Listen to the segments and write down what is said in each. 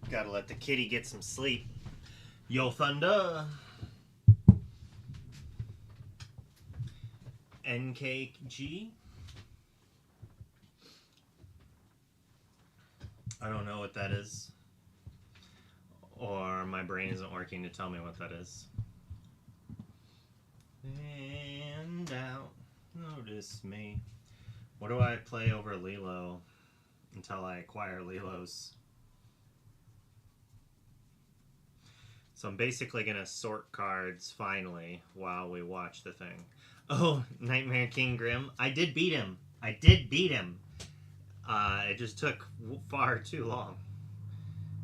Gotta let the kitty get some sleep. Yo, Thunder. NKG. I don't know what that is. Or my brain isn't working to tell me what that is. And out. Notice me. What do I play over Lilo until I acquire Lilos? So I'm basically going to sort cards finally while we watch the thing. Oh, Nightmare King Grim. I did beat him. It just took far too long.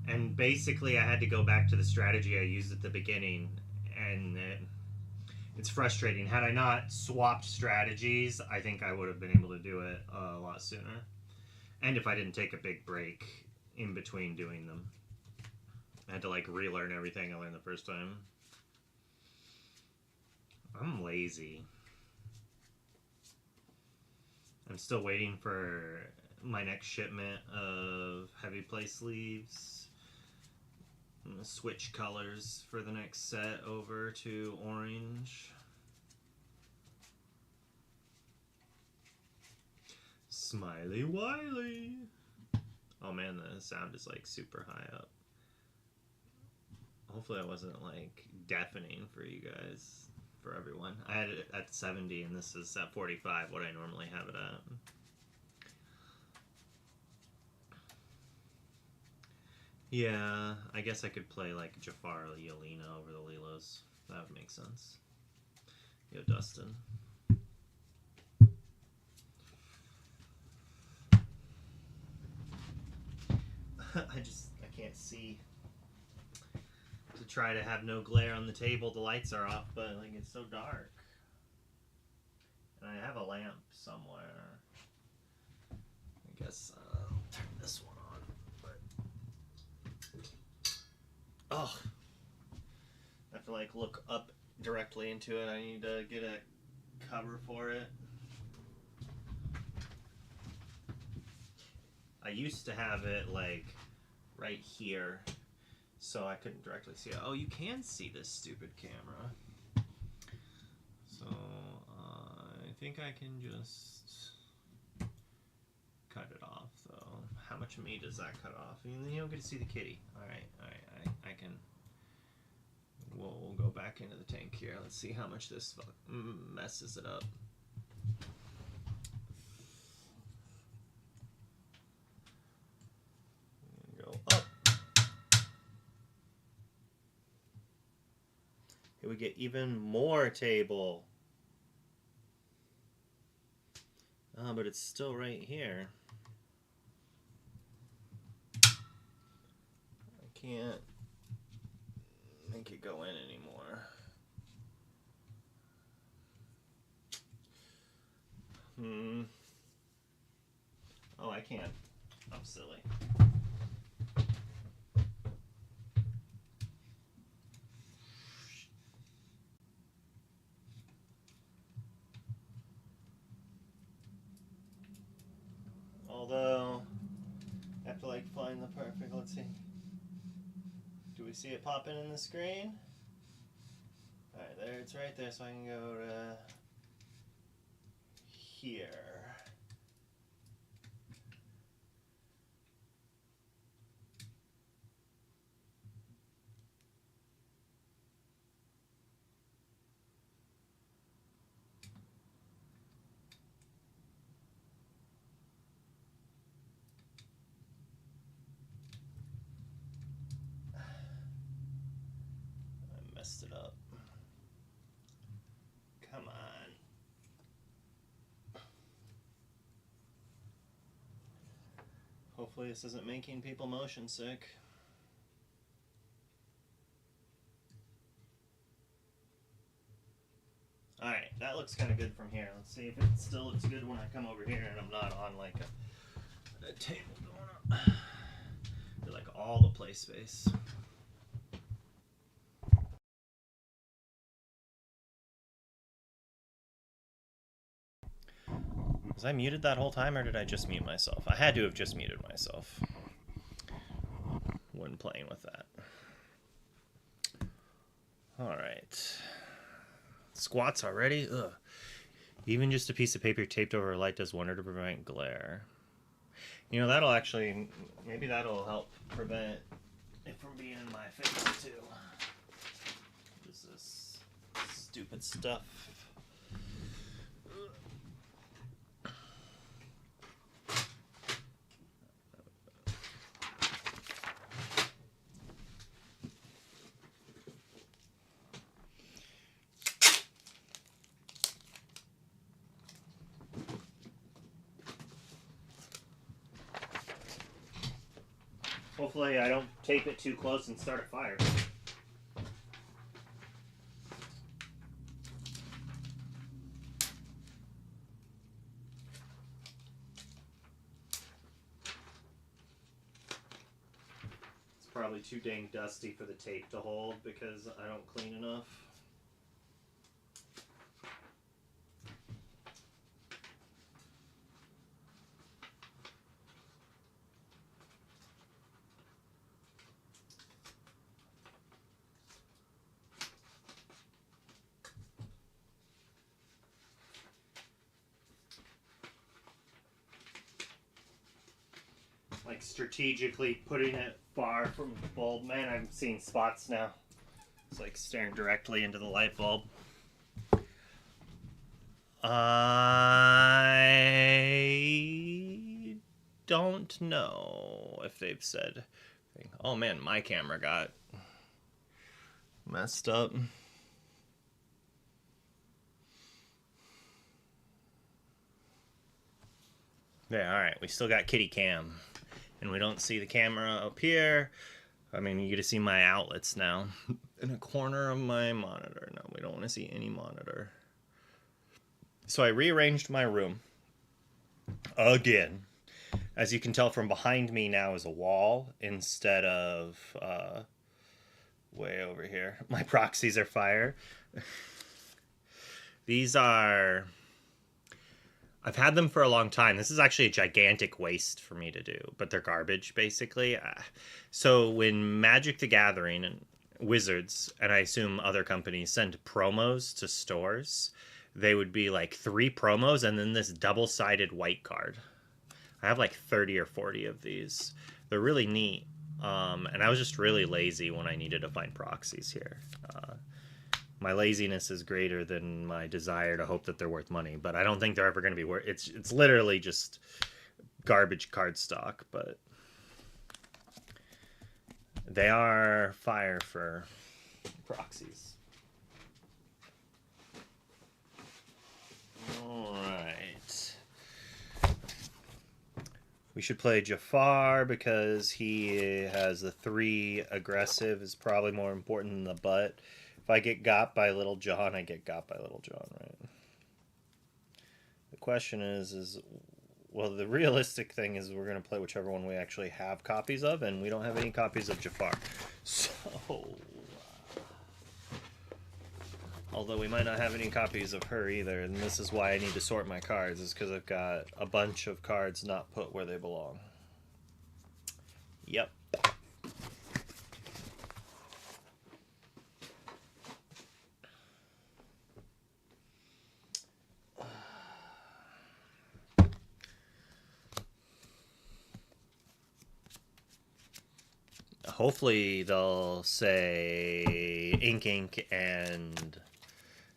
And basically I had to go back to the strategy I used at the beginning. And it's frustrating. Had I not swapped strategies, I think I would have been able to do it a lot sooner. And if I didn't take a big break in between doing them. I had to like relearn everything I learned the first time. I'm lazy. I'm still waiting for my next shipment of heavy play sleeves. I'm gonna switch colors for the next set over to orange. Smiley Wiley. Oh man, the sound is like super high up. Hopefully I wasn't like deafening for you guys, for everyone. I had it at 70 and this is at 45, what I normally have it at. Yeah, I guess I could play like Jafar or Yelena over the Lilos. That would make sense. Yo, Dustin. I can't see. To try to have no glare on the table, the lights are off, but like it's so dark. And I have a lamp somewhere. I guess I'll turn this one on. But oh, I have to like look up directly into it. I need to get a cover for it. I used to have it like right here, so I couldn't directly see it. Oh, you can see this stupid camera. So I think I can just cut it off, though. How much meat does that cut off? And then you don't get to see the kitty. All right, I can. We'll go back into the tank here. Let's see how much this messes it up. Go up. Here we get even more table. Oh, but it's still right here. I can't make it go in anymore. Oh, I can't. I'm silly. Although, I have to like find the perfect, let's see. Do we see it popping in the screen? Alright, there, it's right there, so I can go to here. Messed it up. Come on. Hopefully this isn't making people motion sick. Alright, that looks kind of good from here. Let's see if it still looks good when I come over here and I'm not on like a table going up. They're like all the play space. Was I muted that whole time, or did I just mute myself? I had to have just muted myself. When fun playing with that. All right. Squats already? Ugh. Even just a piece of paper taped over a light does wonder to prevent glare. You know, that'll actually, maybe that'll help prevent it from being in my face too. What is this stupid stuff? Hopefully I don't tape it too close and start a fire. It's probably too dang dusty for the tape to hold because I don't clean enough. Like strategically putting it far from the bulb. Man, I'm seeing spots now. It's like staring directly into the light bulb. I don't know if they've said, oh man, my camera got messed up. Yeah, alright, we still got kitty cam. And we don't see the camera up here. I mean, you get to see my outlets now. In a corner of my monitor. No, we don't want to see any monitor. So I rearranged my room. Again. As you can tell from behind me now is a wall instead of way over here. My proxies are fire. These are... I've had them for a long time. This is actually a gigantic waste for me to do, but they're garbage, basically. So when Magic the Gathering and Wizards, and I assume other companies, send promos to stores, they would be like 3 promos and then this double-sided white card. I have like 30 or 40 of these. They're really neat. And I was just really lazy when I needed to find proxies here. My laziness is greater than my desire to hope that they're worth money, but I don't think they're ever going to be worth. It's literally just garbage card stock, but they are fire for proxies. All right, we should play Jafar because he has the 3 aggressive is probably more important than the butt. If I get got by Little John, I get got by Little John, right? The question is, well, the realistic thing is we're going to play whichever one we actually have copies of, and we don't have any copies of Jafar. So, although we might not have any copies of her either, and this is why I need to sort my cards, is because I've got a bunch of cards not put where they belong. Yep. Hopefully they'll say Ink and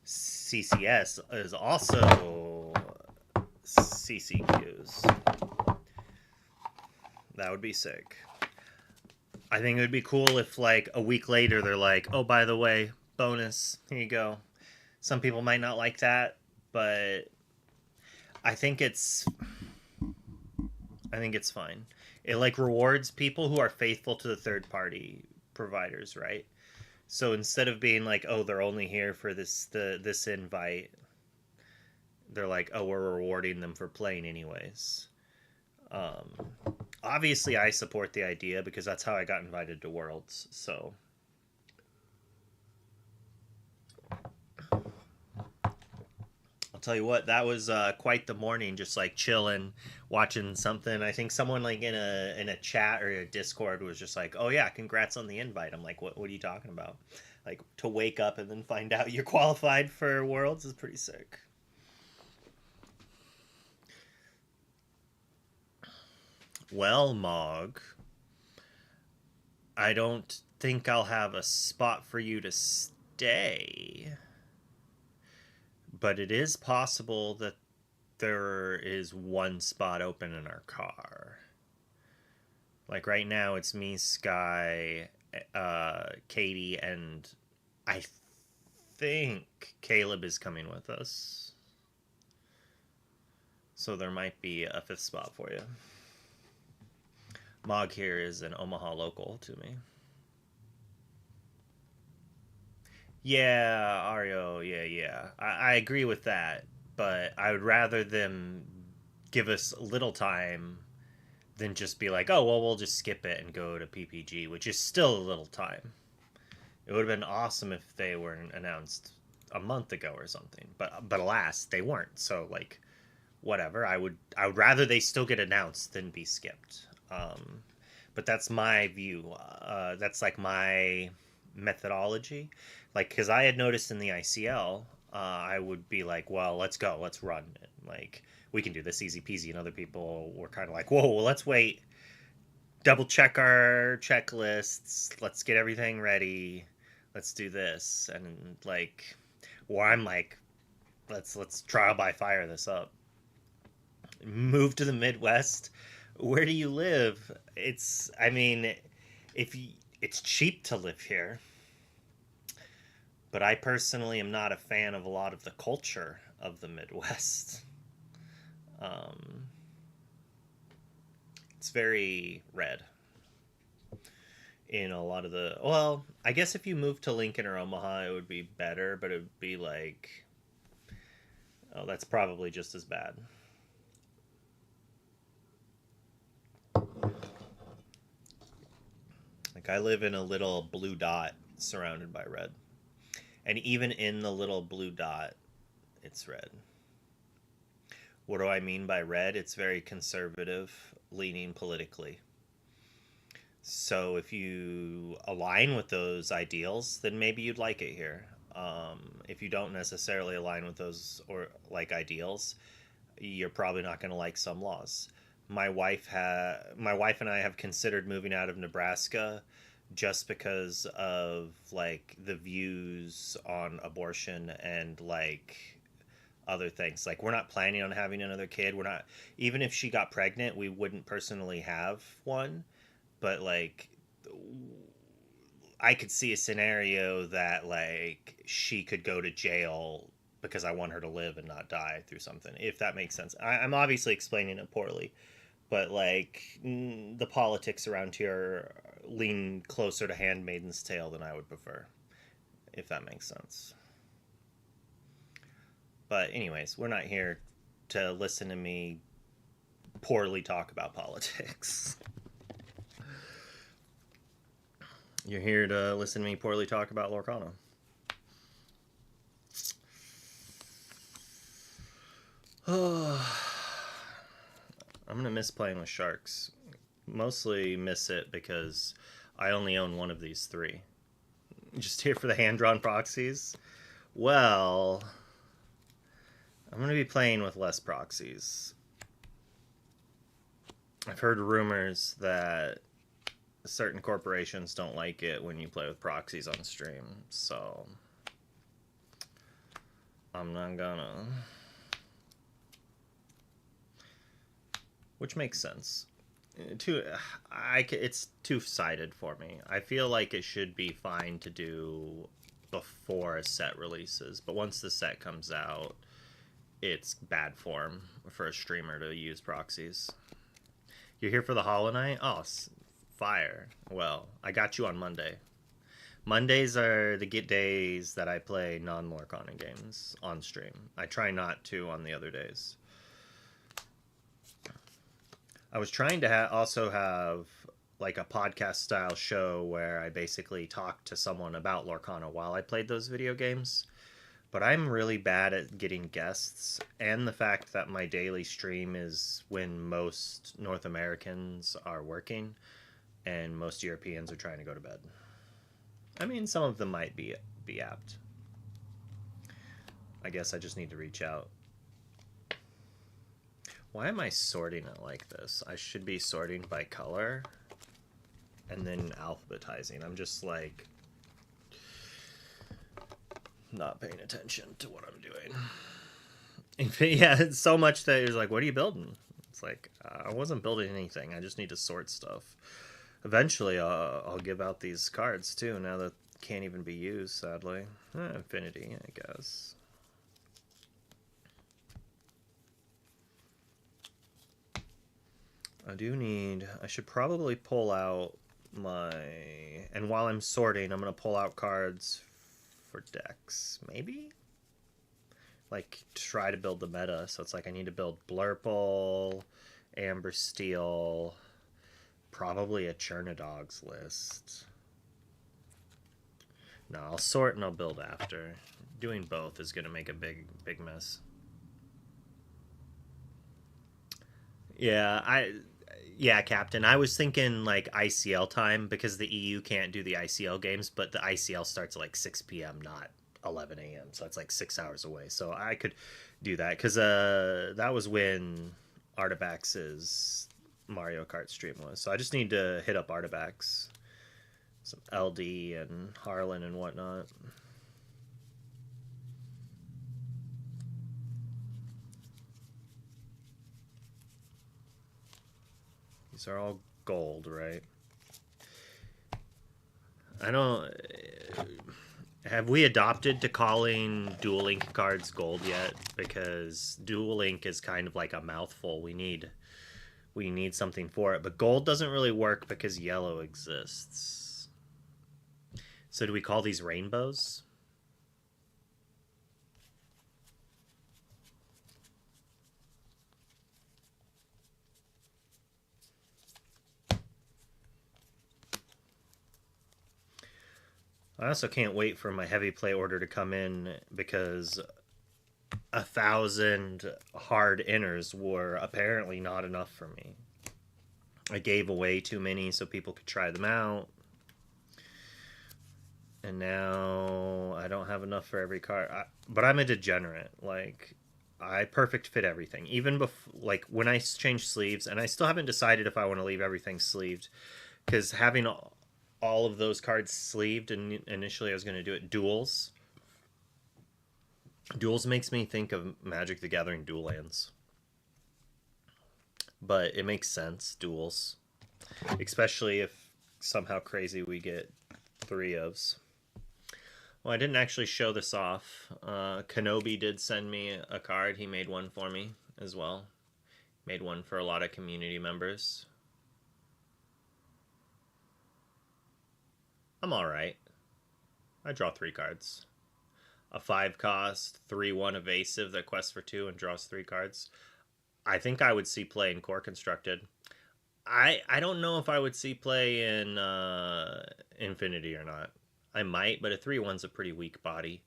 CCS is also CCQs. That would be sick. I think it would be cool if like a week later they're like, oh, by the way, bonus, here you go. Some people might not like that, but I think it's fine. It like rewards people who are faithful to the third party providers, right? So instead of being like, oh, they're only here for this invite, they're like, oh, we're rewarding them for playing anyways. Obviously I support the idea because that's how I got invited to Worlds, so I'll Tell you what, that was quite the morning, just like chilling, watching something. I think someone like in a chat or a Discord was just like, "Oh yeah, congrats on the invite." I'm like, "What are you talking about?" Like to wake up and then find out you're qualified for Worlds is pretty sick. Well, Mog, I don't think I'll have a spot for you to stay, but it is possible that there is one spot open in our car. Like right now, it's me, Sky, Katie, and I think Caleb is coming with us. So there might be a fifth spot for you. Mog here is an Omaha local to me. Yeah, Ario, yeah. I agree with that, but I would rather them give us a little time than just be like, oh, well, we'll just skip it and go to PPG, which is still a little time. It would have been awesome if they were announced a month ago or something, but alas, they weren't. So like, whatever. I would rather they still get announced than be skipped. But that's my view. That's like my methodology. Like, because I had noticed in the ICL, I would be like, well, let's go, let's run it. Like, we can do this easy peasy. And other people were kind of like, whoa, well, let's wait, double check our checklists, let's get everything ready, let's do this. And like, well, I'm like, let's trial by fire this up. Move to the Midwest. Where do you live? I mean, if you, it's cheap to live here, but I personally am not a fan of a lot of the culture of the Midwest. Um, it's very red in a lot of the. Well, I guess if you moved to Lincoln or Omaha, it would be better, but it would be like, oh, that's probably just as bad. Like I live in a little blue dot surrounded by red. And even in the little blue dot, it's red. What do I mean by red? It's very conservative, leaning politically. So if you align with those ideals, then maybe you'd like it here. If you don't necessarily align with those or like ideals, you're probably not going to like some laws. My wife and I have considered moving out of Nebraska just because of like the views on abortion and like other things. Like we're not planning on having another kid. We're not, even if she got pregnant, we wouldn't personally have one, but like I could see a scenario that like she could go to jail because I want her to live and not die through something, if that makes sense. I'm obviously explaining it poorly, but like the politics around here lean closer to Handmaid's Tale than I would prefer, if that makes sense. But anyways, we're not here to listen to me poorly talk about politics. You're here to listen to me poorly talk about Lorcana. I'm gonna miss playing with sharks. Mostly miss it because I only own one of these three. Just here for the hand-drawn proxies? Well, I'm gonna be playing with less proxies. I've heard rumors that certain corporations don't like it when you play with proxies on stream, so I'm not gonna. Which makes sense. It's two-sided for me. I feel like it should be fine to do before a set releases, but once the set comes out, it's bad form for a streamer to use proxies. You're here for the Hollow Knight? Oh, fire. Well, I got you on Monday. Mondays are the days that I play non-Lorcana games on stream. I try not to on the other days. I was trying to also have like a podcast style show where I basically talked to someone about Lorcana while I played those video games, but I'm really bad at getting guests, and the fact that my daily stream is when most North Americans are working and most Europeans are trying to go to bed. I mean, some of them might be apt. I guess I just need to reach out. Why am I sorting it like this? I should be sorting by color and then alphabetizing. I'm just like not paying attention to what I'm doing. Yeah, it's so much that it's like, what are you building? It's like, I wasn't building anything. I just need to sort stuff. Eventually, I'll give out these cards too, now that can't even be used, sadly. Infinity, I guess. I should probably pull out and while I'm sorting, I'm going to pull out cards for decks, maybe? Like, try to build the meta, so it's like I need to build Blurple, Amber Steel, probably a Chernodog's list. No, I'll sort and I'll build after. Doing both is going to make a big mess. Yeah, Captain. I was thinking like ICL time because the EU can't do the ICL games, but the ICL starts at like 6 p.m., not 11 a.m. So it's like 6 hours away. So I could do that because that was when Artabax's Mario Kart stream was. So I just need to hit up Artabax, some LD and Harlan and whatnot. These are all gold, right? I don't... Have we adopted to calling Duel Link cards gold yet? Because Duel Link is kind of like a mouthful. We need something for it. But gold doesn't really work because yellow exists. So do we call these rainbows? I also can't wait for my heavy play order to come in because 1,000 hard inners were apparently not enough for me. I gave away too many so people could try them out. And now I don't have enough for every card. But I'm a degenerate. Like, I perfect fit everything. Even before, like, when I change sleeves, and I still haven't decided if I want to leave everything sleeved. Because having all of those cards sleeved, and initially I was going to do it duels. Duels makes me think of Magic the Gathering dual lands. But it makes sense, duels. Especially if somehow crazy we get 3 ofs. Well, I didn't actually show this off. Kenobi did send me a card. He made one for me as well. Made one for a lot of community members. I'm alright. I draw 3 cards. A 5-cost, 3/1 evasive that quests for 2 and draws 3 cards. I think I would see play in Core Constructed. I don't know if I would see play in Infinity or not. I might, but a 3/1's a pretty weak body.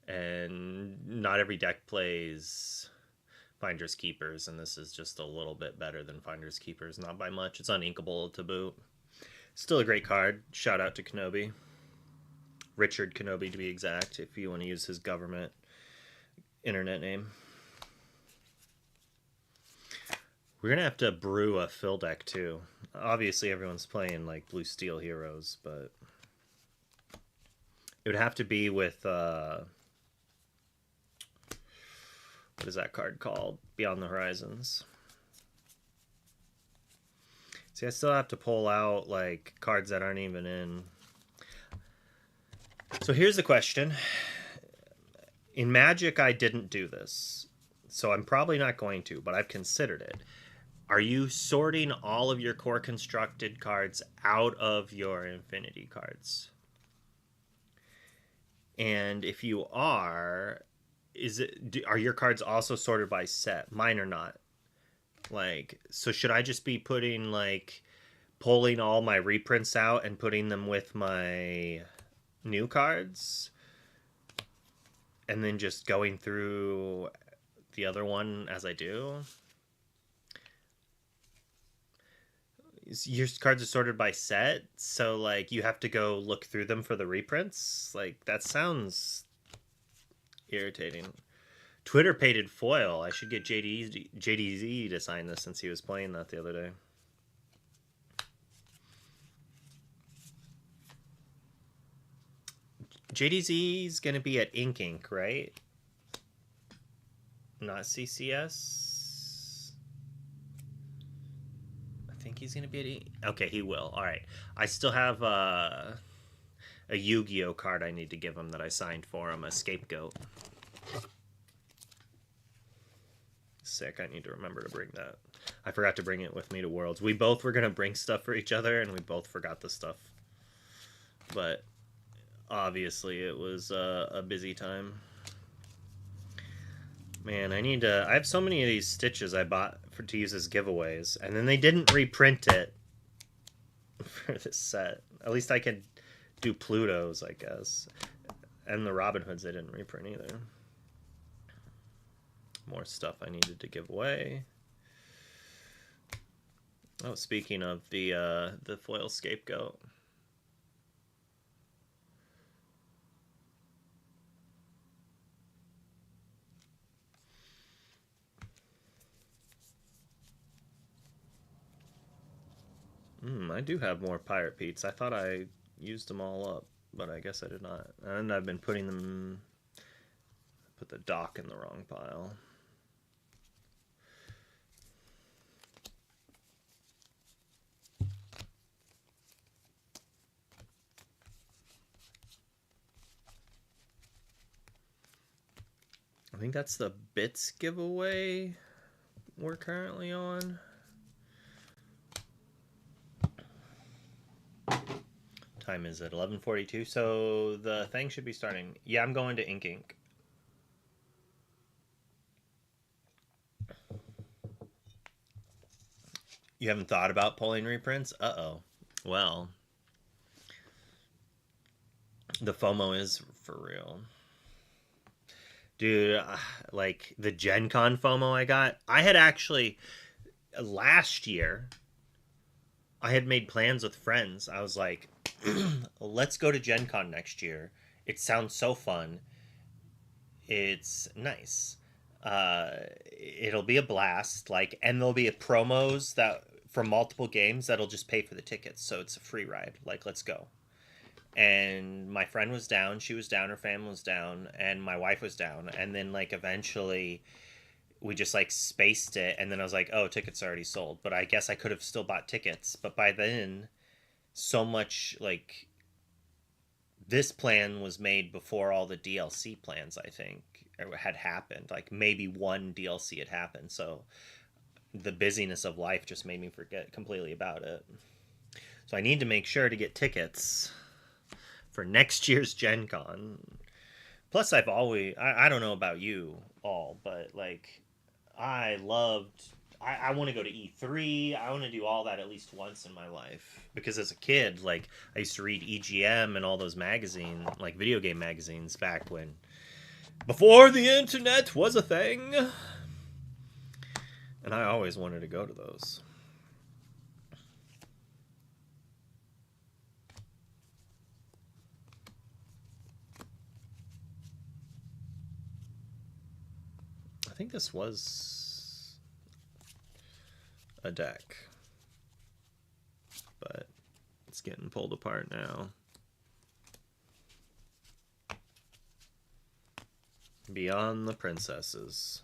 And not every deck plays Finders Keepers, and this is just a little bit better than Finders Keepers. Not by much. It's uninkable to boot. Still a great card. Shout out to Kenobi. Richard Kenobi, to be exact, if you want to use his government internet name. We're going to have to brew a fill deck, too. Obviously, everyone's playing, like, Blue Steel Heroes, but it would have to be with, what is that card called? Beyond the Horizons. See, I still have to pull out, like, cards that aren't even in. So here's the question. In Magic, I didn't do this. So I'm probably not going to, but I've considered it. Are you sorting all of your core constructed cards out of your Infinity cards? And if you are your cards also sorted by set? Mine are not. Like, so should I just be putting, like, pulling all my reprints out and putting them with my new cards? and then just going through the other one as I do. Your cards are sorted by set, so like you have to go look through them for the reprints. Like that sounds irritating. Twitter painted foil. I should get JDZ to sign this since he was playing that the other day. JDZ is going to be at Ink, right? Not CCS. I think he's going to be at Ink. Okay, he will. All right. I still have a Yu-Gi-Oh card I need to give him that I signed for him, a Scapegoat. Sick. I need to remember to bring that. I forgot to bring it with me to Worlds. We both were going to bring stuff for each other, and we both forgot the stuff. But obviously it was a busy time. Man, I have so many of these stitches I bought to use as giveaways, and then they didn't reprint it for this set. At least I could do Pluto's, I guess. And the Robin Hoods they didn't reprint either. More stuff I needed to give away. Oh, speaking of the foil Scapegoat. I do have more Pirate Peats. I thought I used them all up, but I guess I did not. And I've been putting them... Put the dock in the wrong pile. I think that's the bits giveaway we're currently on. Time is at 11:42, so the thing should be starting. Yeah, I'm going to Ink. You haven't thought about pulling reprints? Uh-oh. Well, the FOMO is for real. Dude, like the Gen Con FOMO I had actually, last year, I had made plans with friends. I was like, let's go to Gen Con next year. It sounds so fun. It's nice. It'll be a blast. Like, and there'll be promos that from multiple games that'll just pay for the tickets, so it's a free ride. Like, let's go. And my friend was down, she was down, her family was down, and my wife was down. And then like eventually we just like spaced it, and then I was like, oh, tickets are already sold. But I guess I could have still bought tickets. But by then, so much like this plan was made before all the DLC plans, I think, had happened. Like maybe one DLC had happened. So the busyness of life just made me forget completely about it. So I need to make sure to get tickets for next year's Gen Con. Plus, I don't know about you all, but like, I want to go to E3. I want to do all that at least once in my life. Because as a kid, like, I used to read EGM and all those magazines, like video game magazines back before the internet was a thing. And I always wanted to go to those. I think this was a deck, but it's getting pulled apart now. Beyond the Princesses.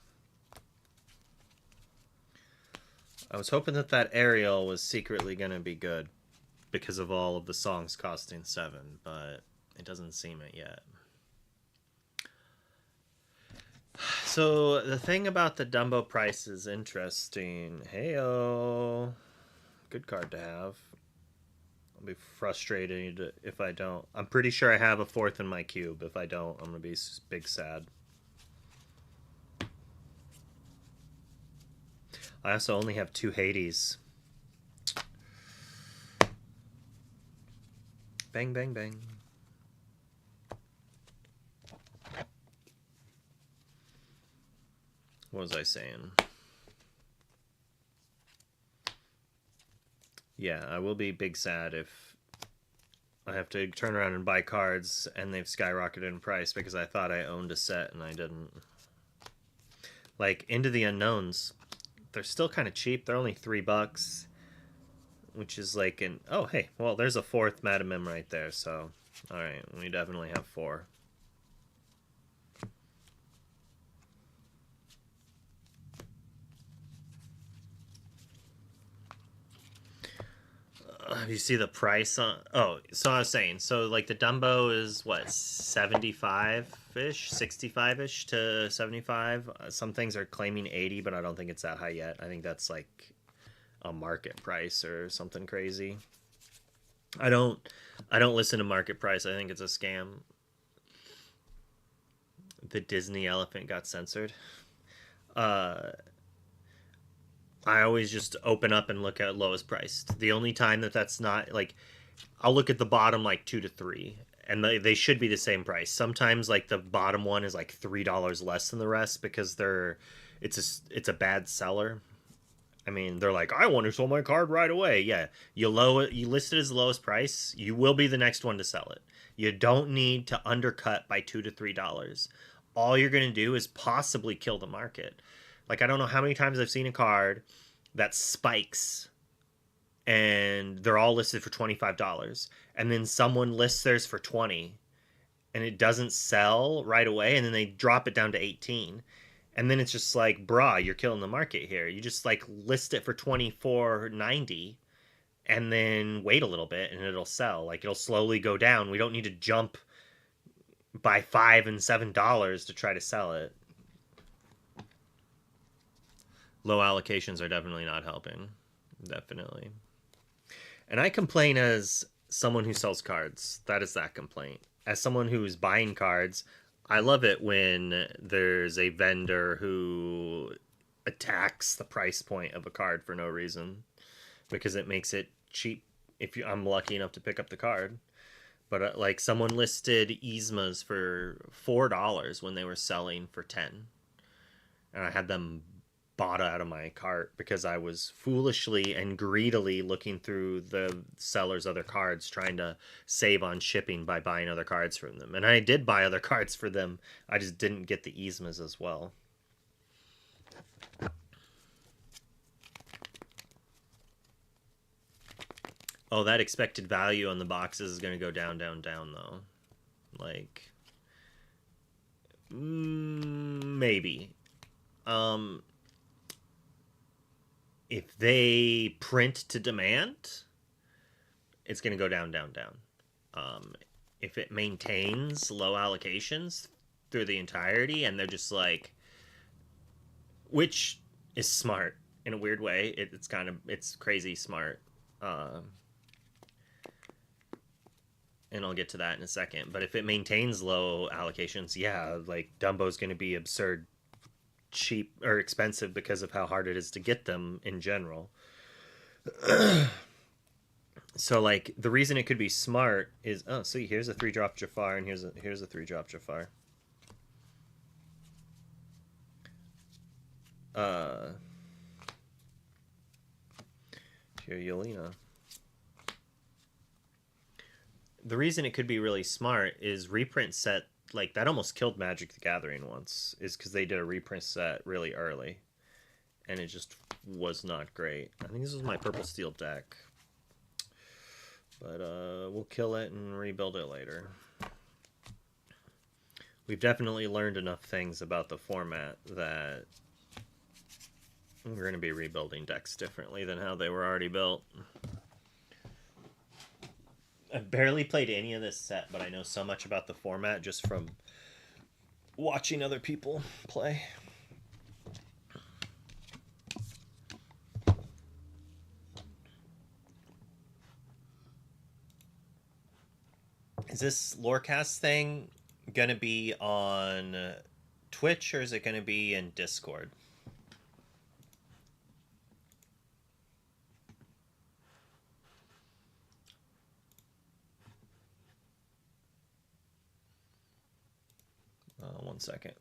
I was hoping that Ariel was secretly going to be good because of all of the songs costing 7, but it doesn't seem it yet. So the thing about the Dumbo price is interesting. Heyo. Good card to have. I'll be frustrated if I don't. I'm pretty sure I have a 4th in my cube. If I don't, I'm going to be big sad. I also only have 2 Hades. Bang, bang, bang. What was I saying? Yeah, I will be big sad if I have to turn around and buy cards and they've skyrocketed in price because I thought I owned a set and I didn't. Like, Into the Unknowns, they're still kind of cheap. They're only $3, which is like an... Oh, hey, well, there's a fourth Madam M right there, so... Alright, we definitely have 4. You see the price on... Oh, so I was saying, so like the Dumbo is what, 75-ish, 65-ish to 75. Some things are claiming 80, but I don't think it's that high yet. I think that's like a market price or something crazy. I don't listen to market price. I think it's a scam. The Disney elephant got censored. I always just open up and look at lowest priced. The only time that's not like, I'll look at the bottom like 2 to 3, and they should be the same price. Sometimes like the bottom one is like $3 less than the rest because it's a bad seller. I mean, they're like, I want to sell my card right away. Yeah, you list it as the lowest price, you will be the next one to sell it. You don't need to undercut by $2 to $3. All you're gonna do is possibly kill the market. Like, I don't know how many times I've seen a card that spikes and they're all listed for $25, and then someone lists theirs for 20 and it doesn't sell right away, and then they drop it down to 18. And then it's just like, brah, you're killing the market here. You just like list it for $24.90 and then wait a little bit and it'll sell. Like, it'll slowly go down. We don't need to jump by $5 and $7 to try to sell it. Low allocations are definitely not helping. Definitely. And I complain as someone who sells cards. That is that complaint. As someone who's buying cards, I love it when there's a vendor who attacks the price point of a card for no reason, because it makes it cheap if I'm lucky enough to pick up the card. But like, someone listed Yzmas for $4 when they were selling for 10, and I had them bought out of my cart because I was foolishly and greedily looking through the seller's other cards, trying to save on shipping by buying other cards from them. And I did buy other cards for them. I just didn't get the Yzmas as well. Oh, that expected value on the boxes is going to go down, down, down, though. Like, maybe. If they print to demand, it's going to go down, down, down. If it maintains low allocations through the entirety, and they're just like, which is smart in a weird way. It's crazy smart. And I'll get to that in a second. But if it maintains low allocations, yeah, like, Dumbo's going to be absurd cheap or expensive because of how hard it is to get them in general. So like, the reason it could be smart is, oh, see, here's a 3-drop Jafar, and here's a 3-drop Jafar. Here, Yelena. The reason it could be really smart is reprint set, like, that almost killed Magic the Gathering once, is because they did a reprint set really early, and it just was not great. I think this was my purple steel deck, but we'll kill it and rebuild it later. We've definitely learned enough things about the format that we're going to be rebuilding decks differently than how they were already built. I've barely played any of this set, but I know so much about the format just from watching other people play. Is this Lorecast thing going to be on Twitch, or is it going to be in Discord? One second.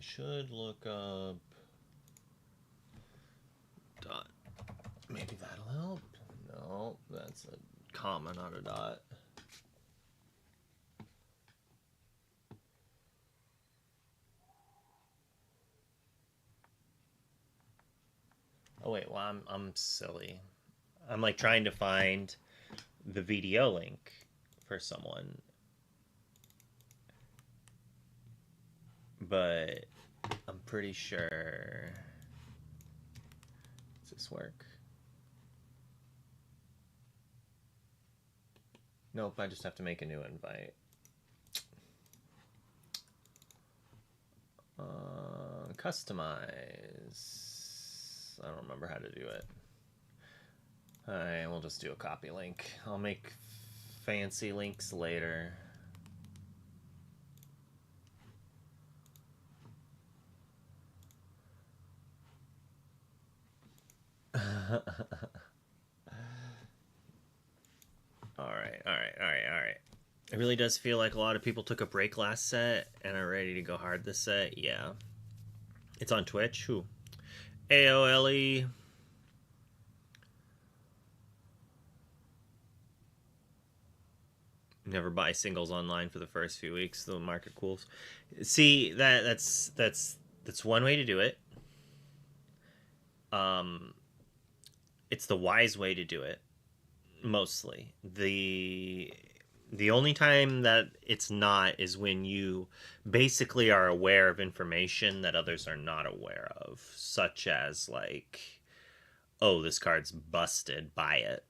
should look up dot. Maybe that'll help. No, that's a comma, not a dot. Oh wait, well I'm silly. I'm like trying to find the VDO link for someone, but I'm pretty sure. Does this work? Nope, I just have to make a new invite. Customize. I don't remember how to do it. Alright, we'll just do a copy link. I'll make fancy links later. Alright. It really does feel like a lot of people took a break last set and are ready to go hard this set. Yeah. It's on Twitch. Who? AOLE. Never buy singles online for the first few weeks. The market cools. See, that's one way to do it. It's the wise way to do it. Mostly. The only time that it's not is when you basically are aware of information that others are not aware of, such as like, oh, this card's busted, buy it.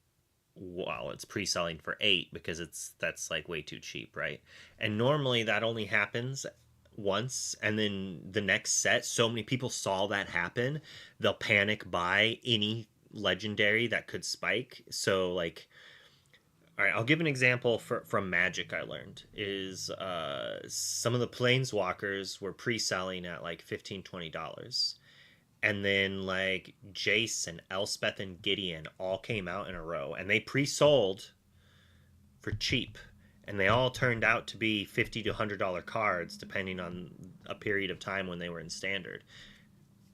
Well, it's pre-selling for 8 because that's like way too cheap, right? And normally that only happens once, and then the next set, so many people saw that happen, they'll panic buy any legendary that could spike. So like, all right, I'll give an example from Magic. I learned is some of the planeswalkers were pre-selling at like $15-$20, and then like Jace and Elspeth and Gideon all came out in a row, and they pre-sold for cheap, and they all turned out to be $50 to $100 cards depending on a period of time when they were in Standard.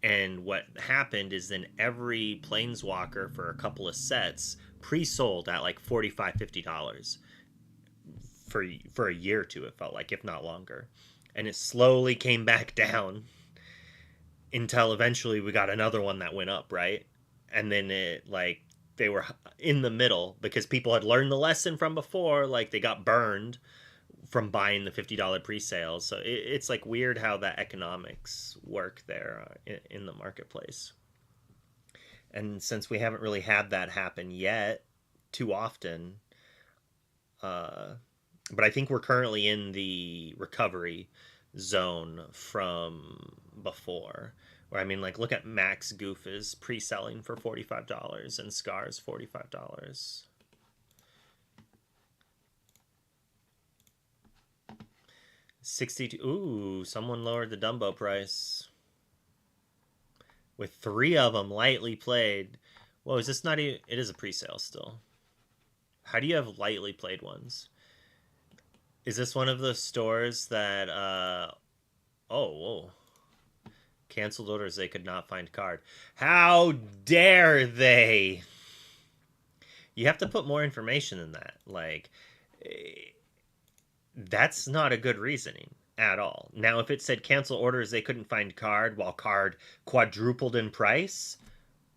And what happened is then every planeswalker for a couple of sets pre-sold at like $45-$50 for a year or two, it felt like, if not longer. And it slowly came back down until eventually we got another one that went up, right? And then it like they were in the middle because people had learned the lesson from before, like they got burned from buying the $50 pre-sales. So it's like weird how that economics work there in the marketplace. And since we haven't really had that happen yet too often, but I think we're currently in the recovery zone from before, where I mean, like, look at Max Goof is pre-selling for $45 and Scar's $45. 62. Ooh, someone lowered the Dumbo price. With 3 of them lightly played. Whoa, is this not even... It is a pre-sale still. How do you have lightly played ones? Is this one of the stores that... Oh, whoa. Canceled orders, they could not find card. How dare they? You have to put more information than that. Like... That's not a good reasoning at all. Now, if it said cancel orders, they couldn't find card while card quadrupled in price,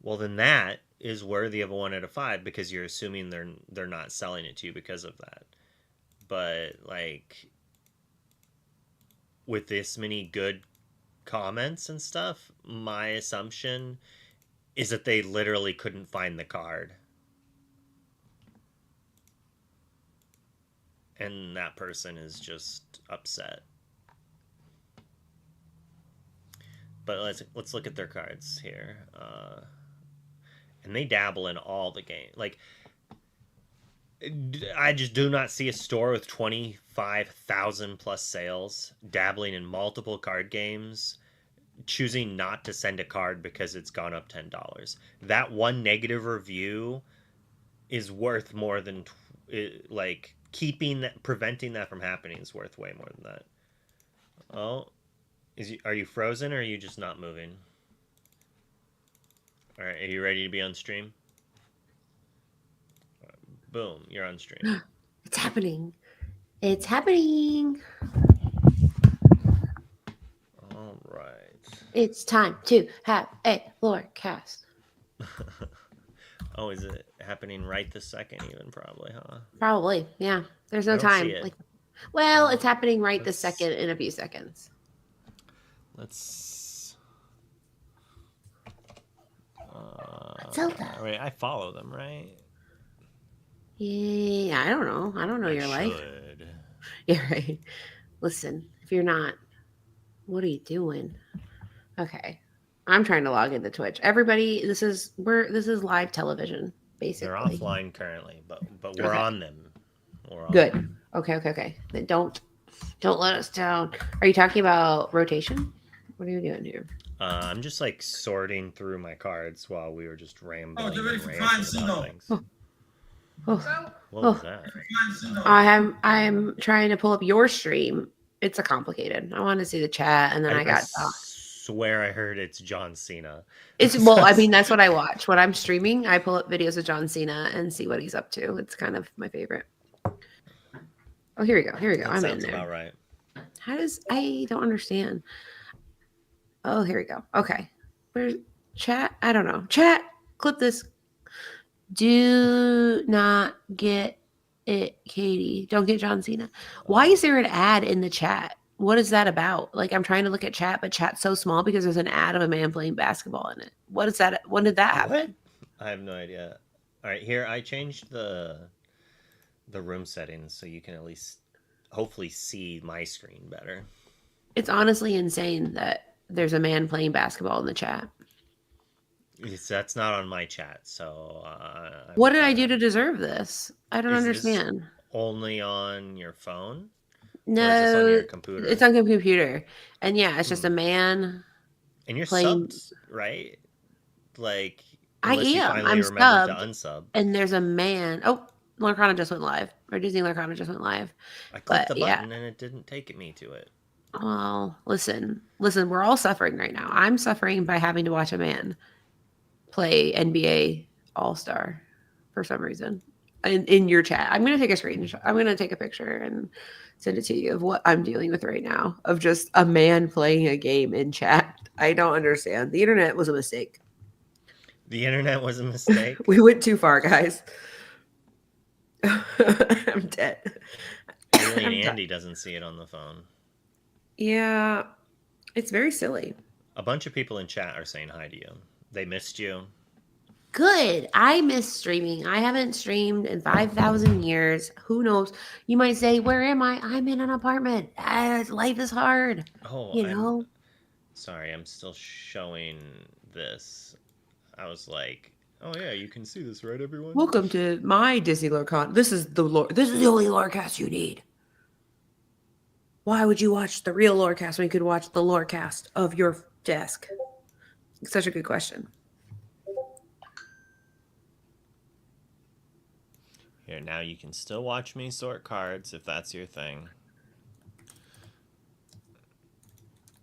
well, then that is worthy of a 1 out of 5 because you're assuming they're not selling it to you because of that. But like with this many good comments and stuff, my assumption is that they literally couldn't find the card. And that person is just upset. But let's look at their cards here. And they dabble in all the game. Like, I just do not see a store with 25,000 plus sales dabbling in multiple card games, choosing not to send a card because it's gone up $10. That one negative review is worth more than preventing that from happening is worth way more than that. Oh, Are you frozen or are you just not moving? All right, are you ready to be on stream? Boom, you're on stream. It's happening. It's happening. All right. It's time to have a Lorecast. Oh, is it happening right this second even probably, huh? Probably, yeah. There's I no don't see time. it. Well, it's Well, happening right this let's second in a few seconds. let's Matilda. wait, I follow them, right? Yeah, I don't know. I don't know I your life. should. You're right. Listen, if you're not, what are you doing? Okay. I'm trying to log into Twitch. Everybody, this is live television, They're basically. offline currently, but we're Okay. on them. We're on Good. them. Okay. Then don't let us down. Are you talking about rotation? What are you doing here? I'm just like sorting through my cards while we were just rambling they're ready and for ranting Prime about Zeno. things. Oh, What was oh. that? Prime Zeno. I'm trying to pull up your stream. It's a complicated. I want to see the chat, and then I I got. swear I heard it's John Cena. It's well, I mean that's what I watch when I'm streaming. I pull up videos of John Cena and see what he's up to. It's kind of my favorite. Oh, here we go. Here we go. That I'm in sounds there. about right. How does I don't understand? Oh, here we go. Okay, where's chat? I don't know. Chat. Clip this. Do not get it, Katie. Don't get John Cena. Why is there an ad in the chat? What is that about? Like I'm trying to look at chat, but chat's so small because there's an ad of a man playing basketball in it. What is that? When did that happen? What? I have no idea. All right, here I changed the room settings so you can at least hopefully see my screen better. It's honestly insane that there's a man playing basketball in the chat. That's not on my chat, so What did I do to deserve this? I don't is this understand. only on your phone or is this on No, your computer? it's on computer. And yeah, it's just a man And you're playing. subbed, right? Like, I unless you am. finally I'm remembered to subbed, unsub. and there's a man. Oh, Lorcana just went live. Or Disney Lorcana just went live. I clicked But the yeah. button and it didn't take me to it. Well, listen. We're all suffering right now. I'm suffering by having to watch a man play NBA All Star for some reason in your chat. I'm going to take a screenshot. I'm going to take a picture and send it to you of what I'm dealing with right now of just a man playing a game in chat. I don't understand. The internet was a mistake. The internet was a mistake. We went too far, guys. I'm dead. Alien Andy doesn't see it on the phone. Yeah, it's very silly. A bunch of people in chat are saying hi to you. They missed you. Good. I miss streaming. I haven't streamed in 5,000 years. Who knows? You might say, where am I? I'm in an apartment. Life is hard. Oh, You know? sorry, I'm still showing this. I was like, oh yeah, you can see this, right, everyone? Welcome to my Disney Lorcana. This is the only Lorecast you need. Why would you watch the real Lorecast when you could watch the Lorecast of your desk? Such a good question. Here, now you can still watch me sort cards if that's your thing.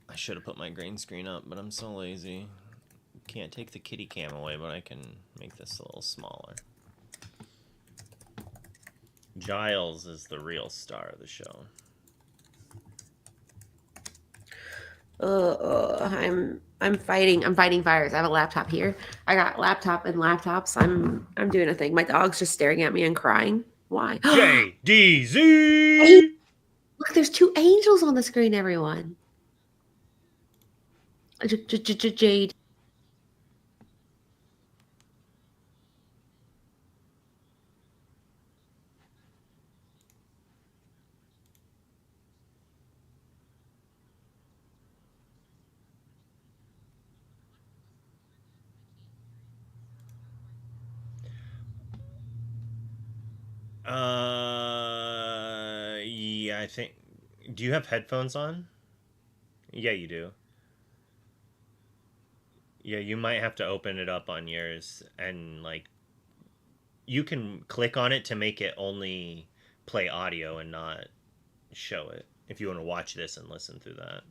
I should have put my green screen up, but I'm so lazy. Can't take the kitty cam away, but I can make this a little smaller. Giles is the real star of the show. I'm fighting fires. I have a laptop here. I got laptop and laptops. I'm doing a thing. My dog's just staring at me and crying. Why? JDZ! Look, there's two angels on the screen, everyone. Jade. Yeah, I think. Do you have headphones on? Yeah, you do. Yeah, you might have to open it up on yours and, like, you can click on it to make it only play audio and not show it if you want to watch this and listen through that.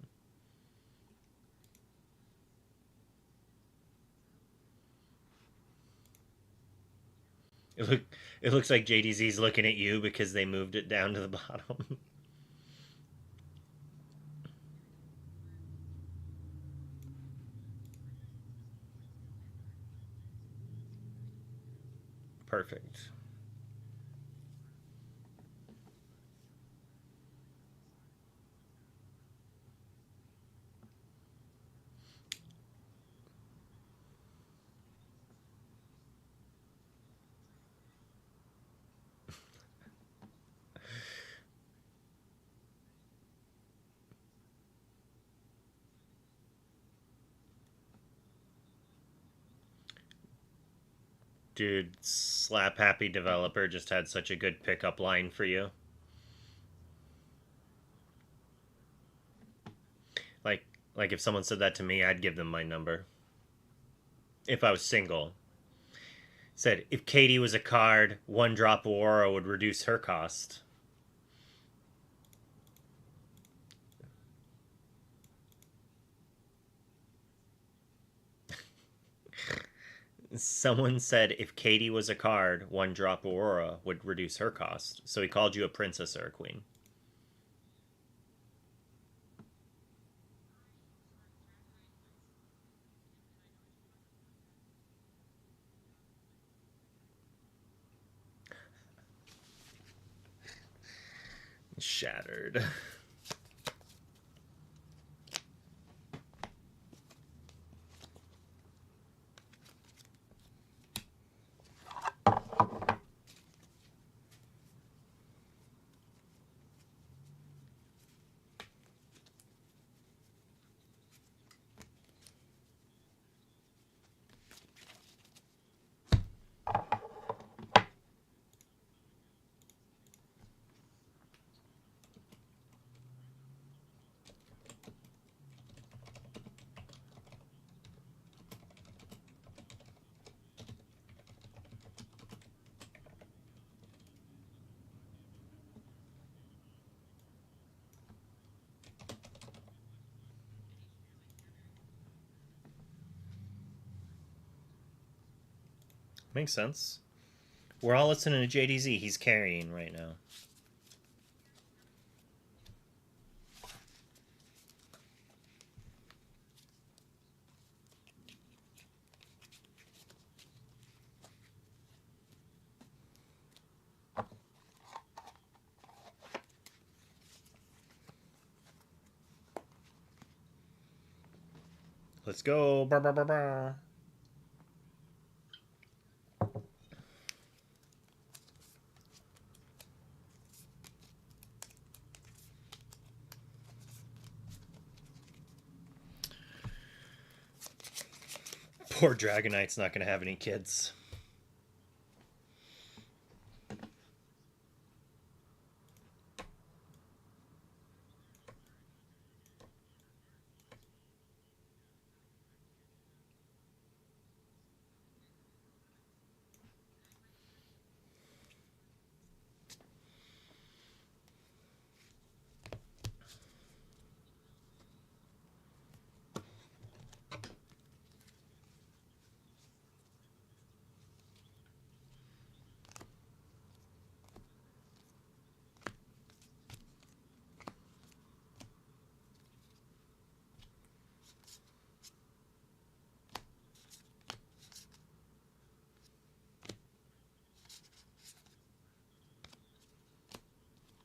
It look it looks like JDZ's looking at you because they moved it down to the bottom. Perfect. Dude, Slap Happy Developer just had such a good pickup line for you. Like like if someone said that to me, I'd give them my number. If I was single. Said if Katie was a card, one drop of aura would reduce her cost. Someone said if Katie was a card, one drop of aura would reduce her cost. So he called you a princess or a queen. Shattered. Makes sense. We're all listening to JDZ. He's carrying right now. Let's go. Brr, brr, brr, brr. Poor Dragonite's not going to have any kids.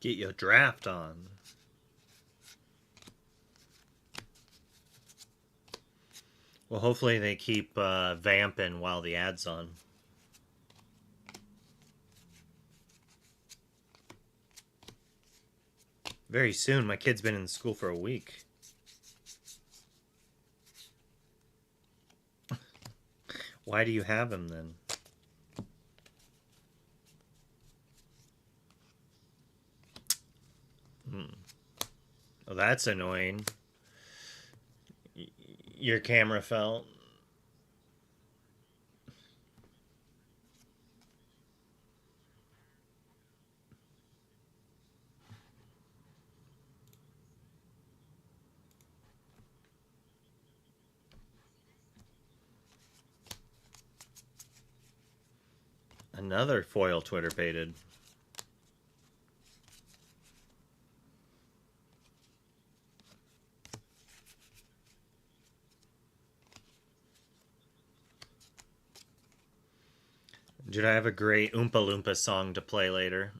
Get your draft on. Well, hopefully they keep vamping while the ad's on. Very soon. My kid's been in school for a week. Why do you have him then? Oh, that's annoying. Your camera fell. Another foil Twitter pated. Dude, I have a great Oompa Loompa song to play later.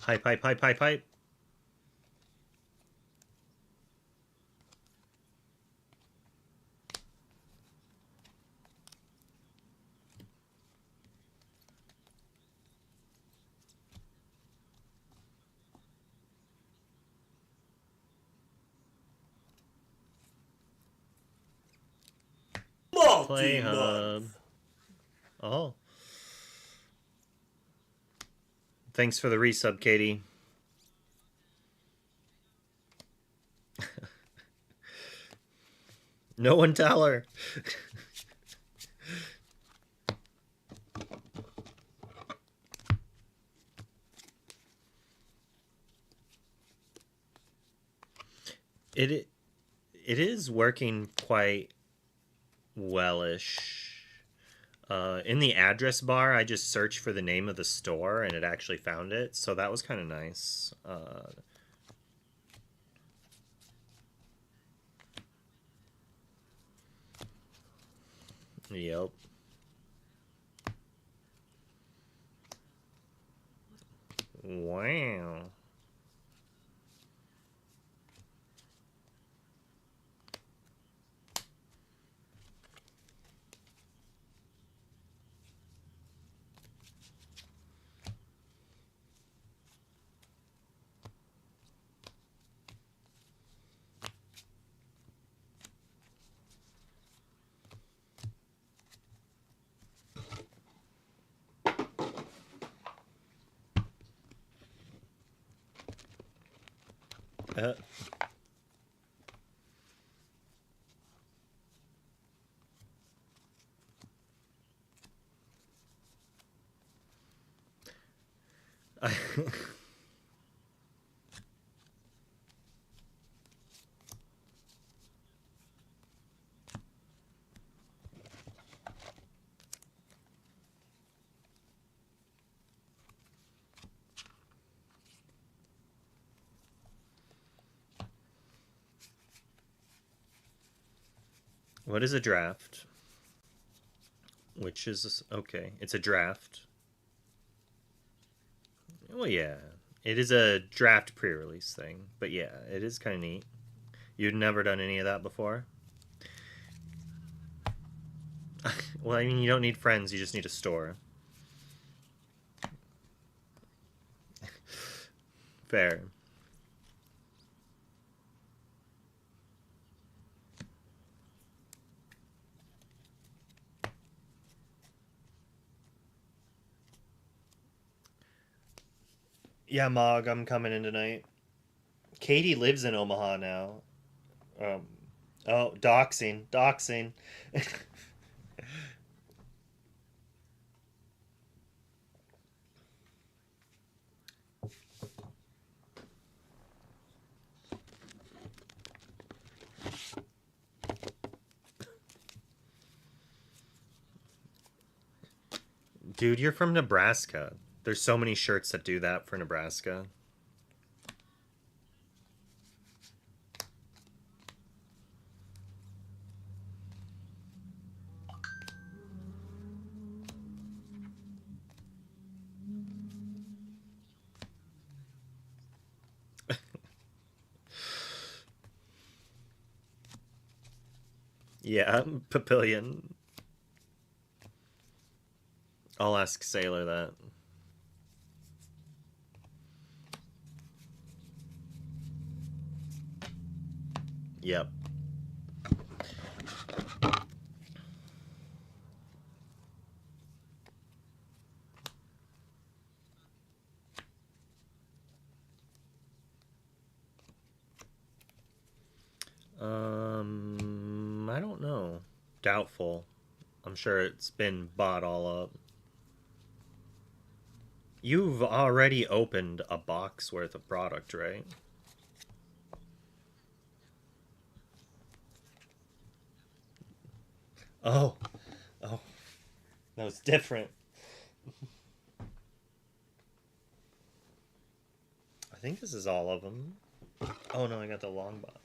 Hype, hype, hype, hype, hype. Play Hub. Oh. Thanks for the resub, Katie. No one tell her. It is working quite wellish. In the address bar, I just searched for the name of the store and it actually found it, so that was kind of nice. Yep. Wow. Uh, I What is a draft? Which is okay. It's a draft. Well, yeah. It is a draft pre-release thing, but yeah, it is kind of neat. You'd never done any of that before? Well, I mean, you don't need friends, you just need a store. Fair. Yeah, Mog, I'm coming in tonight. Katie lives in Omaha now. Um, oh, doxing, doxing. Dude, you're from Nebraska. There's so many shirts that do that for Nebraska. Yeah, Papillion. I'll ask Sailor that. Yep. I don't know. Doubtful. I'm sure it's been bought all up. You've already opened a box worth of product, right? Oh, oh, that was different. I think this is all of them. Oh no, I got the long box.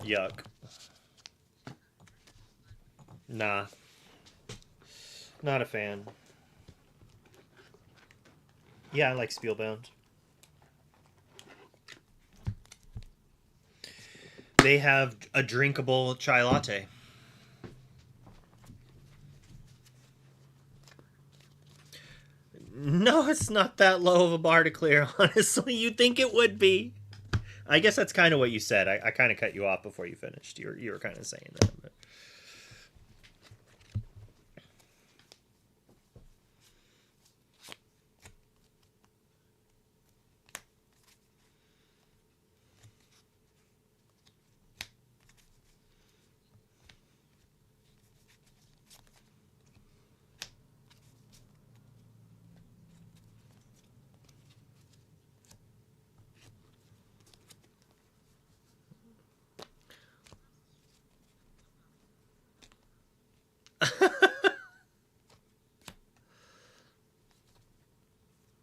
Yuck. Nah, not a fan. Yeah, I like Spielbound. They have a drinkable chai latte. No, it's not that low of a bar to clear, honestly. You'd think it would be. I guess that's kind of what you said. I kind of cut you off before you finished. You were kind of saying that. But.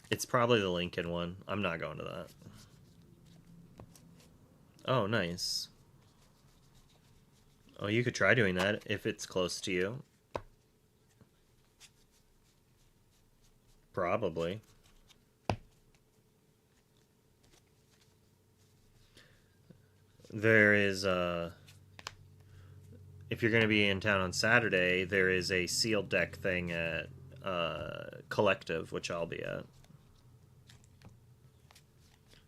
It's probably the Lincoln one. I'm not going to that. Oh, nice. Oh, you could try doing that if it's close to you. Probably. There is if you're going to be in town on Saturday, there is a sealed deck thing at Collective, which I'll be at.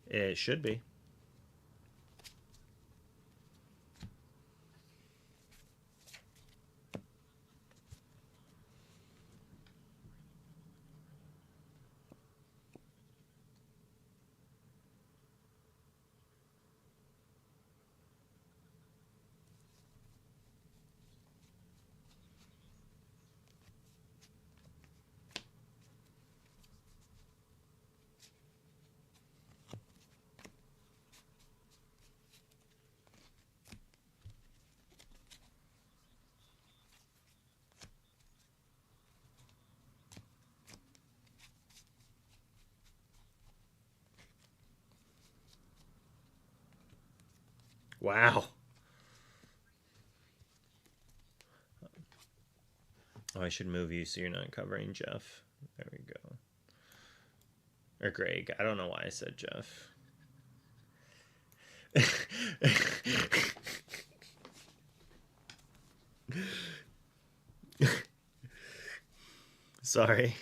It should be. Wow. Oh, I should move you so you're not covering Jeff. There we go. Or Greg. I don't know why I said Jeff. Sorry.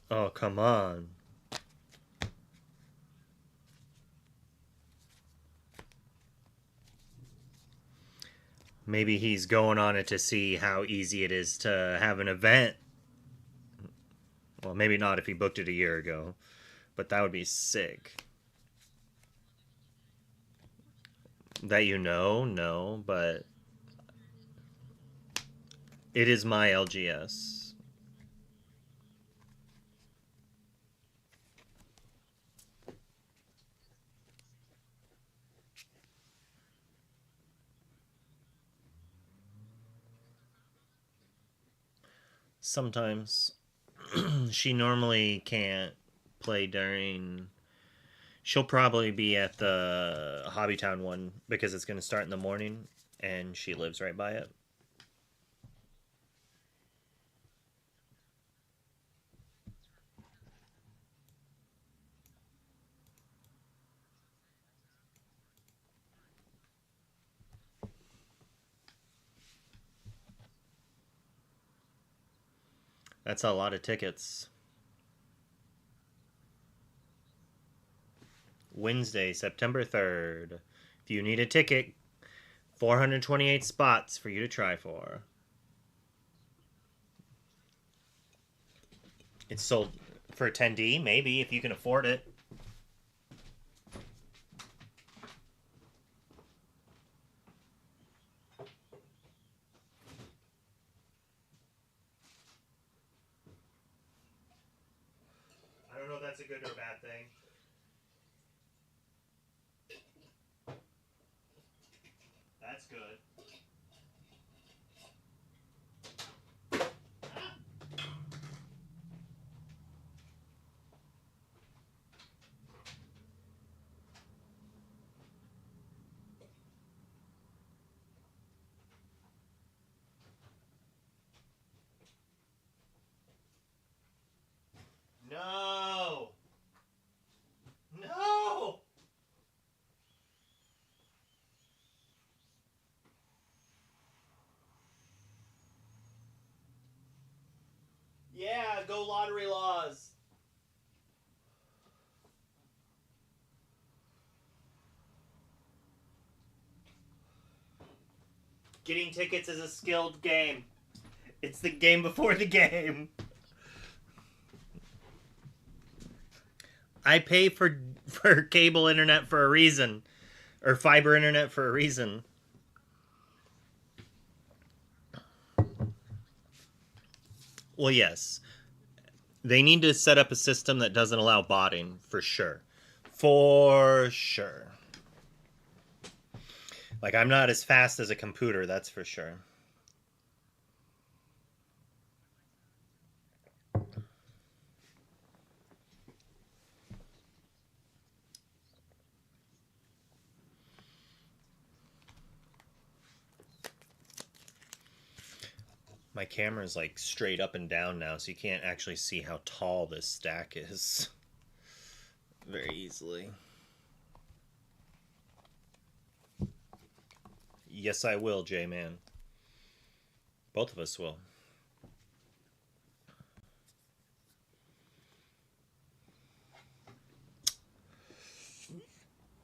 Oh, come on. Maybe he's going on it to see how easy it is to have an event. Well, maybe not if he booked it a year ago, but that would be sick. That you know, no, but it is my LGS. Sometimes. She normally can't play during. She'll probably be at the Hobbytown one because it's going to start in the morning, and she lives right by it. That's a lot of tickets. Wednesday, September 3rd. If you need a ticket, 428 spots for you to try for. It's sold for attendee, maybe, if you can afford it. I don't know if that's a good or a bad thing. That's good. No! No! Yeah, go lottery laws. Getting tickets is a skilled game. It's the game before the game. I pay for cable internet for a reason. Or fiber internet for a reason. Well, yes. They need to set up a system that doesn't allow botting, for sure. For sure. Like, I'm not as fast as a computer, that's for sure. My camera's like straight up and down now, so you can't actually see how tall this stack is very easily. Yes, I will, J-Man. Both of us will.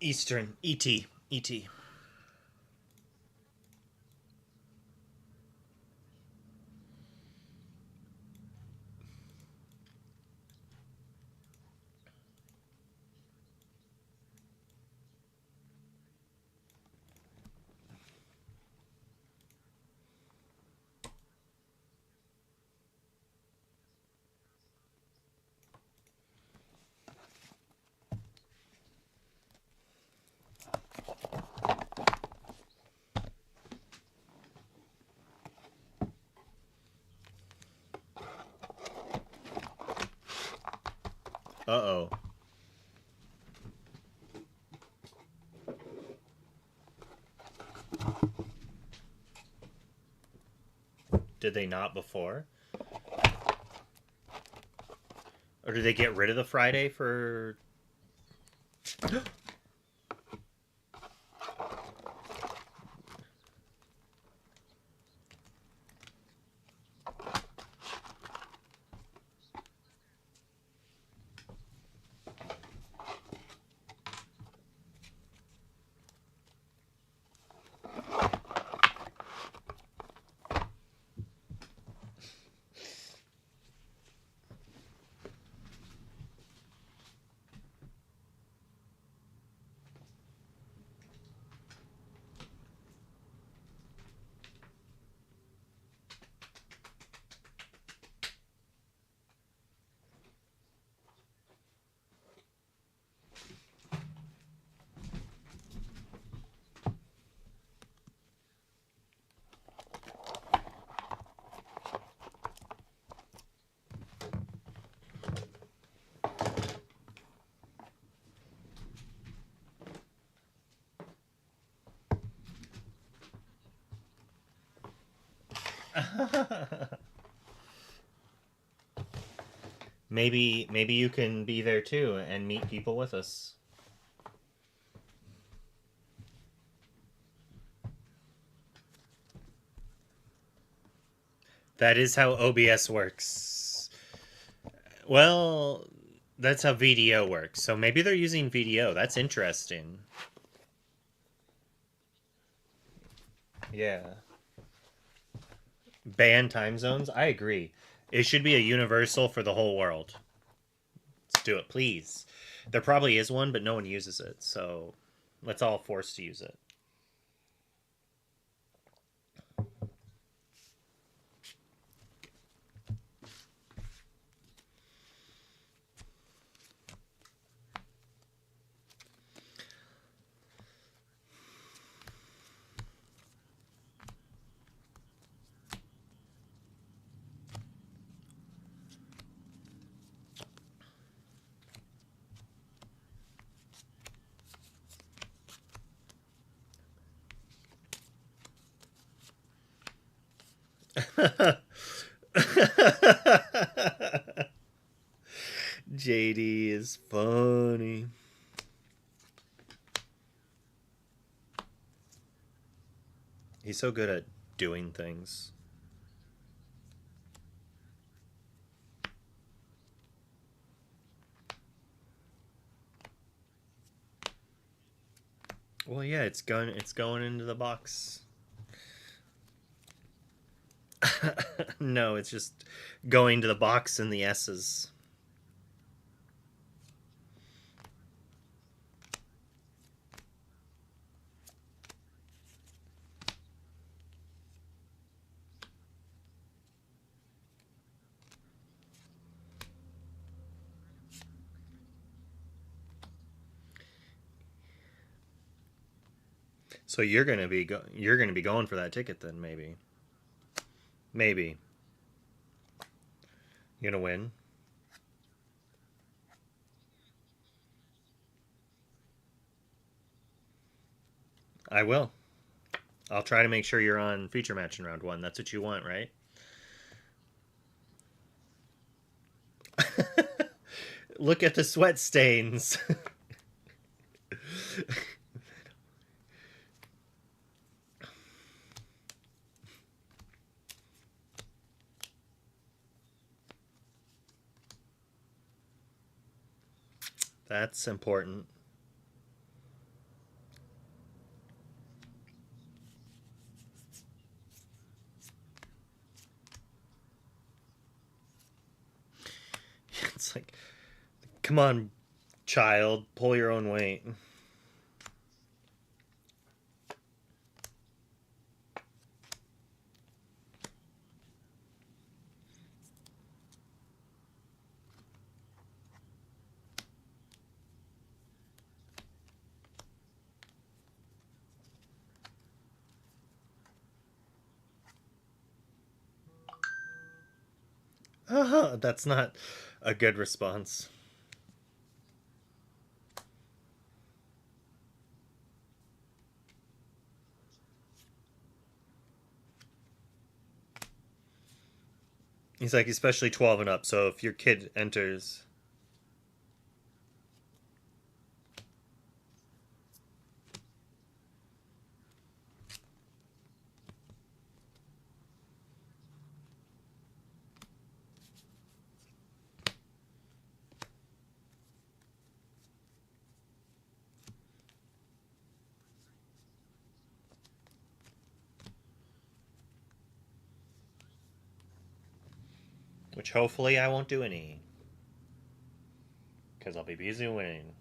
Eastern. E.T. E.T. Uh-oh. Did they not before? Or did they get rid of the Friday for... Maybe you can be there too and meet people with us. That is how OBS works. Well, that's how VDO works. So maybe they're using VDO. That's interesting. Yeah. Ban time zones? I agree. It should be a universal for the whole world. Let's do it, please. There probably is one, but no one uses it. So let's all force to use it. JD is funny. He's so good at doing things. Well, yeah, it's going into the box. No, it's just going to the box in the S's. So you're gonna be going for that ticket then, maybe. Maybe you're gonna win. I will. I'll try to make sure you're on feature match in round 1. That's what you want, right? Look at the sweat stains. That's important. It's like, come on, child, pull your own weight. That's not a good response. He's like, especially 12 and up. So if your kid enters. Which hopefully I won't do any. Because I'll be busy winning.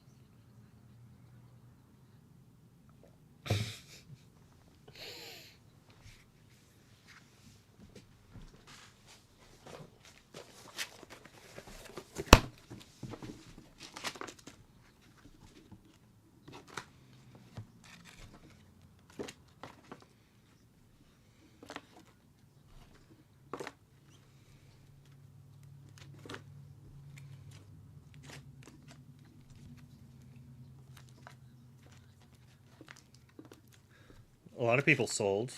A lot of people sold.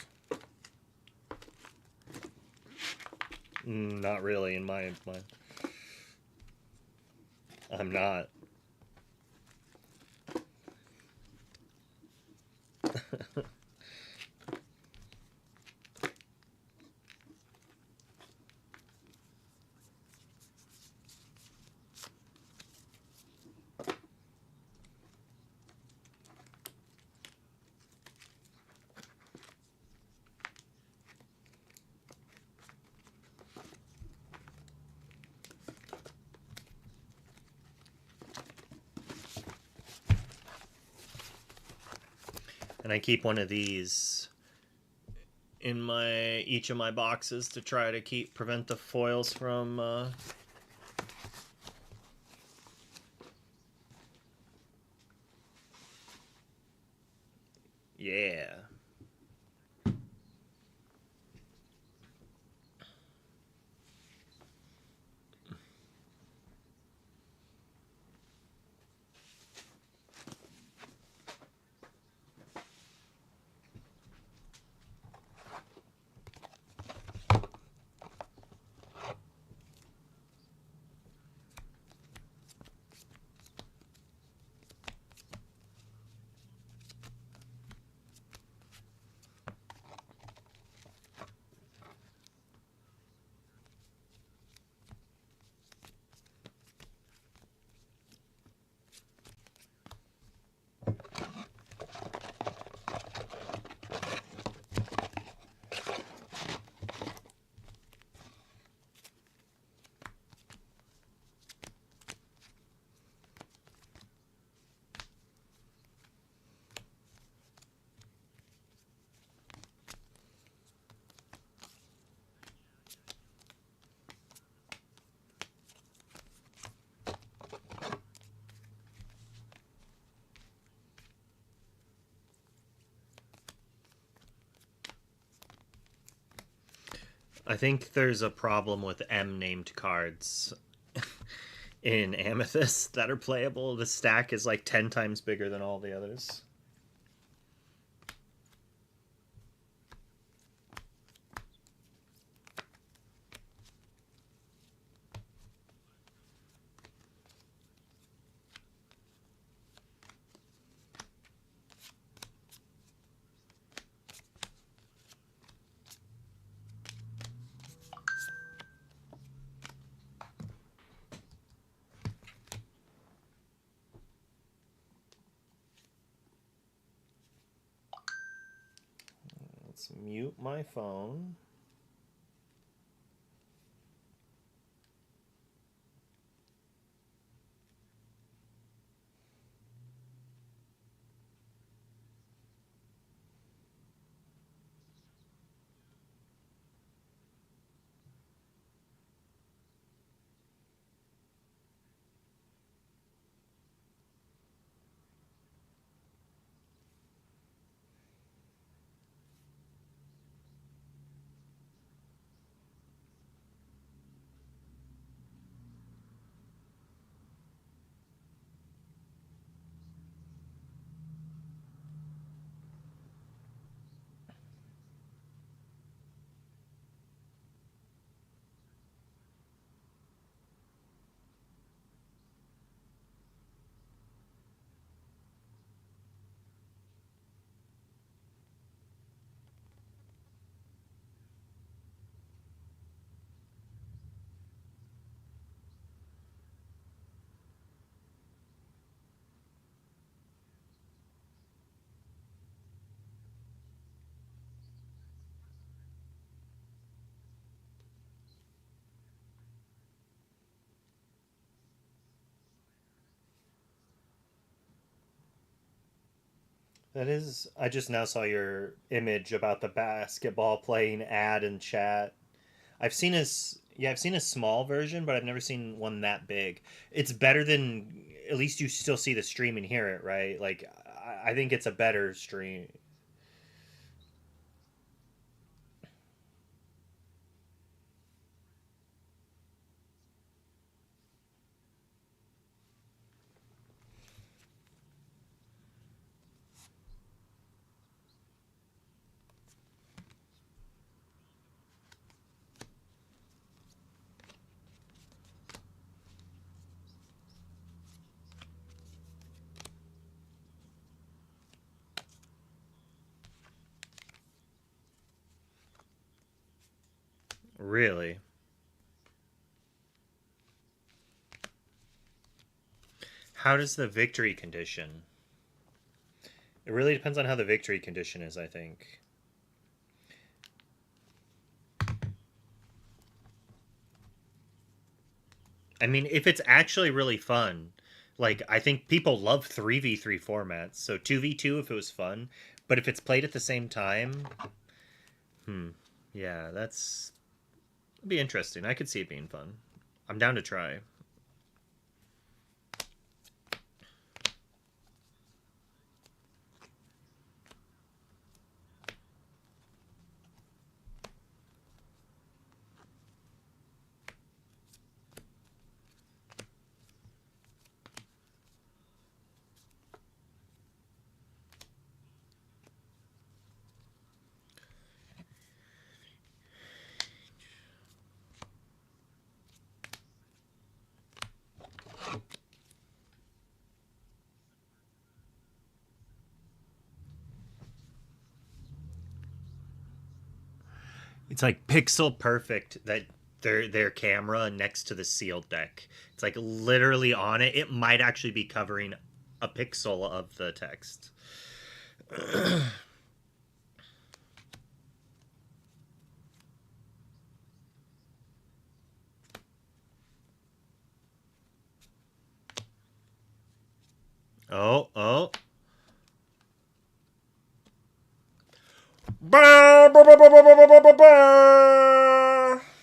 Not really in my mind. I'm not. And I keep one of these in each of my boxes to try to prevent the foils from yeah. I think there's a problem with M named cards in Amethyst that are playable. The stack is like 10 times bigger than all the others. Let's mute my phone. That is, I just now saw your image about the basketball playing ad in chat. I've seen a small version, but I've never seen one that big. It's better than, at least you still see the stream and hear it, right? Like, I think it's a better stream. Really? How does the victory condition? It really depends on how the victory condition is, I think. I mean, if it's actually really fun, like, I think people love 3v3 formats, so 2v2 if it was fun, but if it's played at the same time, yeah, that'd be interesting. I could see it being fun. I'm down to try. It's like pixel perfect that their camera next to the sealed deck. It's like literally on it. It might actually be covering a pixel of the text. Oh, oh.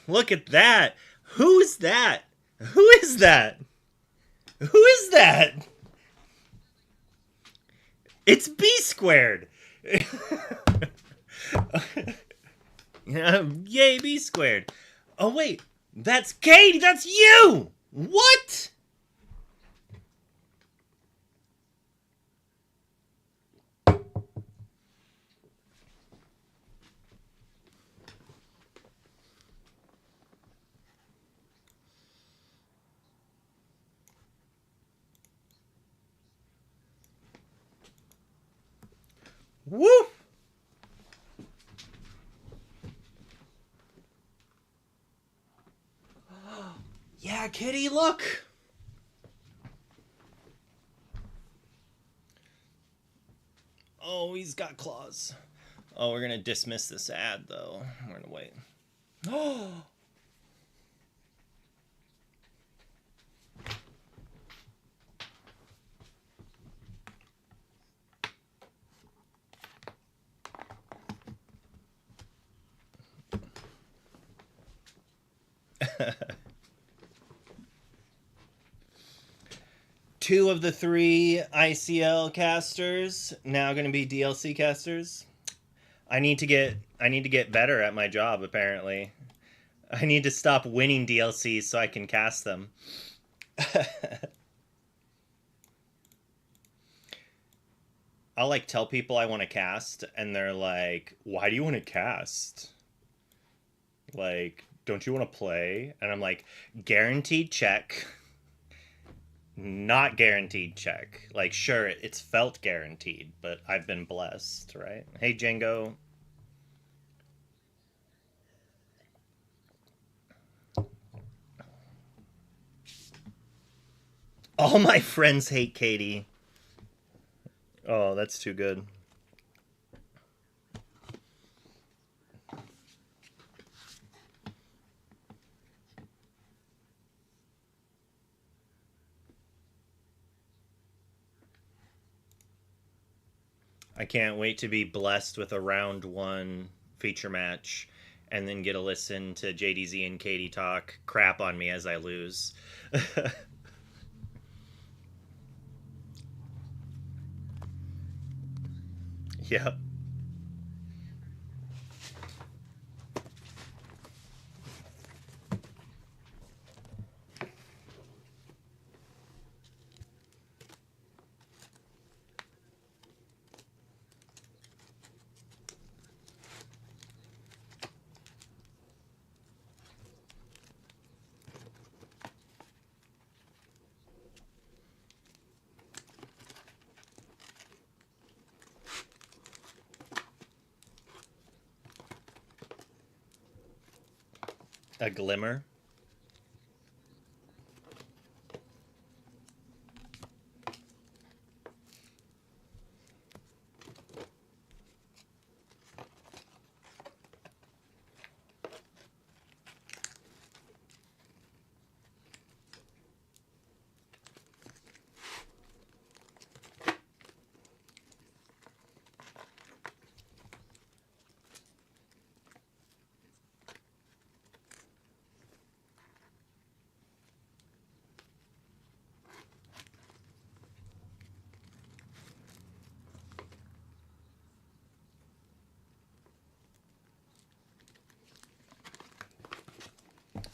Look at that. Who's that? Who is that? Who is that? It's B squared. Yay, B squared. Oh, wait. That's Katie. That's you. What? Woo! Yeah, Kitty, look. Oh, he's got claws. Oh, we're gonna dismiss this ad though. We're gonna wait. Oh. Two of the three ICL casters now going to be DLC casters. I need to get better at my job. Apparently, I need to stop winning DLCs so I can cast them. I'll like tell people I want to cast, and they're like, "Why do you want to cast? Like, don't you want to play?" And I'm like, "Guaranteed check." Not guaranteed check. Like, sure, it's felt guaranteed, but I've been blessed, right? Hey, Django. All my friends hate Katie. Oh, that's too good. I can't wait to be blessed with a round one feature match and then get to listen to JDZ and Katie talk crap on me as I lose. Yep. A glimmer.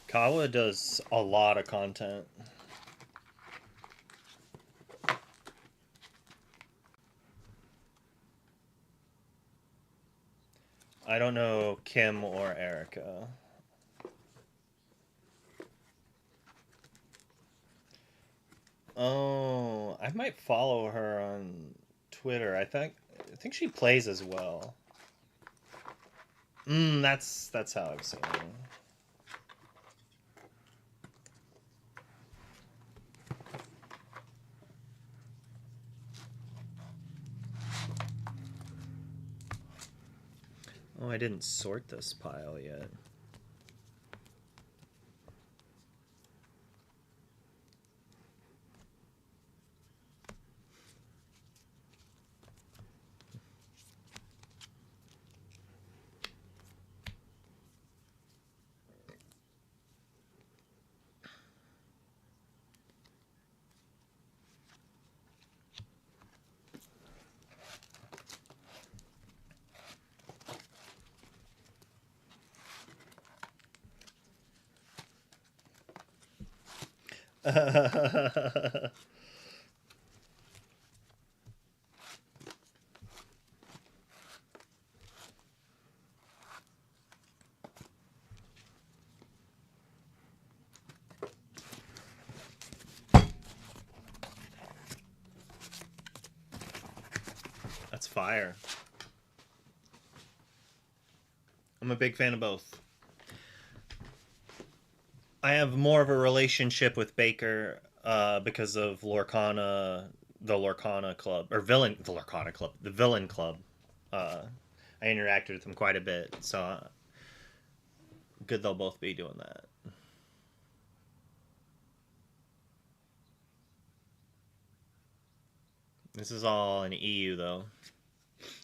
Kawa does a lot of content. I don't know Kim or Erica. Oh, I might follow her on Twitter. I think she plays as well. That's how I've seen her. Oh, I didn't sort this pile yet. That's fire. I'm a big fan of both. I have more of a relationship with Baker because of Lorcana, the Lorcana Club, or the Lorcana Club, the Villain Club. Uh, I interacted with them quite a bit, so good they'll both be doing that. This is all in EU though.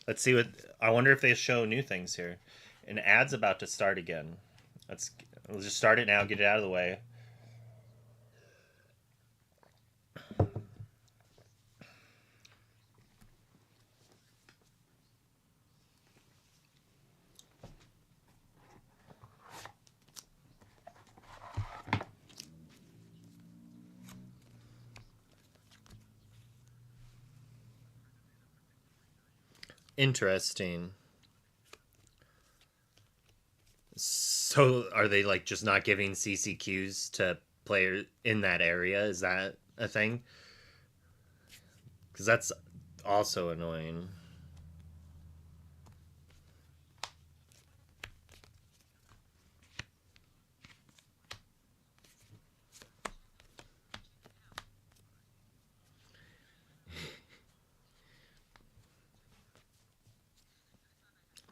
Let's see what. I wonder if they show new things here. An ad's about to start again. We'll just start it now. Get it out of the way. Interesting. So, are they like just not giving CCQs to players in that area? Is that a thing? Because that's also annoying.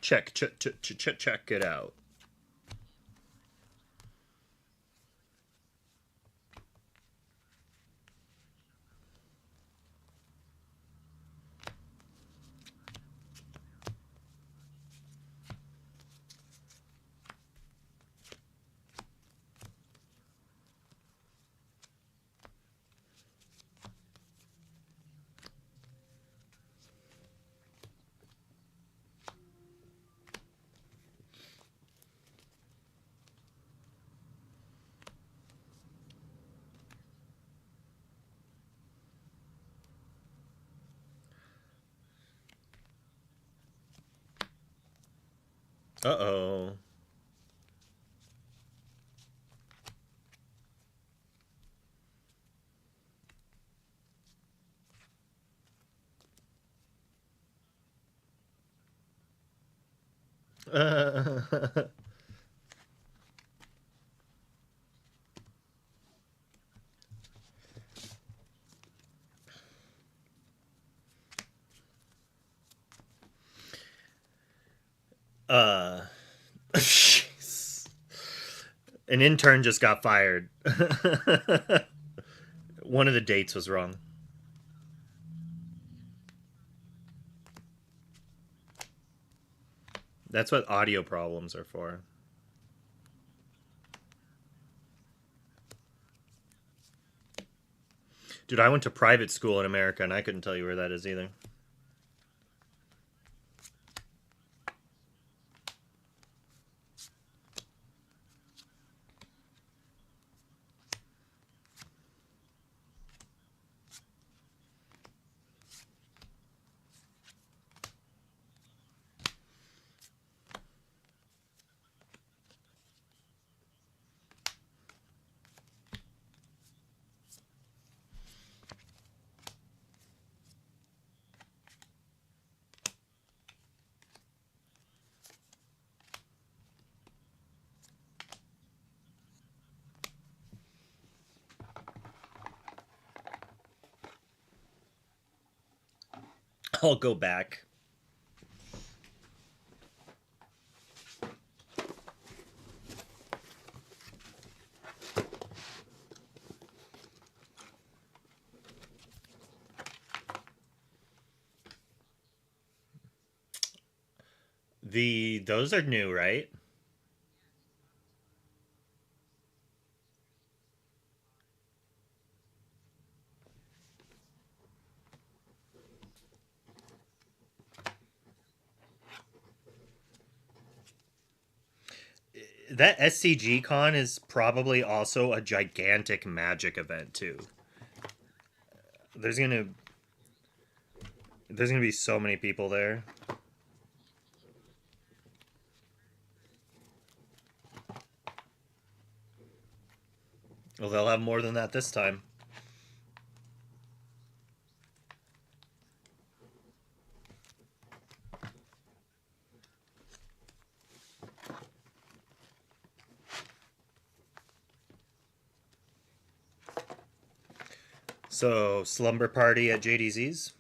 Check it out. Uh oh. Jeez. An intern just got fired. One of the dates was wrong. That's what audio problems are for. Dude, I went to private school in America and I couldn't tell you where that is either. I'll go back. Those are new, right? That SCG Con is probably also a gigantic Magic event too. There's gonna be so many people there. Well, they'll have more than that this time. So, slumber party at JDZ's?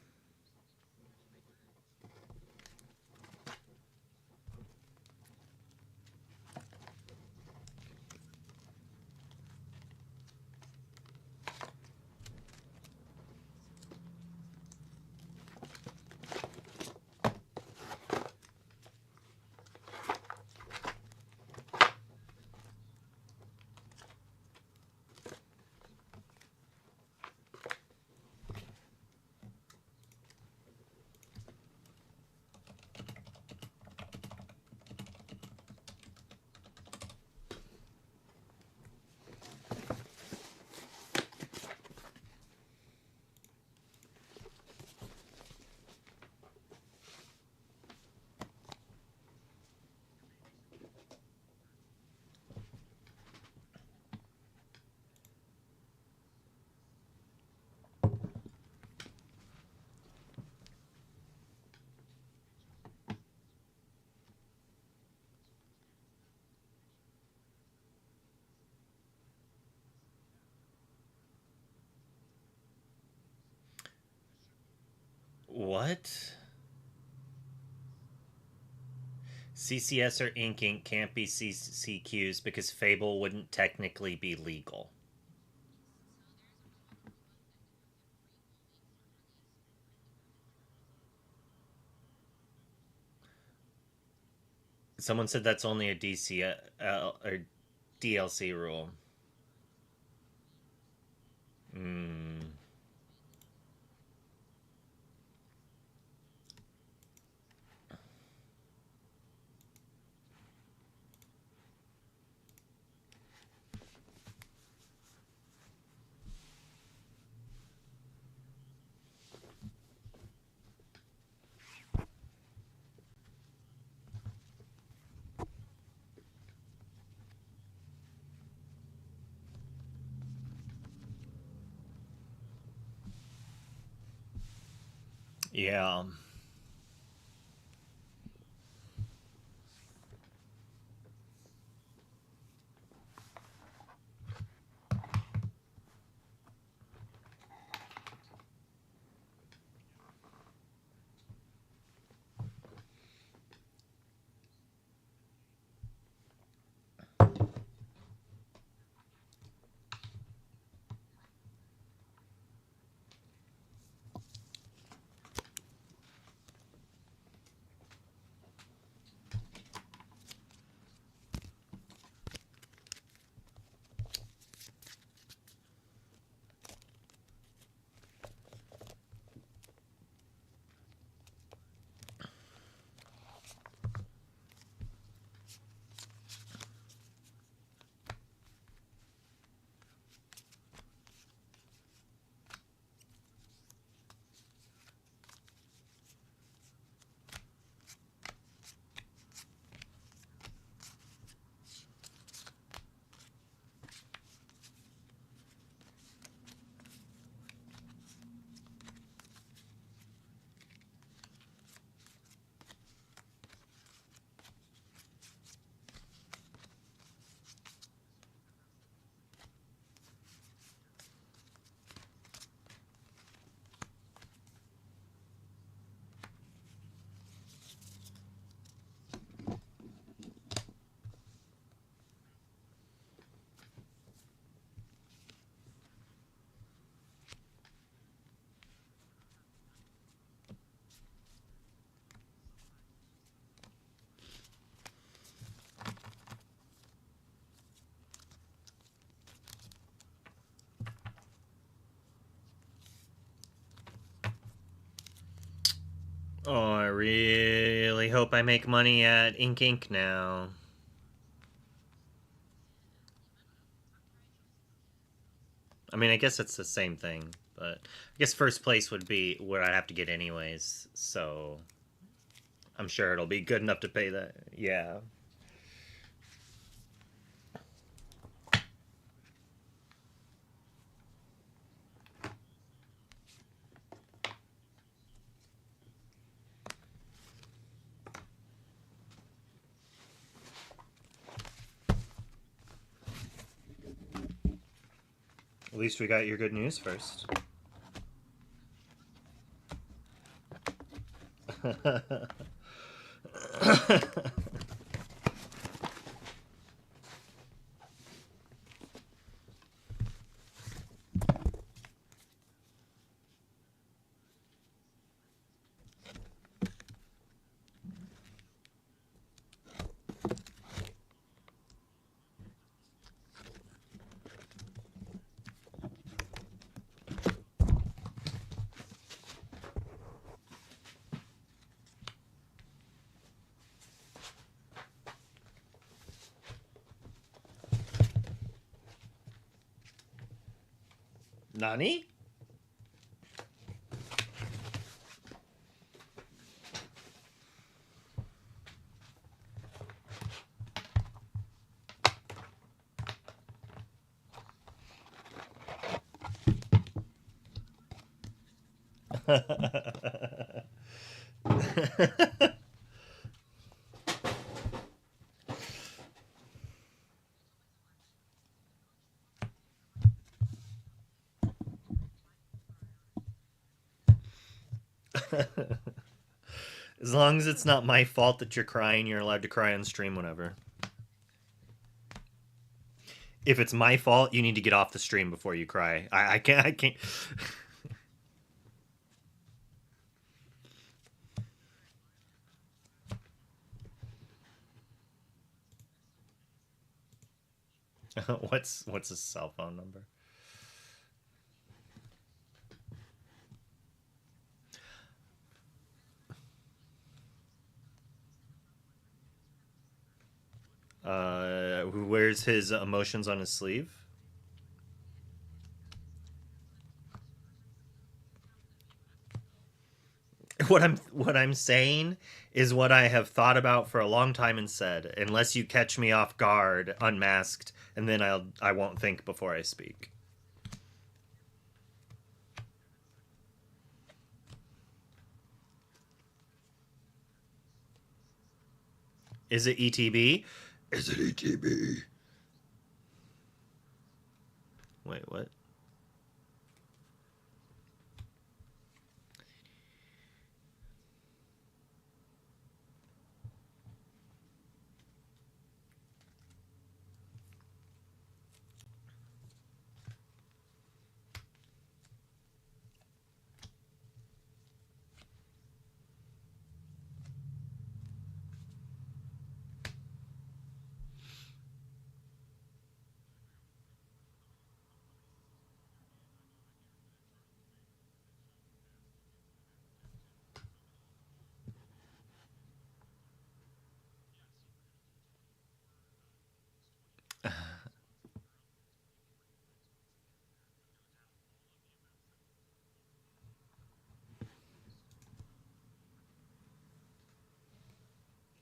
What? CCS or Ink Ink can't be CCQs because Fable wouldn't technically be legal. Someone said that's only a DCL or DLC rule. Hmm. Yeah. Oh, I really hope I make money at Ink Inc. now. I mean, I guess it's the same thing, but I guess first place would be where I'd have to get anyways, so I'm sure it'll be good enough to pay that. Yeah. At least we got your good news first. Nani? As long as it's not my fault that you're crying, you're allowed to cry on stream whenever. If it's my fault, you need to get off the stream before you cry. I can't. I can't. What's his cell phone number? Who wears his emotions on his sleeve? What I'm saying is what I have thought about for a long time and said, unless you catch me off guard, unmasked, and then I won't think before I speak. Is it ETB? Is it ETB? Wait, what?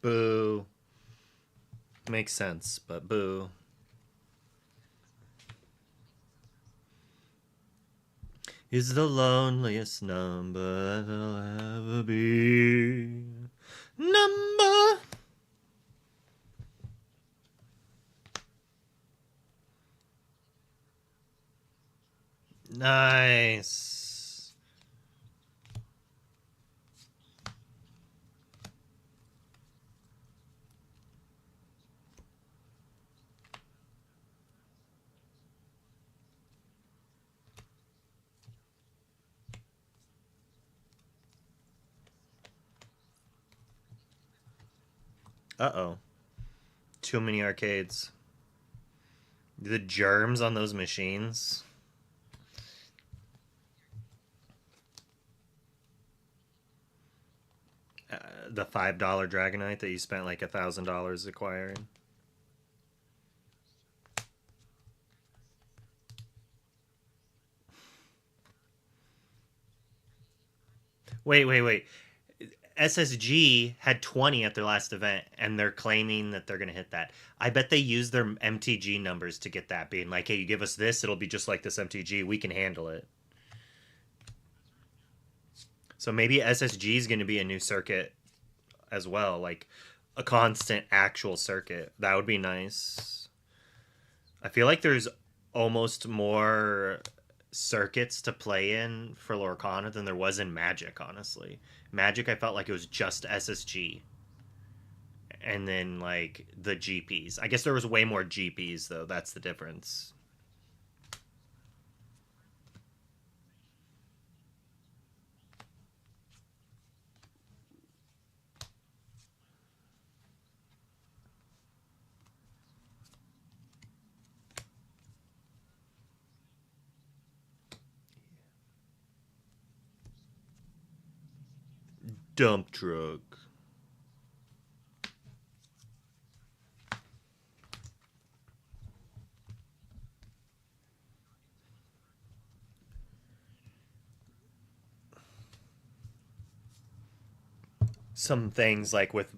Boo. Makes sense, but boo. Is the loneliest number that'll ever be. Number. Nice. Uh-oh. Too many arcades. The germs on those machines. the $5 Dragonite that you spent like $1,000 acquiring. Wait. SSG had 20 at their last event, and they're claiming that they're going to hit that. I bet they use their MTG numbers to get that, being like, hey, you give us this, it'll be just like this MTG. We can handle it. So maybe SSG is going to be a new circuit as well, like a constant actual circuit. That would be nice. I feel like there's almost more circuits to play in for Lorcana than there was in Magic, honestly. Magic, I felt like it was just SSG. And then, like, the GPs. I guess there was way more GPs, though. That's the difference. Dump truck. Some things like with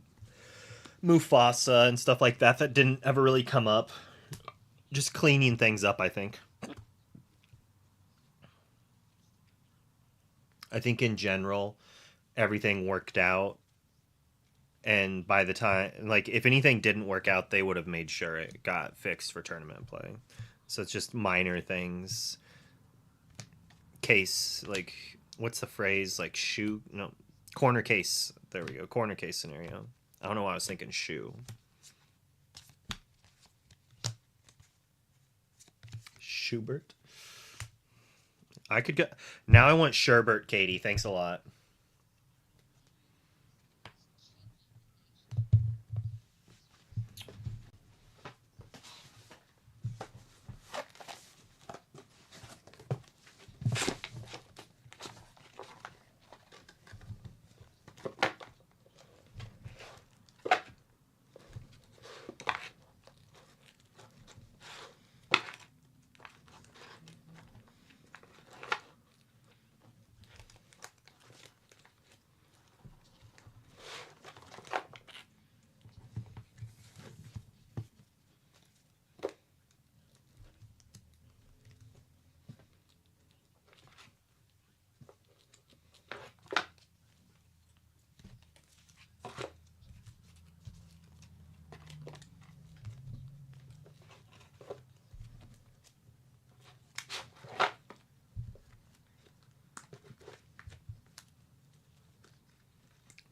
Mufasa and stuff like that that didn't ever really come up. Just cleaning things up, I think. I think in general, everything worked out. And by the time, like, if anything didn't work out, they would have made sure it got fixed for tournament play. So it's just minor things. Case, like, what's the phrase? Like, shoe? No, corner case. There we go. Corner case scenario. I don't know why I was thinking shoe. Schubert? I could go. Now I want Sherbert, Katie. Thanks a lot.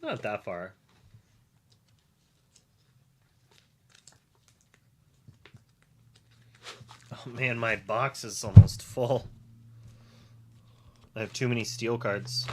Not that far. Oh man, my box is almost full. I have too many steel cards.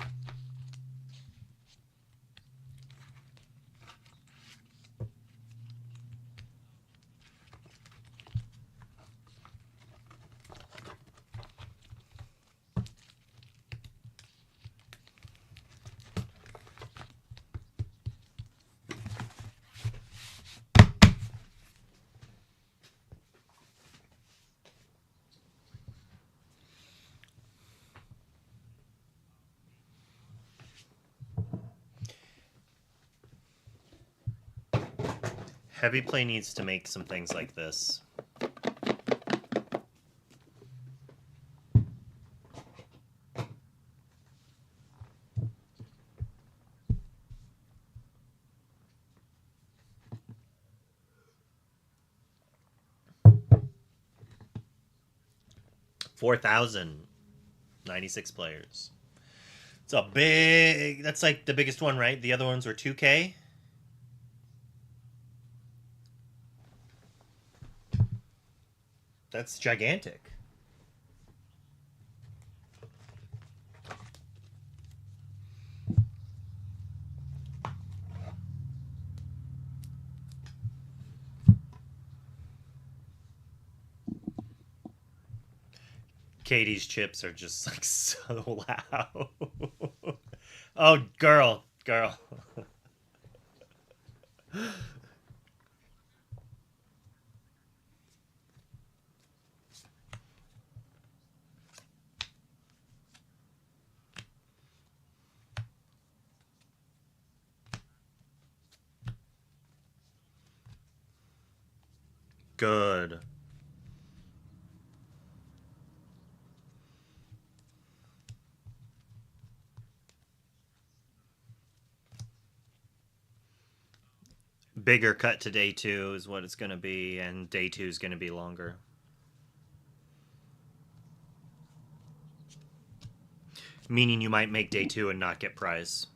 Heavy play needs to make some things like this. $4,096 players. It's a big. That's like the biggest one, right? The other ones were 2K. That's gigantic. Katie's chips are just like so loud. Oh, girl. Good. Bigger cut to day 2 is what it's going to be, and day 2 is going to be longer. Meaning you might make day 2 and not get prize.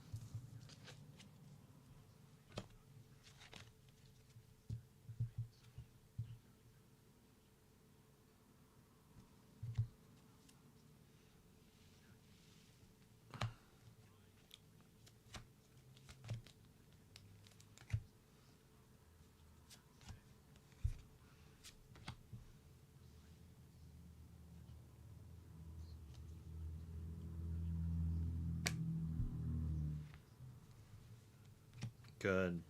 Good.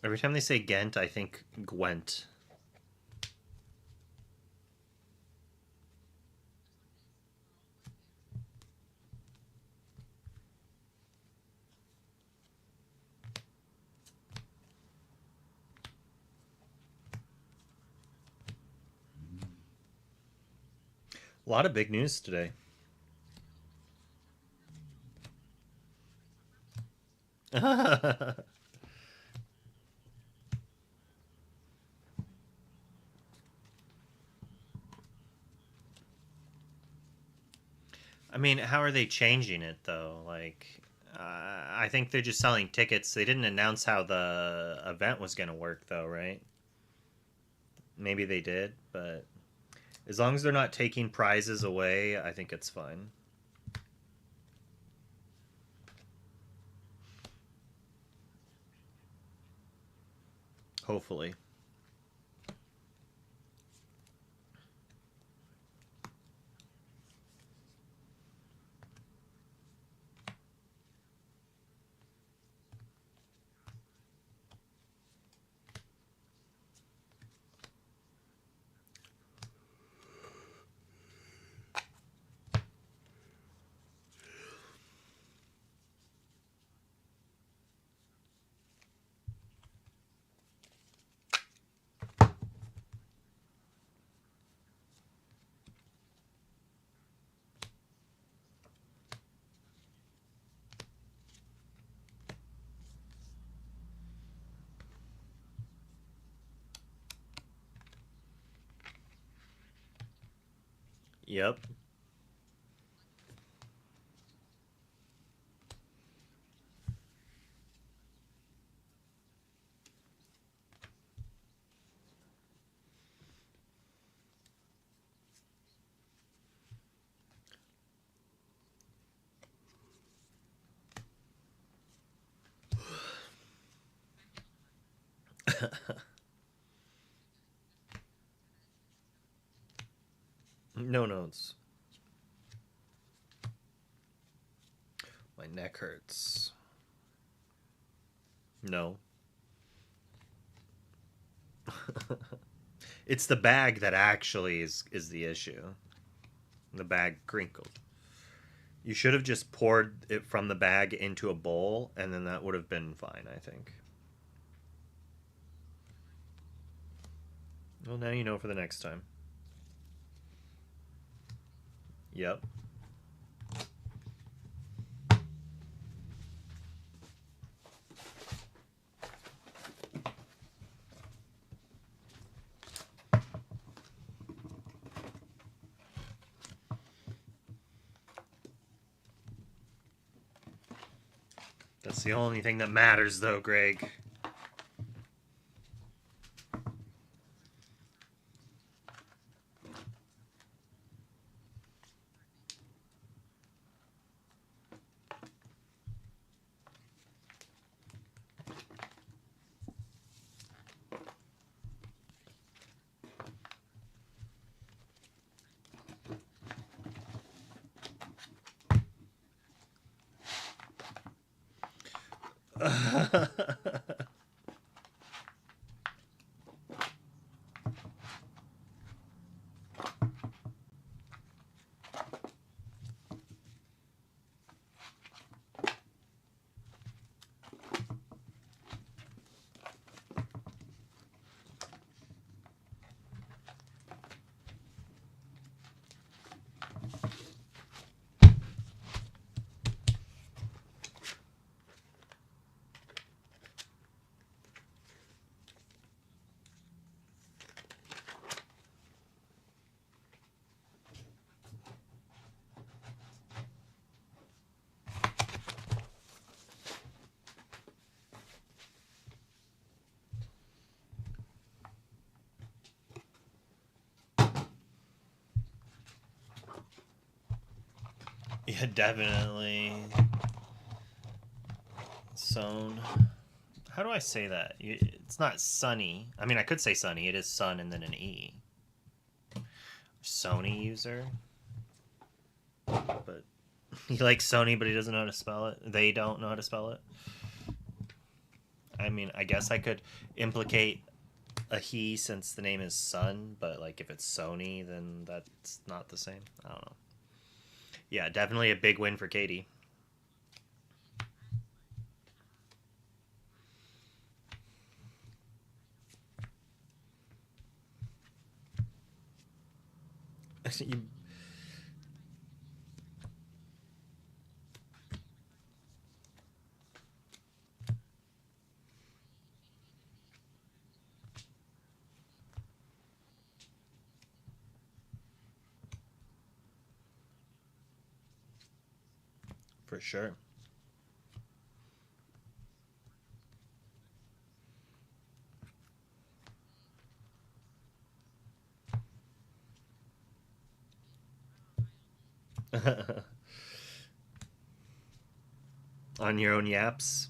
Every time they say Ghent, I think Gwent. A lot of big news today. I mean, how are they changing it though? Like, I think they're just selling tickets. They didn't announce how the event was going to work though, right? Maybe they did, but as long as they're not taking prizes away, I think it's fine. Hopefully. Yep. No notes. My neck hurts. No. It's the bag that actually is the issue. The bag crinkled. You should have just poured it from the bag into a bowl, and then that would have been fine, I think. Well, now you know for the next time. Yep. That's the only thing that matters, though, Greg. Yeah, definitely. Sown. How do I say that? It's not sunny. I mean, I could say sunny. It is sun and then an E. Sony user. But he likes Sony, but he doesn't know how to spell it. They don't know how to spell it. I mean, I guess I could implicate a he since the name is Sun, but like if it's Sony, then that's not the same. I don't know. Yeah, definitely a big win for Katie. You, for sure. On your own yaps.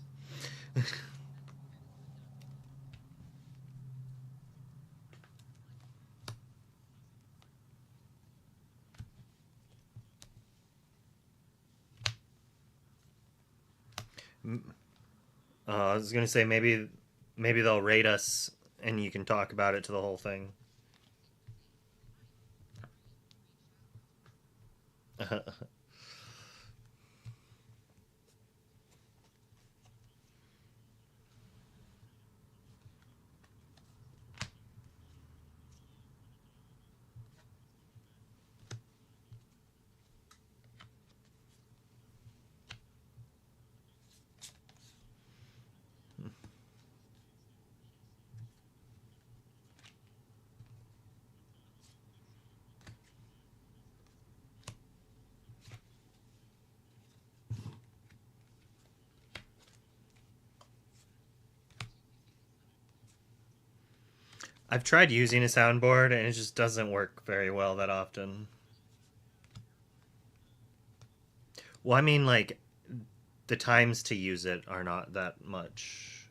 I was gonna say maybe they'll rate us and you can talk about it to the whole thing. I've tried using a soundboard and it just doesn't work very well that often. Well, I mean, like, the times to use it are not that much.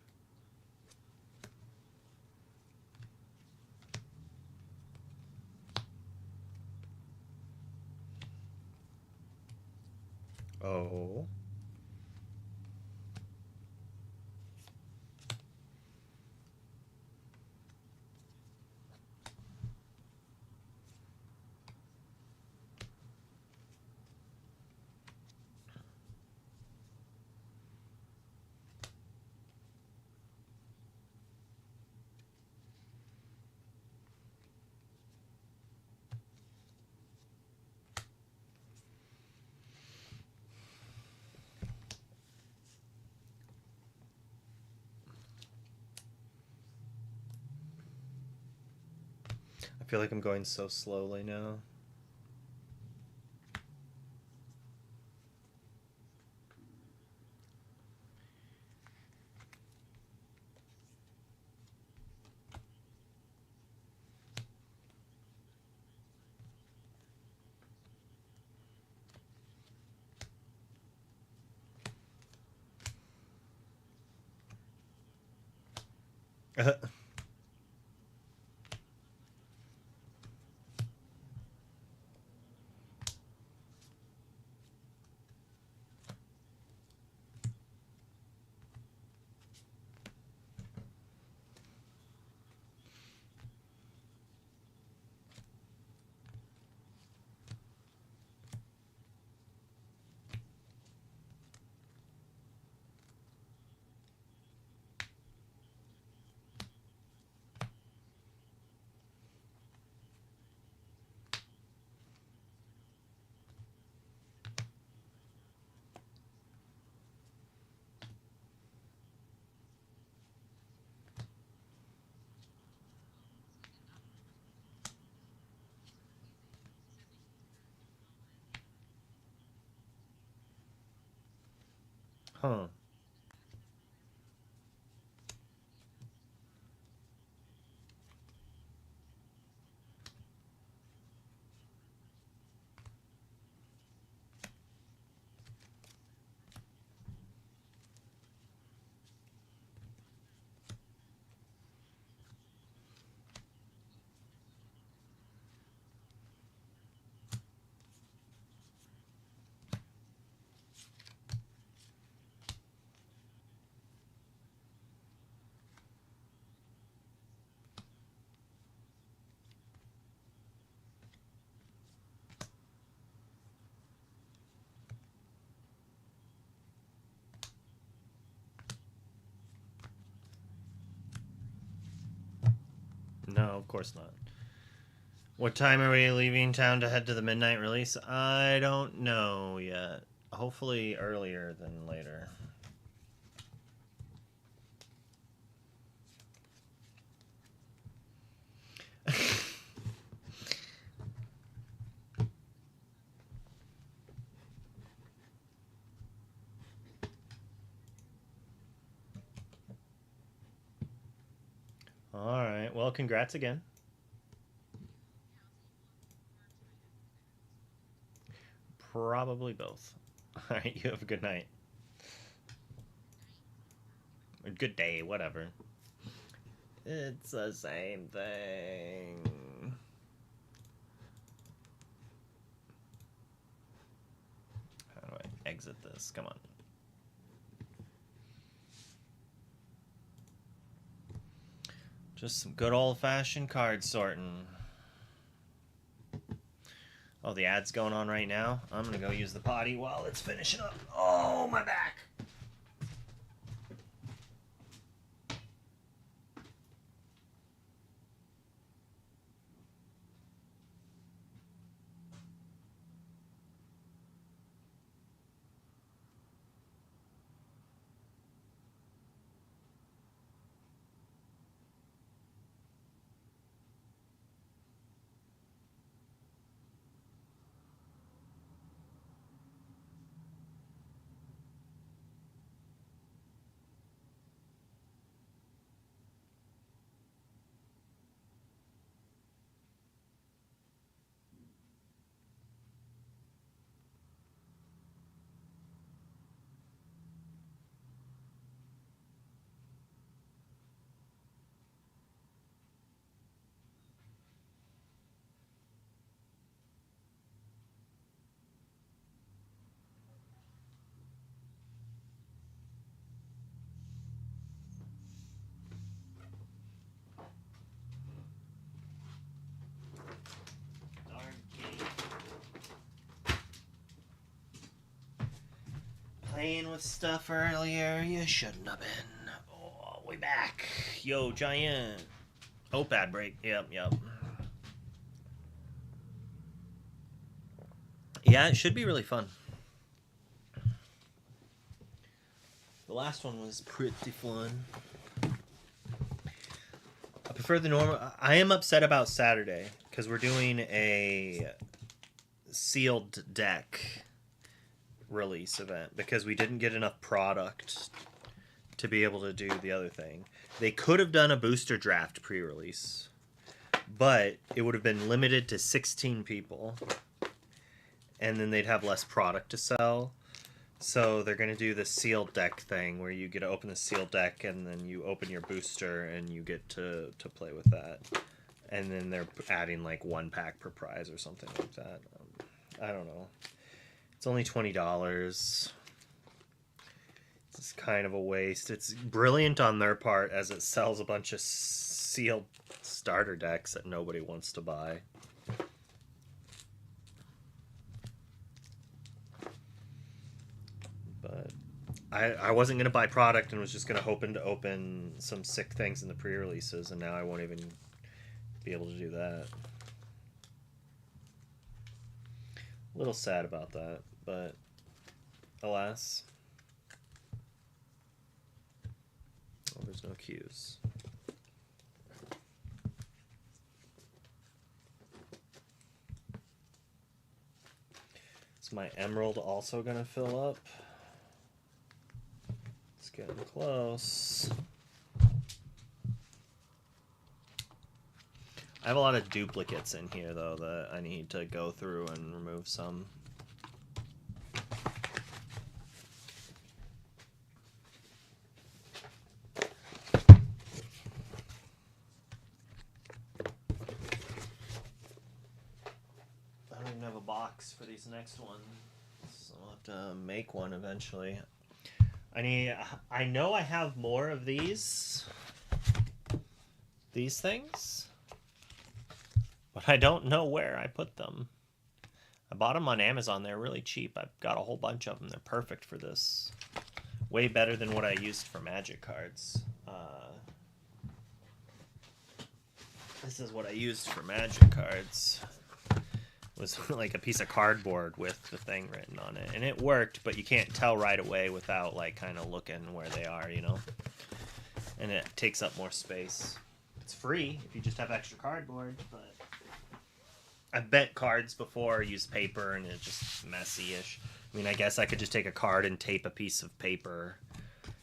Oh. I feel like I'm going so slowly now. Huh. No, of course not. What time are we leaving town to head to the midnight release? I don't know yet. Hopefully earlier than later. All right. Well, congrats again. Probably both. All right. You have a good night. Or good day, whatever. It's the same thing. How do I exit this? Come on. Just some good old-fashioned card sorting. Oh, the ad's going on right now. I'm gonna go use the potty while it's finishing up. Oh, my back! Playing with stuff earlier you shouldn't have been. Oh, we back. Yo, Giant. Oh, bad break. Yep. Yeah, it should be really fun. The last one was pretty fun. I prefer the normal. I am upset about Saturday because we're doing a sealed deck release event because we didn't get enough product to be able to do the other thing. They could have done a booster draft pre-release, but it would have been limited to 16 people, and then they'd have less product to sell. So they're going to do the sealed deck thing where you get to open the sealed deck and then you open your booster and you get to play with that. And then they're adding like 1 pack per prize or something like that. I don't know. It's only $20. It's kind of a waste. It's brilliant on their part as it sells a bunch of sealed starter decks that nobody wants to buy. But I wasn't going to buy product and was just going to hoping to open some sick things in the pre-releases, and now I won't even be able to do that. A little sad about that, but alas. Oh, there's no cues. Is my emerald also going to fill up? It's getting close. I have a lot of duplicates in here, though, that I need to go through and remove some. I don't even have a box for these next ones, so I'll have to make one eventually. I know I have more of these things, but I don't know where I put them. I bought them on Amazon. They're really cheap. I've got a whole bunch of them. They're perfect for this. Way better than what I used for Magic cards. This is what I used for Magic cards. It was like a piece of cardboard with the thing written on it. And it worked, but you can't tell right away without like kind of looking where they are, you know? And it takes up more space. It's free if you just have extra cardboard, but I've bent cards before, used paper, and it's just messy-ish. I mean, I guess I could just take a card and tape a piece of paper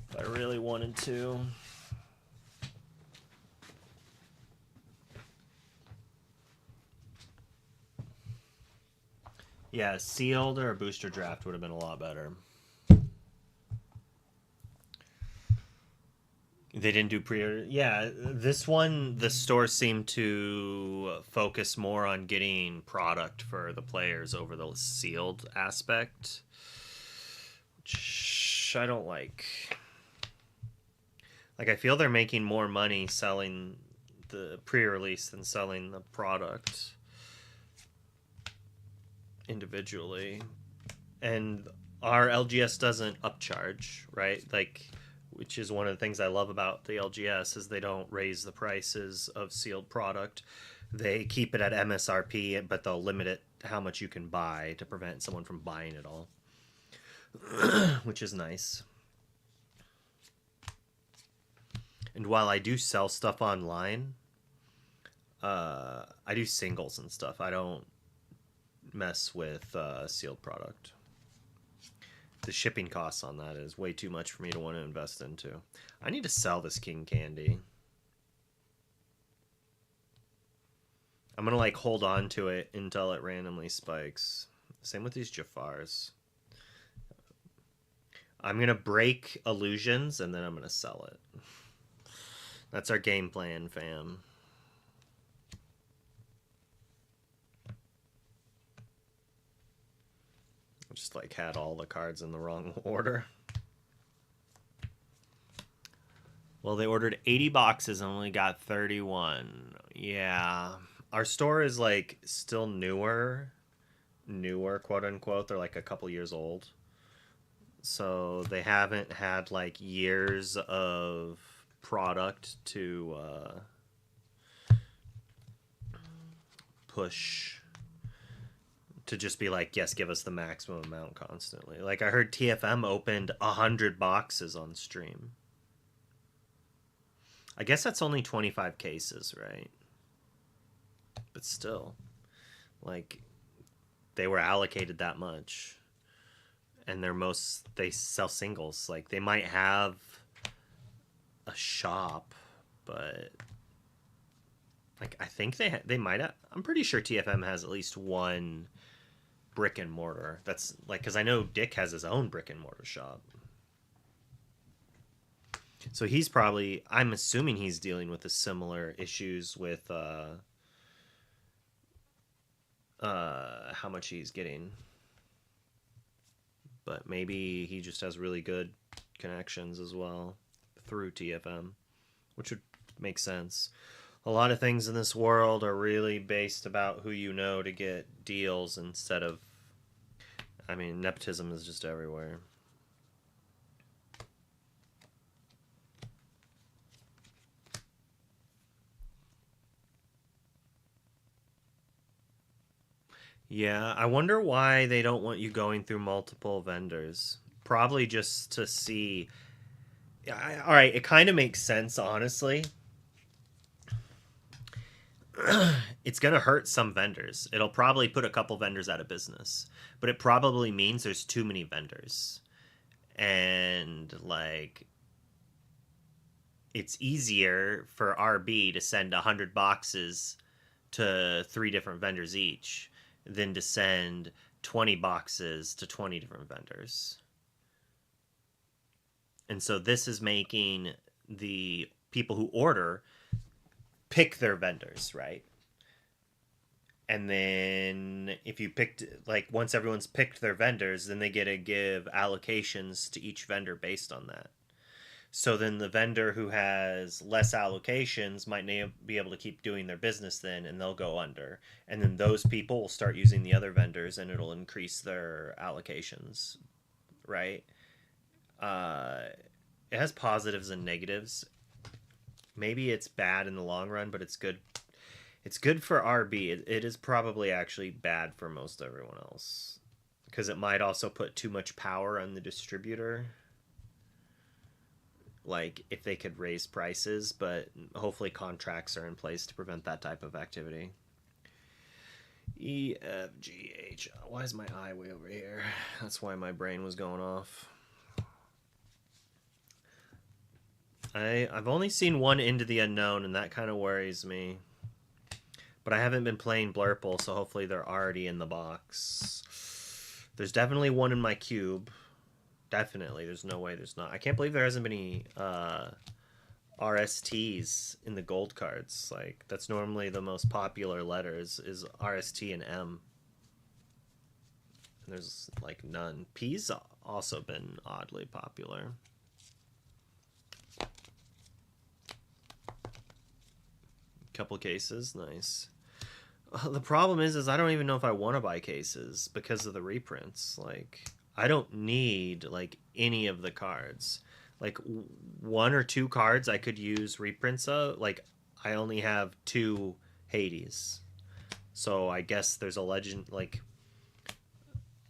if I really wanted to. Yeah, sealed or a booster draft would have been a lot better. They didn't do pre-order. Yeah, this one, the store seemed to focus more on getting product for the players over the sealed aspect, which I don't like. Like, I feel they're making more money selling the pre-release than selling the product individually. And our LGS doesn't upcharge, right? Like, which is one of the things I love about the LGS, is they don't raise the prices of sealed product. They keep it at MSRP, but they'll limit it how much you can buy to prevent someone from buying it all, which is nice. And while I do sell stuff online, I do singles and stuff. I don't mess with sealed product. The shipping costs on that is way too much for me to want to invest into. I need to sell this King Candy. I'm going to like hold on to it until it randomly spikes. Same with these Jafars. I'm going to break illusions and then I'm going to sell it. That's our game plan, fam. Just like had all the cards in the wrong order. Well, they ordered 80 boxes and only got 31. Yeah. Our store is like still newer, quote unquote. They're like a couple years old. So they haven't had like years of product to push, to just be like, yes, give us the maximum amount constantly. Like, I heard TFM opened 100 boxes on stream. I guess that's only 25 cases, right? But still, like, they were allocated that much. And they sell singles. Like, they might have a shop, but like, I think they might have. I'm pretty sure TFM has at least one brick and mortar. That's like, because I know Dick has his own brick and mortar shop. So he's probably, I'm assuming he's dealing with the similar issues with how much he's getting. But maybe he just has really good connections as well through TFM, which would make sense. A lot of things in this world are really based about who you know to get deals instead of, I mean, nepotism is just everywhere. Yeah, I wonder why they don't want you going through multiple vendors. Probably just to see. All right, it kind of makes sense, honestly. It's going to hurt some vendors. It'll probably put a couple vendors out of business, but it probably means there's too many vendors. And, like, it's easier for RB to send 100 boxes to 3 different vendors each than to send 20 boxes to 20 different vendors. And so this is making the people who order pick their vendors, right? And then if you picked, like, once everyone's picked their vendors, then they get to give allocations to each vendor based on that. So then the vendor who has less allocations might be able to keep doing their business then, and they'll go under. And then those people will start using the other vendors, and it'll increase their allocations, right? It has positives and negatives. Maybe it's bad in the long run, but it's good. It's good for RB. It is probably actually bad for most everyone else, because it might also put too much power on the distributor. Like, if they could raise prices, but hopefully contracts are in place to prevent that type of activity. E, F, G, H. Why is my eye way over here? That's why my brain was going off. I've only seen one Into the Unknown, and that kind of worries me. But I haven't been playing Blurple, so hopefully they're already in the box. There's definitely one in my cube. Definitely. There's no way there's not. I can't believe there hasn't been any RSTs in the gold cards. Like, that's normally the most popular letters is RST and M. And there's, like, none. P's also been oddly popular. Couple cases, nice. The problem is I don't even know if I want to buy cases because of the reprints. Like, I don't need, like, any of the cards. Like, 1 or 2 cards I could use reprints of. Like, I only have 2 Hades, so I guess there's a legend, like,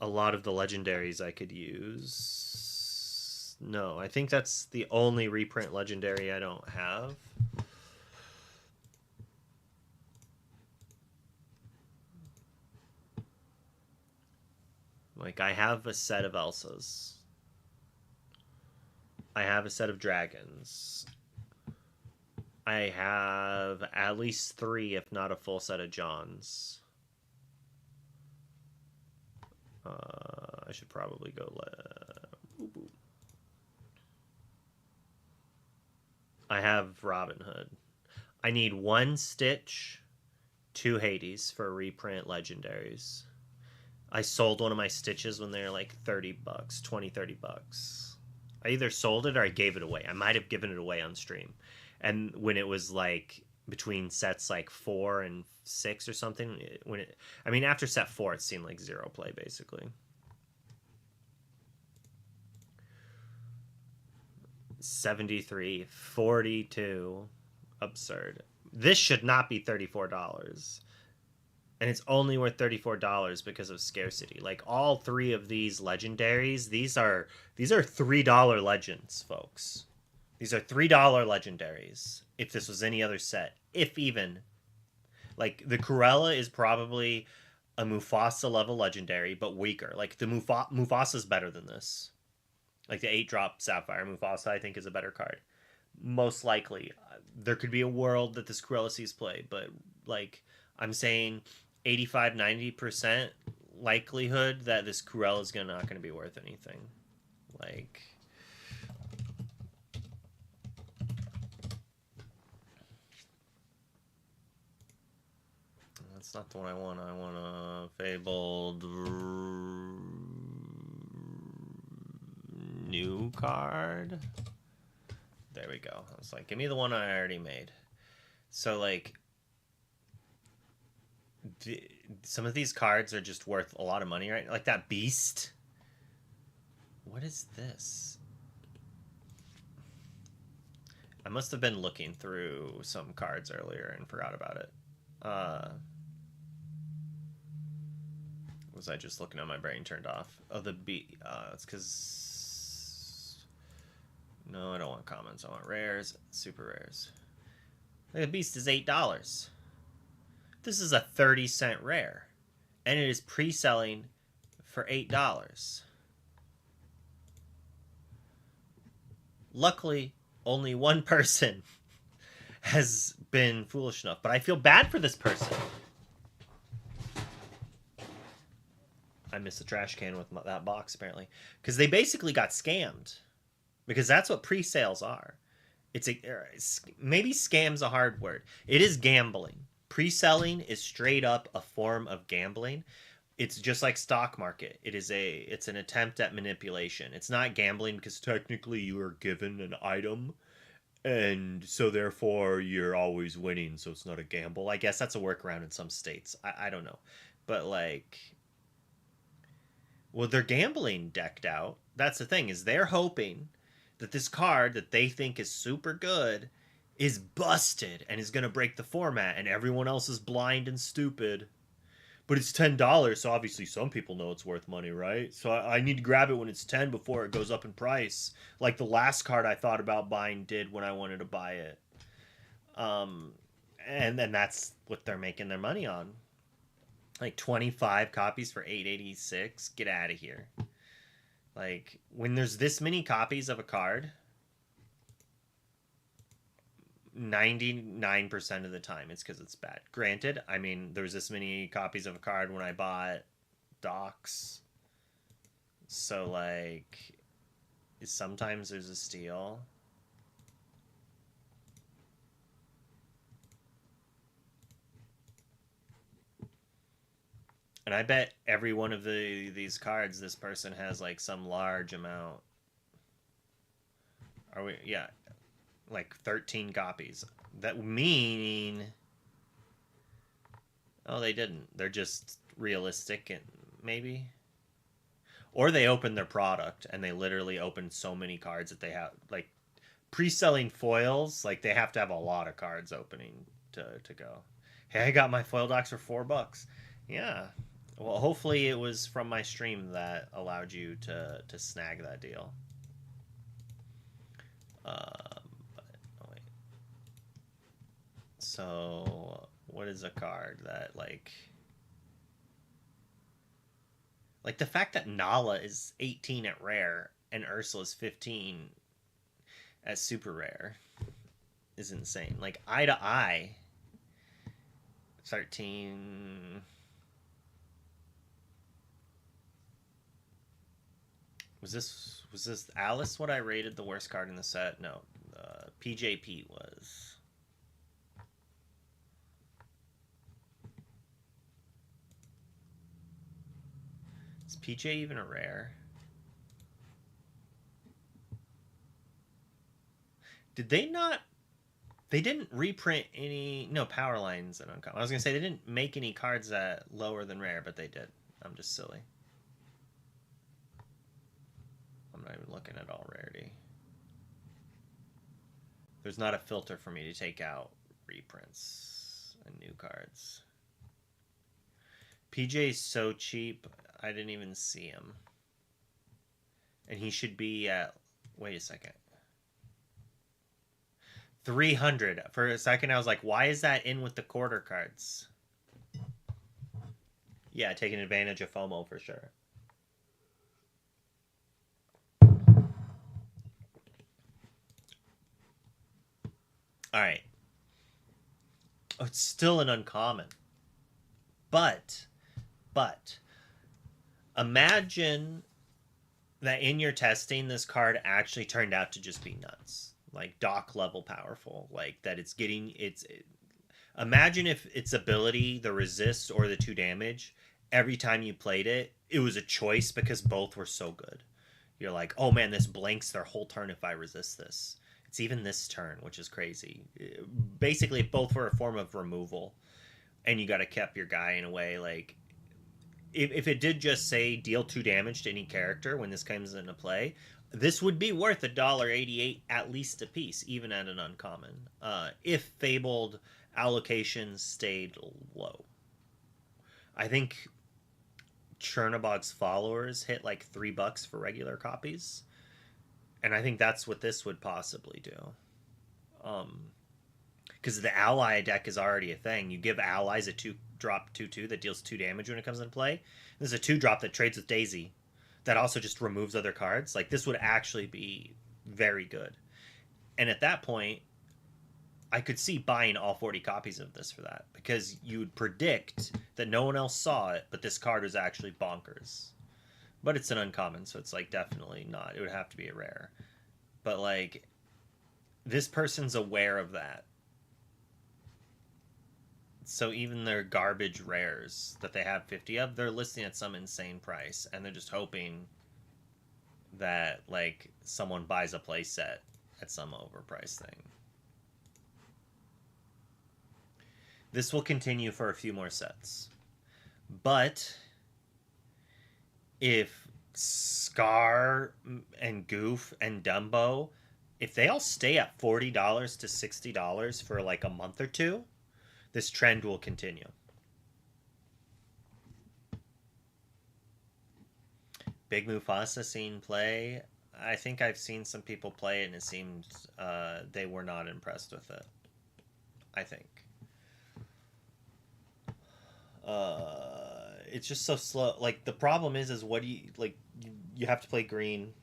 a lot of the legendaries I could use. No, I think that's the only reprint legendary I don't have. Like, I have a set of Elsas. I have a set of dragons. I have at least 3, if not a full set of Johns. I should probably go I have Robin Hood. I need 1 Stitch, 2 Hades for reprint legendaries. I sold one of my Stitches when they were like $30, $20-$30. I either sold it or I gave it away. I might have given it away on stream. And when it was like between sets like 4 and 6 or something, after set 4 it seemed like 0 play basically. 73, 42, absurd. This should not be $34. And it's only worth $34 because of scarcity. Like, all 3 of these legendaries, these are $3 legends, folks. These are $3 legendaries. If this was any other set, if even. Like, the Cruella is probably a Mufasa level legendary, but weaker. Like, the Mufasa's better than this. Like, the 8-drop Sapphire Mufasa, I think, is a better card. Most likely. There could be a world that this Cruella sees play, but, like, I'm saying 85-90% likelihood that this Cruella is not going to be worth anything. Like... That's not the one I want. I want a Fabled new card. There we go. I was like, give me the one I already made. So, like, some of these cards are just worth a lot of money, right? Like that Beast. What is this? I must have been looking through some cards earlier and forgot about it. Was I just looking at my brain turned off? Oh, the it's because... No, I don't want commons. I want rares, super rares. The Beast is $8. This is a 30-cent rare. And it is pre-selling for $8. Luckily, only one person has been foolish enough. But I feel bad for this person. I missed the trash can with that box, apparently. Because they basically got scammed. Because that's what pre-sales are. Maybe scam's a hard word. It is gambling. Pre-selling is straight up a form of gambling. It's just like stock market. It's an attempt at manipulation. It's not gambling because technically you are given an item. And so therefore you're always winning. So it's not a gamble. I guess that's a workaround in some states. I don't know. But like... Well, they're gambling decked out. That's the thing, is they're hoping that this card that they think is super good is busted and is going to break the format and everyone else is blind and stupid. But it's $10, so obviously some people know it's worth money, right? So I need to grab it when it's 10 before it goes up in price. Like the last card I thought about buying did when I wanted to buy it. And then that's what they're making their money on. Like 25 copies for $8.86. Get out of here. Like, when there's this many copies of a card, 99% of the time it's because it's bad. Granted, I mean, there was this many copies of a card when I bought Docs. So, like, sometimes there's a steal. And I bet every one of these cards, this person has like some large amount. Are we? Yeah, like 13 copies. That mean? Oh, they didn't. They're just realistic and maybe. Or they opened their product and they literally opened so many cards that they have like pre-selling foils. Like they have to have a lot of cards opening to go. Hey, I got my foil docs for $4. Yeah. Well, hopefully it was from my stream that allowed you to snag that deal. But, oh wait. So, what is a card that, like the fact that Nala is 18 at rare and Ursula is 15 as super rare is insane. Like, Eye to Eye, 13... Was this Alice what I rated the worst card in the set? No. PJP was. Is PJ even a rare? Did they not... They didn't reprint any... No, Power Lines and Uncommon. I was going to say they didn't make any cards that lower than rare, but they did. I'm just silly. I'm not even looking at all rarity. There's not a filter for me to take out reprints and new cards. PJ's so cheap, I didn't even see him. And he should be at... Wait a second. 300. For a second, I was like, why is that in with the quarter cards? Yeah, taking advantage of FOMO for sure. All right. Oh, it's still an uncommon. But imagine that in your testing, this card actually turned out to just be nuts. Like dock level powerful. Like that it's getting imagine if its ability, the resist or the 2 damage, every time you played it, it was a choice because both were so good. You're like, oh man, this blanks their whole turn if I resist this. It's even this turn, which is crazy. Basically, both were a form of removal, and you got to keep your guy in a way. Like, if it did just say deal 2 damage to any character when this comes into play, this would be worth $1.88 at least a piece, even at an uncommon. If fabled allocations stayed low, I think Chernobog's followers hit like $3 for regular copies, and I think that's what this would possibly do. Because the ally deck is already a thing. You give allies a 2-drop 2/2 that deals 2 damage when it comes into play. There's a 2-drop that trades with Daisy that also just removes other cards. Like this would actually be very good. And at that point, I could see buying all 40 copies of this for that, because you would predict that no one else saw it, but this card was actually bonkers. But it's an uncommon, so it's like definitely not. It would have to be a rare. But like, this person's aware of that. So even their garbage rares that they have 50 of, they're listing at some insane price, and they're just hoping that like someone buys a playset at some overpriced thing. This will continue for a few more sets. But if Scar and Goof and Dumbo, if they all stay at $40 to $60 for like a month or two, this trend will continue. Big Mufasa seen play. I think I've seen some people play it, and it seemed they were not impressed with it. I think. It's just so slow. Like the problem is what do you like? You have to play green,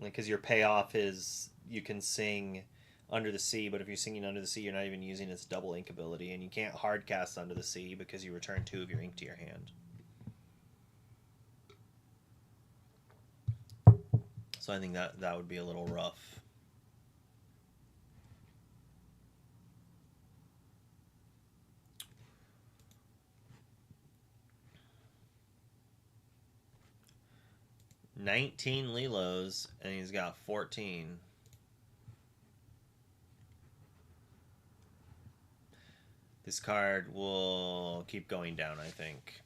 like because your payoff is you can sing Under the Sea, but if you're singing Under the Sea, you're not even using its double ink ability, and you can't hard cast Under the Sea because you return 2 of your ink to your hand. So I think that would be a little rough. $19 Lilos, and he's got 14. This card will keep going down, I think.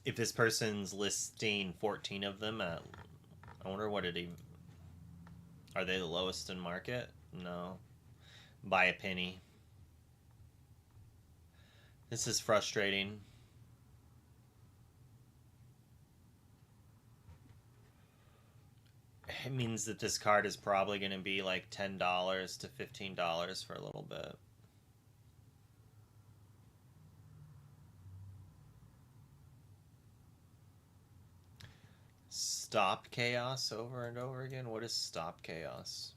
If this person's listing 14 of them at... I wonder what it even... Are they the lowest in market? No. By a penny. This is frustrating. It means that this card is probably going to be like $10 to $15 for a little bit. Stop chaos over and over again? What is stop chaos?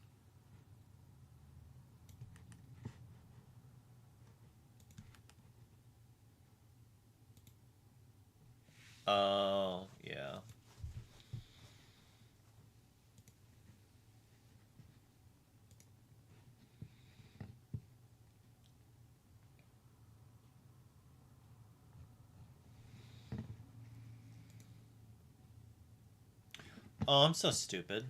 Oh, yeah. Oh, I'm so stupid.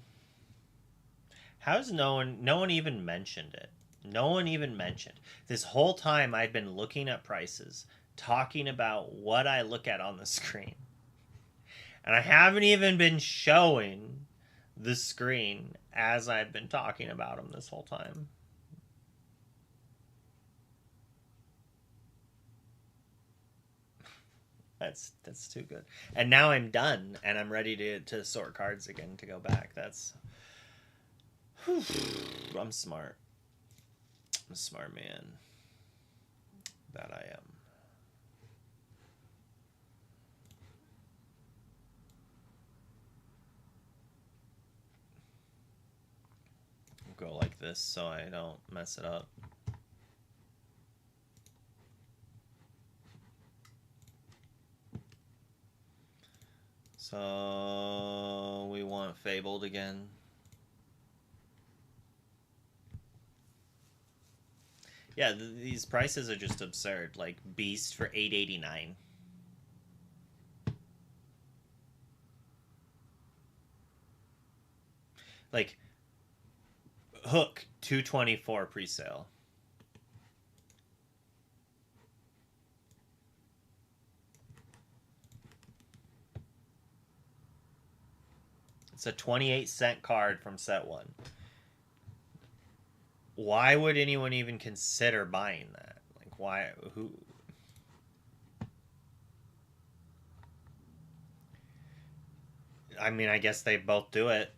How's no one even mentioned it? No one even mentioned. This whole time I'd been looking at prices, talking about what I look at on the screen. And I haven't even been showing the screen as I've been talking about them this whole time. That's too good. And now I'm done, and I'm ready to sort cards again to go back. That's... Whew, I'm smart. I'm a smart man. That I am. I'll go like this so I don't mess it up. So we want Fabled again. Yeah, these prices are just absurd. Like Beast for $8.89. Like Hook $224 pre-sale. It's a 28-cent card from set 1. Why would anyone even consider buying that? Like, why? Who? I mean, I guess they both do it.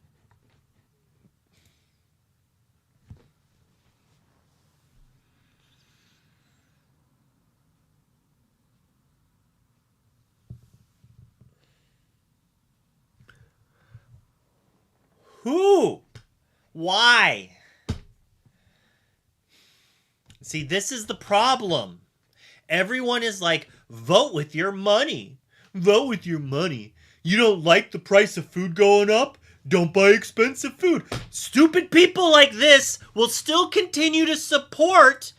Who? Why? See, this is the problem. Everyone is like, vote with your money. Vote with your money. You don't like the price of food going up? Don't buy expensive food. Stupid people like this will still continue to support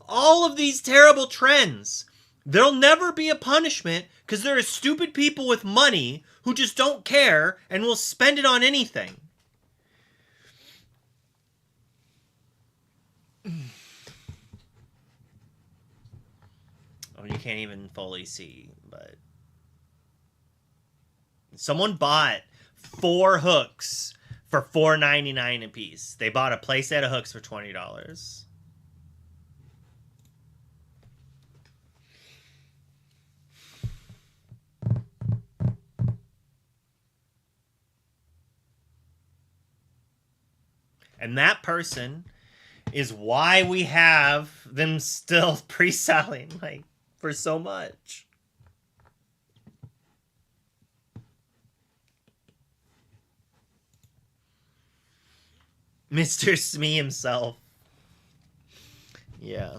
all of these terrible trends. There'll never be a punishment because there are stupid people with money who just don't care and will spend it on anything. Oh, you can't even fully see, but someone bought 4 hooks for $4.99 a piece. They bought a playset of hooks for $20. And that person is why we have them still pre-selling like for so much. Mr. Smee himself. Yeah.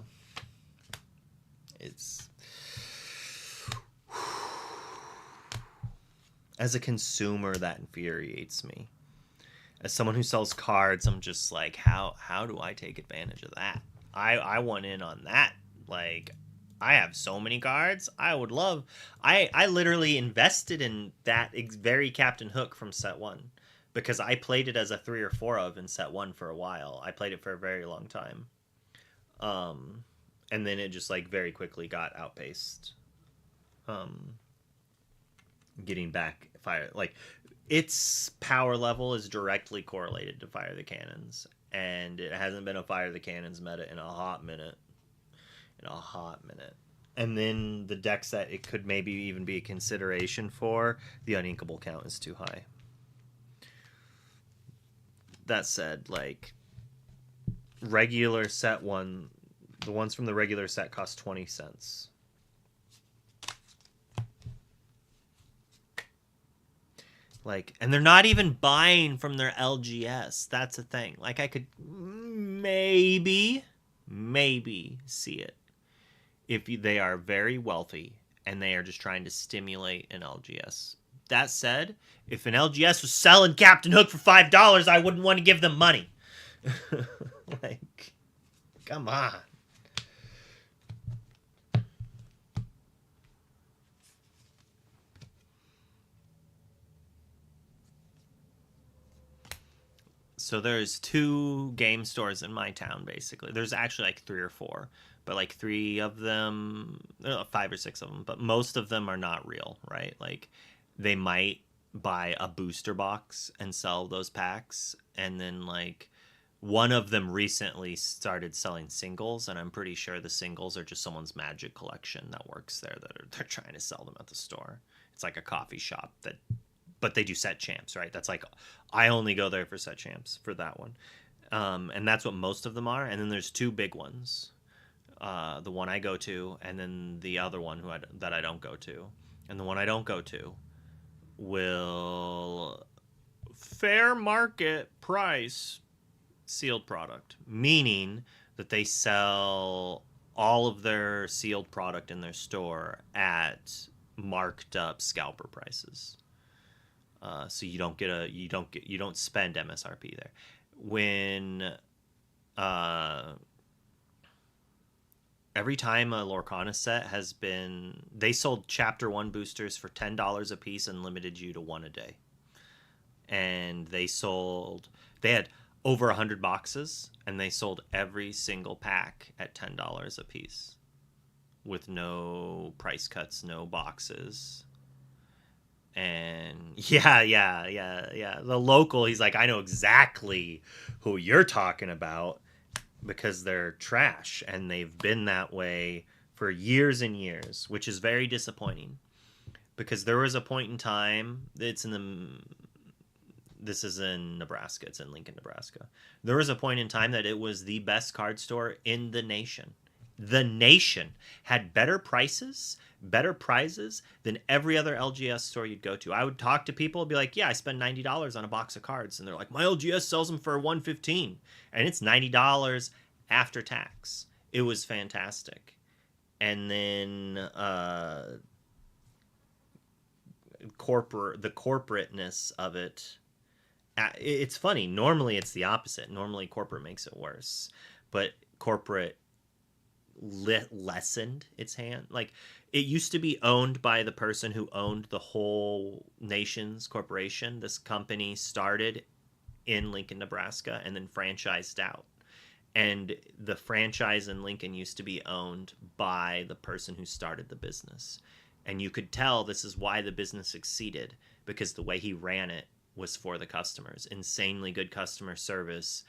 It's... As a consumer, that infuriates me. As someone who sells cards, I'm just like, how do I take advantage of that? I want in on that. Like, I have so many cards. I would love... I literally invested in that very Captain Hook from set 1. Because I played it as a 3 or 4 of in set 1 for a while. I played it for a very long time. And then it just like very quickly got outpaced. Getting back fire, like its power level is directly correlated to Fire the Cannons, and it hasn't been a Fire the Cannons meta in a hot minute. And then the decks that it could maybe even be a consideration for, the uninkable count is too high. That said, like regular set 1, the ones from the regular set cost 20 cents. Like, and they're not even buying from their LGS. That's a thing. Like, I could maybe see it if they are very wealthy and they are just trying to stimulate an LGS. That said, if an LGS was selling Captain Hook for $5, I wouldn't want to give them money. Like, come on. So there's 2 game stores in my town, basically. There's actually like 3 or 4, but like 3 of them, 5 or 6 of them, but most of them are not real, right? Like they might buy a booster box and sell those packs, and then like one of them recently started selling singles, and I'm pretty sure the singles are just someone's Magic collection that works there they're trying to sell them at the store. It's like a coffee shop but they do set champs, right? That's like, I only go there for set champs for that one. And that's what most of them are. And then there's two big ones. The one I go to, and then the other one that I don't go to. And the one I don't go to will fair market price sealed product, meaning that they sell all of their sealed product in their store at marked up scalper prices. So you don't spend MSRP there. When every time a Lorcana set has been, they sold Chapter 1 boosters for $10 a piece and limited you to one a day. And they had over 100 boxes, and they sold every single pack at $10 a piece with no price cuts, no boxes. And yeah. The local, he's like, I know exactly who you're talking about because they're trash, and they've been that way for years and years, which is very disappointing. Because there was a point in time, this is in Nebraska, it's in Lincoln, Nebraska. There was a point in time that it was the best card store in the nation. The nation had better prices, better prizes than every other LGS store you'd go to. I would talk to people and be like, yeah, I spend $90 on a box of cards. And they're like, my LGS sells them for $115. And it's $90 after tax. It was fantastic. And then the corporateness of it, it's funny. Normally it's the opposite. Normally corporate makes it worse. But corporate lessened its hand. Like, it used to be owned by the person who owned the whole nation's corporation. This company started in Lincoln, Nebraska, and then franchised out. And the franchise in Lincoln used to be owned by the person who started the business. And you could tell this is why the business succeeded, because the way he ran it was for the customers. Insanely good customer service.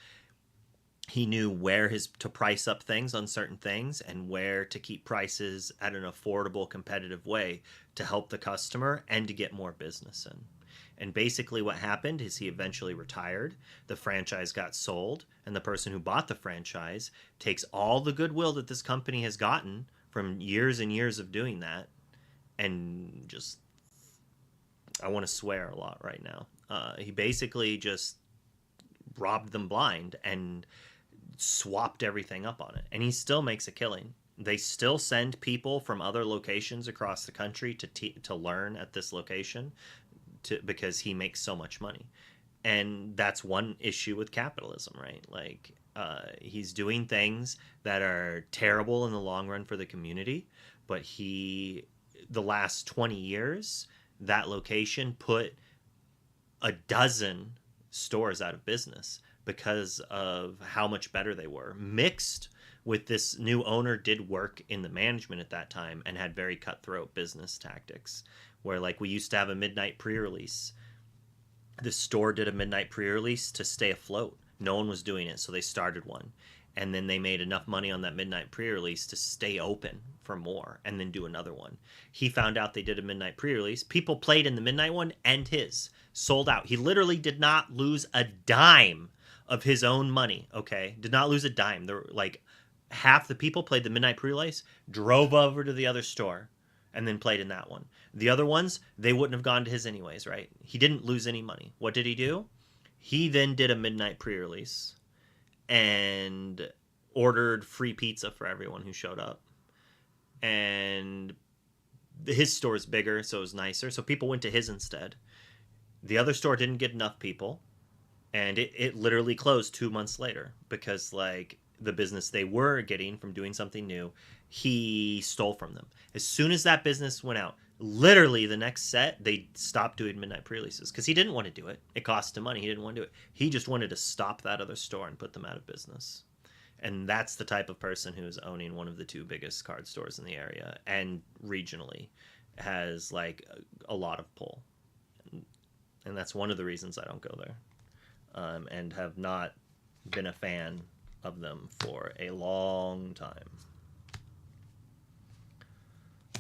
He knew where to price up things on certain things and where to keep prices at an affordable, competitive way to help the customer and to get more business in. And basically what happened is he eventually retired, the franchise got sold, and the person who bought the franchise takes all the goodwill that this company has gotten from years and years of doing that, and just, I want to swear a lot right now. He basically just robbed them blind and swapped everything up on it, and he still makes a killing. They still send people from other locations across the country to learn at this location because he makes so much money. And that's one issue with capitalism, right? Like, he's doing things that are terrible in the long run for the community, but the last 20 years, that location put a dozen stores out of business because of how much better they were. Mixed with this new owner did work in the management at that time and had very cutthroat business tactics, where, like, we used to have a midnight pre-release. The store did a midnight pre-release to stay afloat. No one was doing it, so they started one. And then they made enough money on that midnight pre-release to stay open for more and then do another one. He found out they did a midnight pre-release. People played in the midnight one and his. Sold out. He literally did not lose a dime of his own money, okay? Did not lose a dime. There were, like, half the people played the midnight pre-release, drove over to the other store, and then played in that one. The other ones, they wouldn't have gone to his anyways, right? He didn't lose any money. What did he do? He then did a midnight pre-release and ordered free pizza for everyone who showed up. And his store's bigger, so it was nicer. So people went to his instead. The other store didn't get enough people, and it literally closed 2 months later because, like, the business they were getting from doing something new, he stole from them. As soon as that business went out, literally the next set, they stopped doing midnight pre-releases because he didn't want to do it. It cost him money. He didn't want to do it. He just wanted to stop that other store and put them out of business. And that's the type of person who is owning one of the two biggest card stores in the area and regionally has, like, a lot of pull. And that's one of the reasons I don't go there, and have not been a fan of them for a long time.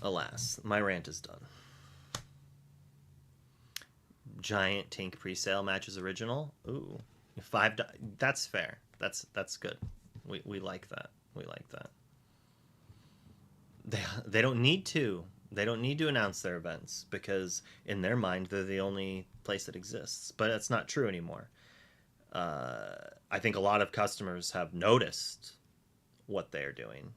Alas, my rant is done. Giant Tink presale matches original. Ooh, $5. That's fair. That's good. We like that. We like that. They don't need to. They don't need to announce their events because in their mind they're the only place that exists. But that's not true anymore. I think a lot of customers have noticed what they're doing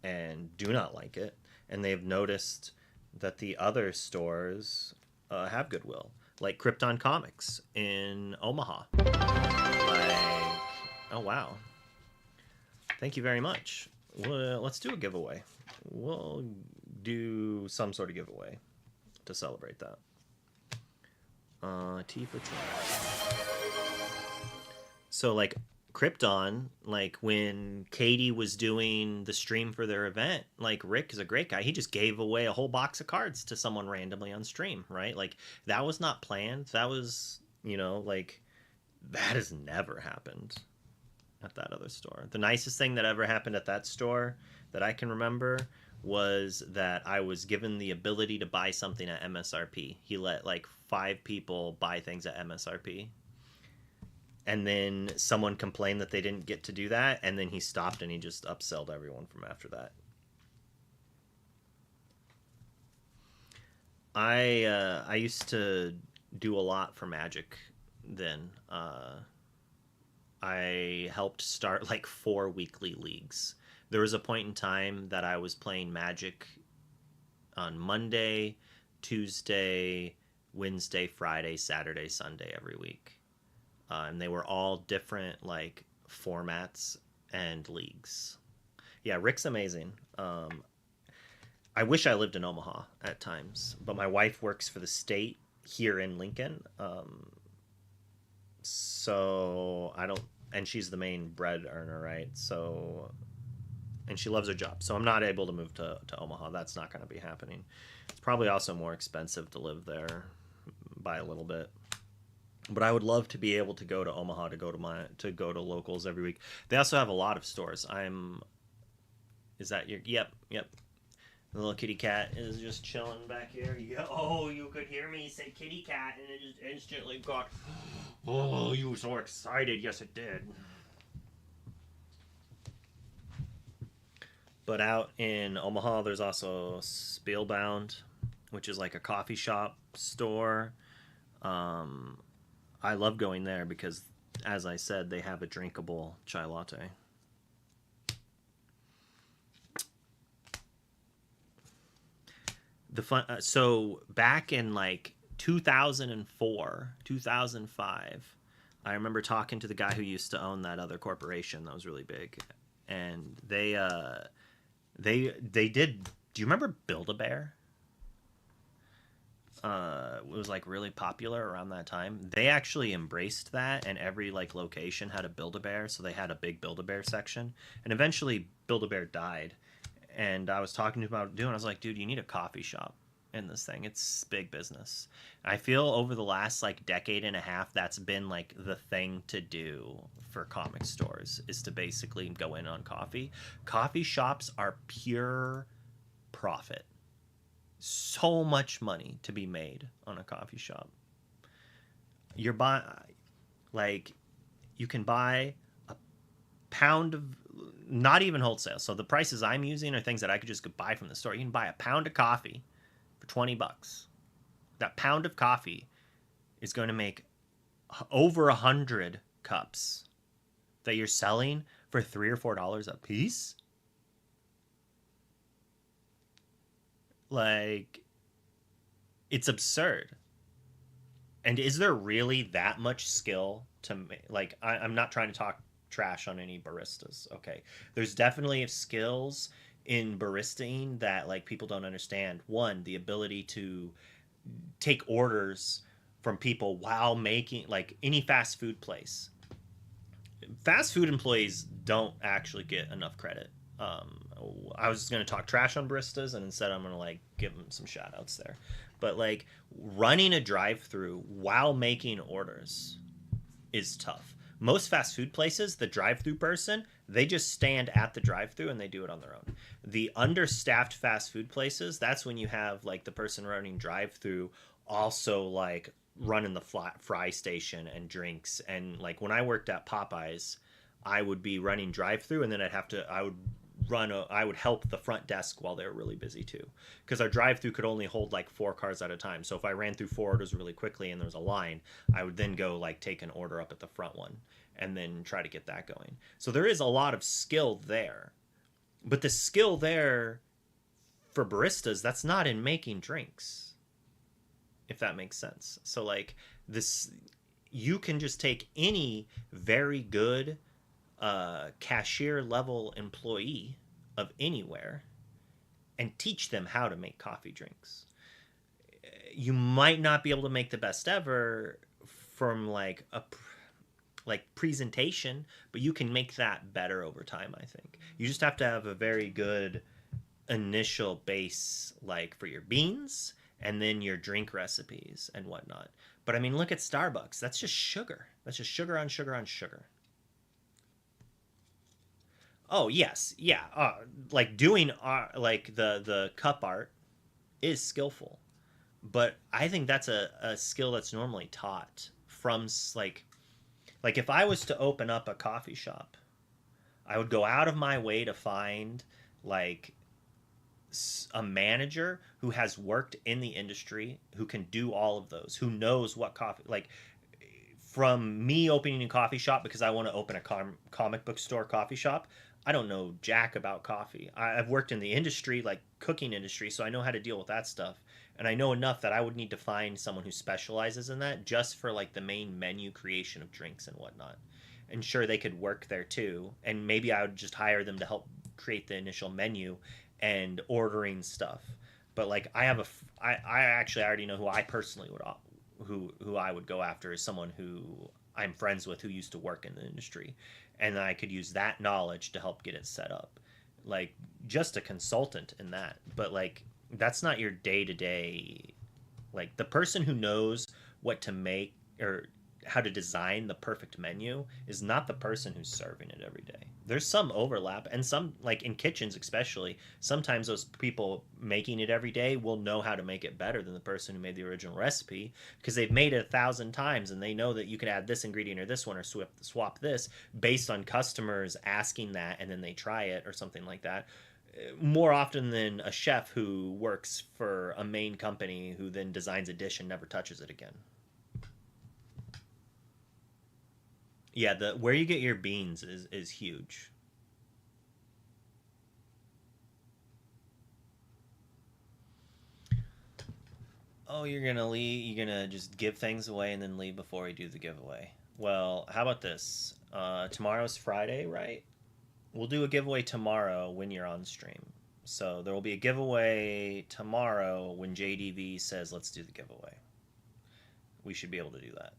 and do not like it, and they've noticed that the other stores have goodwill, like Krypton Comics in Omaha. Like, oh wow, thank you very much. Well, let's do a giveaway. We'll do some sort of giveaway to celebrate that. T for try. So like Krypton, like when Katie was doing the stream for their event, like Rick is a great guy. He just gave away a whole box of cards to someone randomly on stream, right? Like that was not planned. That was, like that has never happened at that other store. The nicest thing that ever happened at that store that I can remember was that I was given the ability to buy something at MSRP. He let like 5 people buy things at MSRP. And then someone complained that they didn't get to do that, and then he stopped and he just upselled everyone from after that. I used to do a lot for Magic then. I helped start like 4 weekly leagues. There was a point in time that I was playing Magic on Monday, Tuesday, Wednesday, Friday, Saturday, Sunday every week. And they were all different like formats and leagues. Yeah, Rick's amazing. I wish I lived in Omaha at times, but my wife works for the state here in Lincoln. So I don't, and she's the main bread earner, right? So, and she loves her job. So I'm not able to move to Omaha. That's not going to be happening. It's probably also more expensive to live there by a little bit. But I would love to be able to go to Omaha to go to locals every week. They also have a lot of stores. Is that your? Yep. The little kitty cat is just chilling back here. Oh, you could hear me say kitty cat, and it just instantly got. Oh, you were so excited. Yes, it did. But out in Omaha, there's also Spielbound, which is like a coffee shop store. I love going there because, as I said, they have a drinkable chai latte. So back in like 2004, 2005, I remember talking to the guy who used to own that other corporation that was really big, and they did. Do you remember Build-A-Bear? It was like really popular around that time. They actually embraced that, and every like location had a Build-A-Bear, so they had a big Build-A-Bear section. And eventually Build-A-Bear died, and I was talking to him about doing. I was like, dude, you need a coffee shop in this thing. It's big business. I feel over the last like decade and a half, that's been like the thing to do for comic stores, is to basically go in on coffee. Coffee shops are pure profit. So much money to be made on a coffee shop. You're buying, like, you can buy a pound of, not even wholesale. So the prices I'm using are things that I could just buy from the store. You can buy a pound of coffee for $20. That pound of coffee is going to make over 100 cups that you're selling for $3 or $4 a piece. Like, it's absurd. And is there really that much skill to like? I'm not trying to talk trash on any baristas. Okay, there's definitely skills in baristaing that like people don't understand. One, the ability to take orders from people while making, like, any fast food place. Fast food employees don't actually get enough credit. I was just going to talk trash on baristas, and instead I'm going to like give them some shout outs there. But like running a drive-through while making orders is tough. Most fast food places, the drive-through person, they just stand at the drive-through and they do it on their own. The understaffed fast food places, that's when you have like the person running drive-through also like running the fry station and drinks. And like when I worked at Popeyes, I would be running drive-through, and then I would help the front desk while they were really busy too, because our drive-through could only hold like 4 cars at a time. So if I ran through 4 orders really quickly and there was a line, I would then go like take an order up at the front one and then try to get that going. So there is a lot of skill there, but the skill there for baristas, that's not in making drinks, if that makes sense. So like this, you can just take any very good cashier level employee of anywhere and teach them how to make coffee drinks. You might not be able to make the best ever from like a presentation, but you can make that better over time. I think you just have to have a very good initial base, like for your beans and then your drink recipes and whatnot. But I mean, look at Starbucks. That's just sugar. That's just sugar on sugar on sugar. Oh yes, yeah. Like doing like the cup art is skillful, but I think that's a skill that's normally taught from like if I was to open up a coffee shop, I would go out of my way to find like a manager who has worked in the industry, who can do all of those, who knows what coffee, like from me opening a coffee shop because I want to open a comic book store coffee shop. I don't know jack about coffee. I've worked in the industry, like cooking industry, so I know how to deal with that stuff. And I know enough that I would need to find someone who specializes in that just for like the main menu creation of drinks and whatnot. And sure, they could work there too. And maybe I would just hire them to help create the initial menu and ordering stuff. But like I actually already know who I personally would who I would go after is someone who I'm friends with who used to work in the industry, and I could use that knowledge to help get it set up, like just a consultant in that. But like that's not your day to day. Like the person who knows what to make or how to design the perfect menu is not the person who's serving it every day. There's some overlap, and some, like in kitchens especially, sometimes those people making it every day will know how to make it better than the person who made the original recipe because they've made it 1,000 times and they know that you could add this ingredient or this one or swap this based on customers asking that, and then they try it or something like that. More often than a chef who works for a main company who then designs a dish and never touches it again. Yeah, the where you get your beans is huge. Oh, you're gonna leave? You're gonna just give things away and then leave before you do the giveaway? Well, how about this? Tomorrow's Friday, right? We'll do a giveaway tomorrow when you're on stream. So there will be a giveaway tomorrow when JDV says let's do the giveaway. We should be able to do that.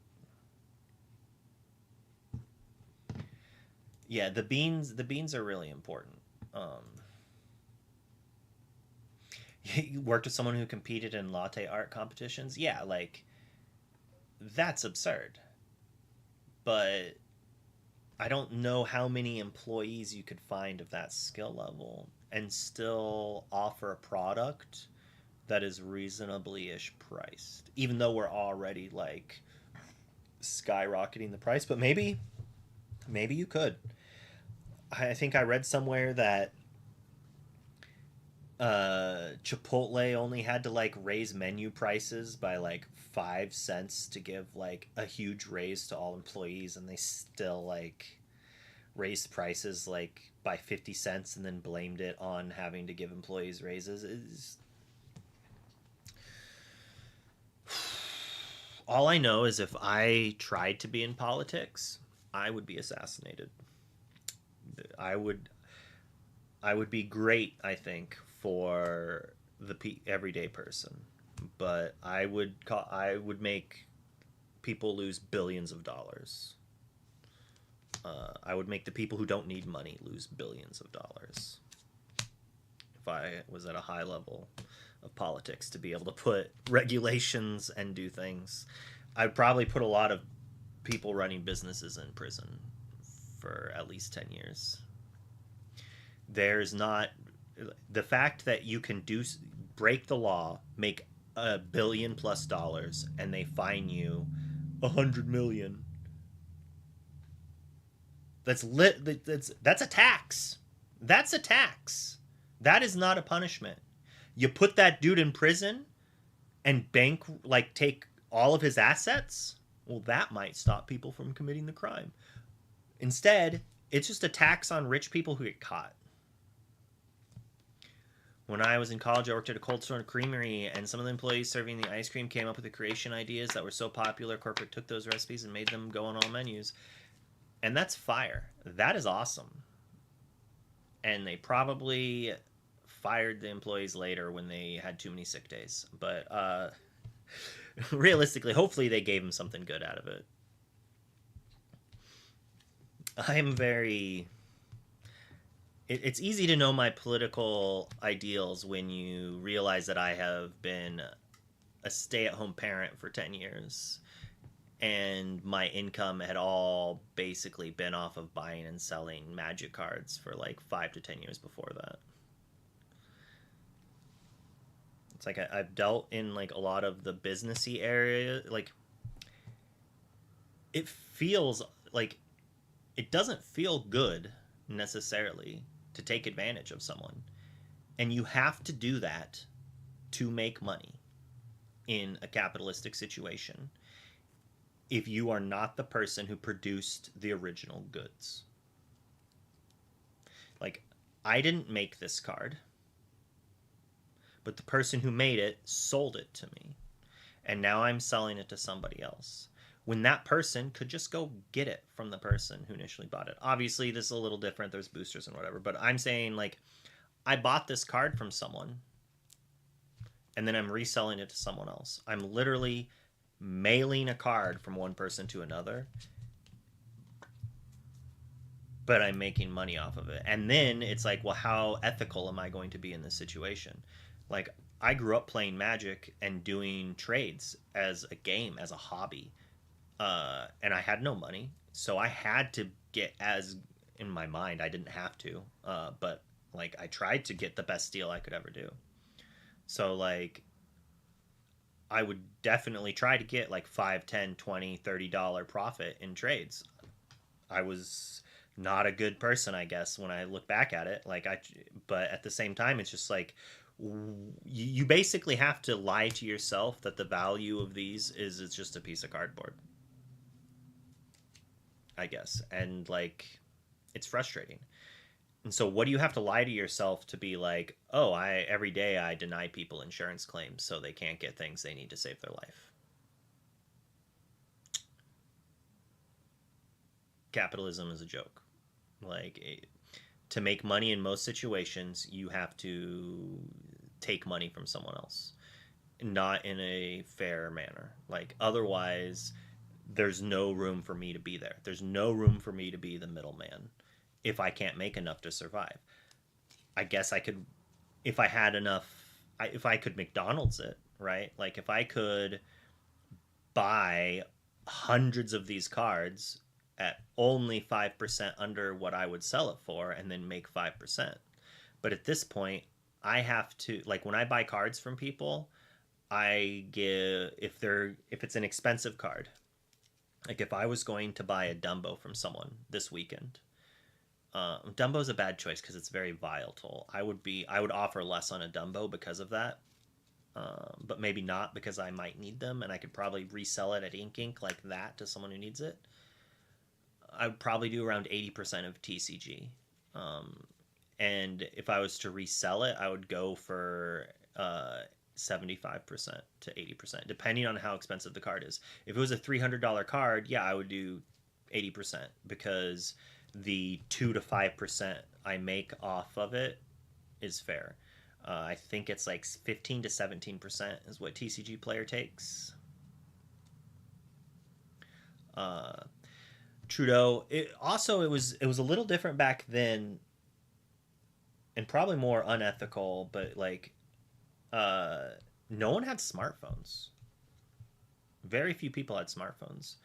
Yeah, the beans are really important. You worked with someone who competed in latte art competitions. Yeah, like that's absurd. But I don't know how many employees you could find of that skill level and still offer a product that is reasonably ish priced, even though we're already like skyrocketing the price. But maybe you could. I think I read somewhere that Chipotle only had to like raise menu prices by like 5 cents to give like a huge raise to all employees, and they still like raised prices like by 50 cents and then blamed it on having to give employees raises. Is all I know is if I tried to be in politics, I would be assassinated. I would I would be great, I think, for the everyday person, but I would make people lose billions of dollars. I would make the people who don't need money lose billions of dollars if I was at a high level of politics to be able to put regulations and do things. I'd probably put a lot of people running businesses in prison for at least 10 years. There's not the fact that you can break the law, make $1 billion plus, and they fine you 100 million. That's a tax. That's a tax. That is not a punishment. You put that dude in prison and take all of his assets. Well, that might stop people from committing the crime. Instead, it's just a tax on rich people who get caught. When I was in college, I worked at a cold stone creamery, and some of the employees serving the ice cream came up with the creation ideas that were so popular. Corporate took those recipes and made them go on all menus. And that's fire. That is awesome. And they probably fired the employees later when they had too many sick days. But realistically, hopefully they gave them something good out of it. I'm very... It's easy to know my political ideals when you realize that I have been a stay-at-home parent for 10 years. And my income had all basically been off of buying and selling Magic cards for like 5 to 10 years before that. It's like I've dealt in like a lot of the businessy area. Like, it feels like it doesn't feel good necessarily to take advantage of someone. And you have to do that to make money in a capitalistic situation if you are not the person who produced the original goods. Like, I didn't make this card, but the person who made it sold it to me. And now I'm selling it to somebody else, when that person could just go get it from the person who initially bought it. Obviously, this is a little different. There's boosters and whatever. But I'm saying, like, I bought this card from someone, and then I'm reselling it to someone else. I'm literally mailing a card from one person to another, but I'm making money off of it. And then it's like, well, how ethical am I going to be in this situation? Like, I grew up playing Magic and doing trades as a game, as a hobby. And I had no money, so I had to get, as in my mind, I didn't have to, but like I tried to get the best deal I could ever do. So like I would definitely try to get like 5, 10, 20, $30 profit in trades. I was not a good person, I guess, when I look back at it. But at the same time, it's just like you basically have to lie to yourself that the value of these is it's just a piece of cardboard, I guess. And like, it's frustrating. And so what do you have to lie to yourself to be like, oh, every day I deny people insurance claims so they can't get things they need to save their life? Capitalism is a joke. To make money in most situations, you have to take money from someone else, not in a fair manner. Like, otherwise, there's no room for me to be there. There's no room for me to be the middleman if I can't make enough to survive. I guess I could, if I had enough, if I could McDonald's it, right? Like, if I could buy hundreds of these cards at only 5% under what I would sell it for and then make 5%. But at this point, I have to, like, when I buy cards from people, I give, if it's an expensive card, like if I was going to buy a Dumbo from someone this weekend, Dumbo's a bad choice because it's very volatile. I would offer less on a Dumbo because of that, but maybe not, because I might need them and I could probably resell it at Ink like that to someone who needs it. I would probably do around 80% of TCG. And if I was to resell it, I would go for 75% to 80%, depending on how expensive the card is. If it was a $300 card, yeah, I would do 80%, because the 2 to 5% I make off of it is fair. I think it's like 15 to 17% is what TCG Player takes. Trudeau. It was a little different back then, and probably more unethical. But like, no one had smartphones. Very few people had smartphones.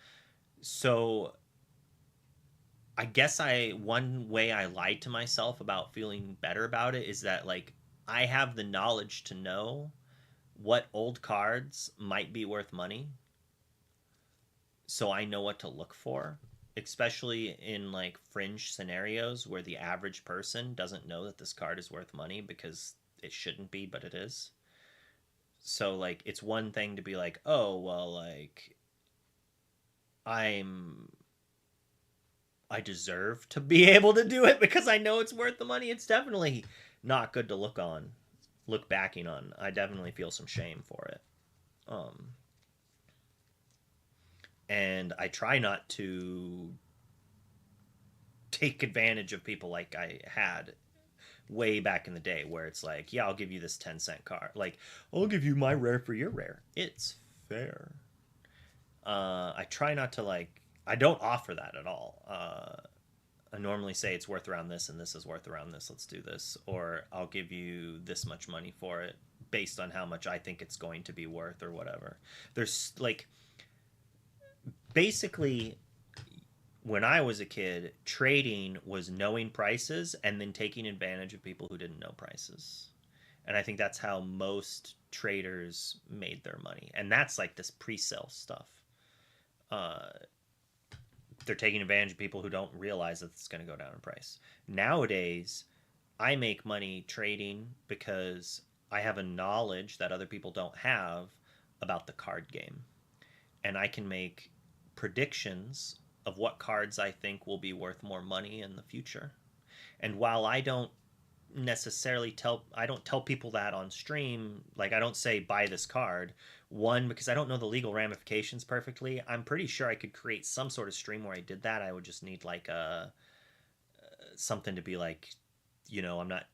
So I guess one way I lied to myself about feeling better about it is that, like, I have the knowledge to know what old cards might be worth money, so I know what to look for. especially in like fringe scenarios where the average person doesn't know that this card is worth money because it shouldn't be, but it is. So like it's one thing to be like, "Oh, well like I'm I deserve to be able to do it because I know it's worth the money." It's definitely not good to look backing on. I definitely feel some shame for it. Um and I try not to take advantage of people like I had way back in the day where it's like, yeah, I'll give you this 10-cent card. Like, I'll give you my rare for your rare. It's fair. I try not to like, I don't offer that at all. I normally say it's worth around this and this is worth around this. Let's do this. Or I'll give you this much money for it based on how much I think it's going to be worth or whatever. There's like, basically, when I was a kid, trading was knowing prices and then taking advantage of people who didn't know prices. And I think that's how most traders made their money. And that's like this pre-sale stuff. Uh, they're taking advantage of people who don't realize that it's going to go down in price. Nowadays, I make money trading because I have a knowledge that other people don't have about the card game. And I can make predictions of what cards I think will be worth more money in the future. And while I don't tell people that on stream, like I don't say buy this card. One, because I don't know the legal ramifications perfectly. I'm pretty sure I could create some sort of stream where I did that. I would just need like a something to be like, I'm not,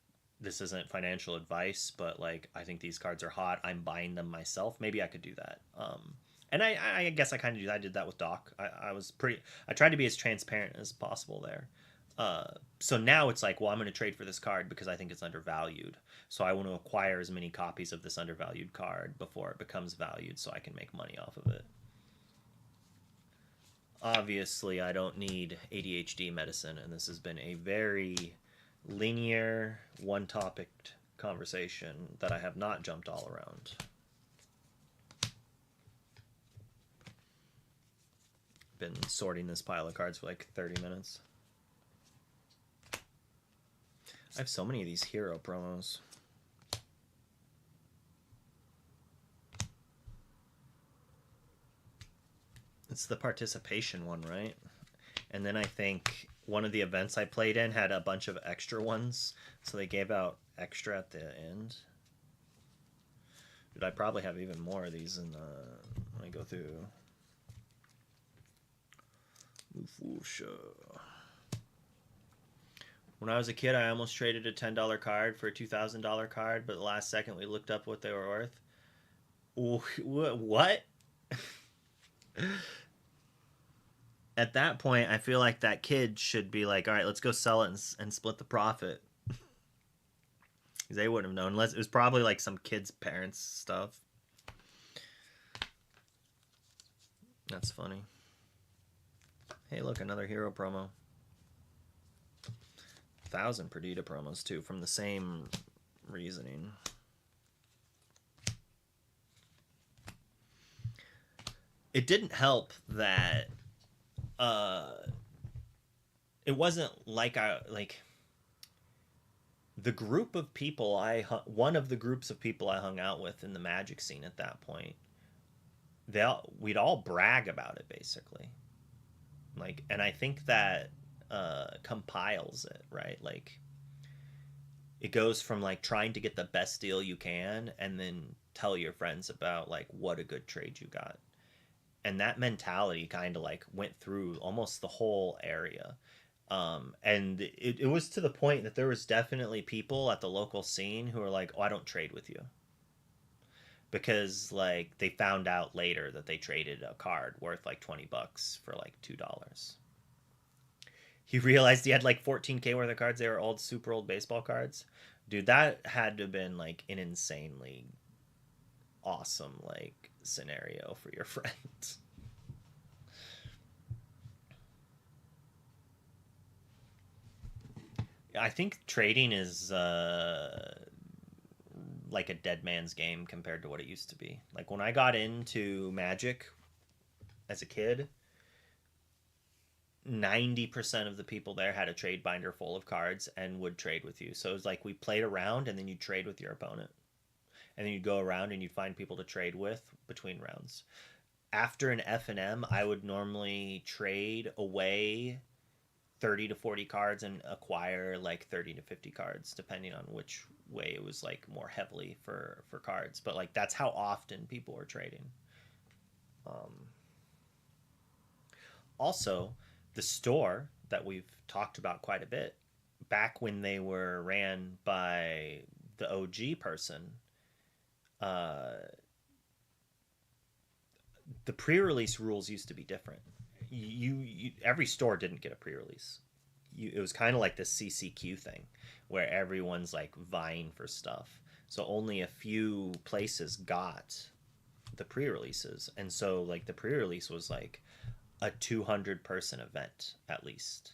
this isn't financial advice, but like I think these cards are hot. I'm buying them myself. Maybe I could do that. And I guess I kind of do. I did that with Doc. I tried to be as transparent as possible there. So now it's like, well, I'm going to trade for this card because I think it's undervalued. So I want to acquire as many copies of this undervalued card before it becomes valued so I can make money off of it. Obviously, I don't need ADHD medicine, and this has been a very linear, one topic conversation that I have not jumped all around. Been sorting this pile of cards for like 30 minutes. I have so many of these hero promos. It's the participation one, right? And then I think one of the events I played in had a bunch of extra ones, so they gave out extra at the end. Dude, I probably have even more of these in let me go through. When I was a kid, I almost traded a $10 card for a $2,000 card, but the last second we looked up what they were worth. What? At that point, I feel like that kid should be like, all right, let's go sell it and split the profit. They wouldn't have known, unless it was probably like some kid's parents' stuff. That's funny. Hey, look, another hero promo. 1,000 Perdita promos, too, from the same reasoning. It didn't help that it wasn't like the group of people one of the groups of people I hung out with in the Magic scene at that point, we'd all brag about it, basically. Like, and I think that compiles it, right? Like, it goes from like trying to get the best deal you can and then tell your friends about like what a good trade you got. And that mentality kind of like went through almost the whole area. And it was to the point that there was definitely people at the local scene who were like, oh, I don't trade with you. Because like they found out later that they traded a card worth like $20 for like $2. He realized he had like 14K worth of cards. They were old, super old baseball cards. Dude, that had to have been like an insanely awesome like scenario for your friend. I think trading is like a dead man's game compared to what it used to be. Like when I got into Magic as a kid, 90% of the people there had a trade binder full of cards and would trade with you. So it was like we played around and then you trade with your opponent. And then you'd go around and you'd find people to trade with between rounds. After an F&M, I would normally trade away 30 to 40 cards and acquire like 30 to 50 cards, depending on which way it was like more heavily for cards. But like that's how often people were trading. Also, the store that we've talked about quite a bit, back when they were ran by the OG person, the pre-release rules used to be different. You every store didn't get a pre-release. It was kind of like this CCQ thing where everyone's like vying for stuff. So only a few places got the pre-releases, and so like the pre-release was like a 200 person event at least.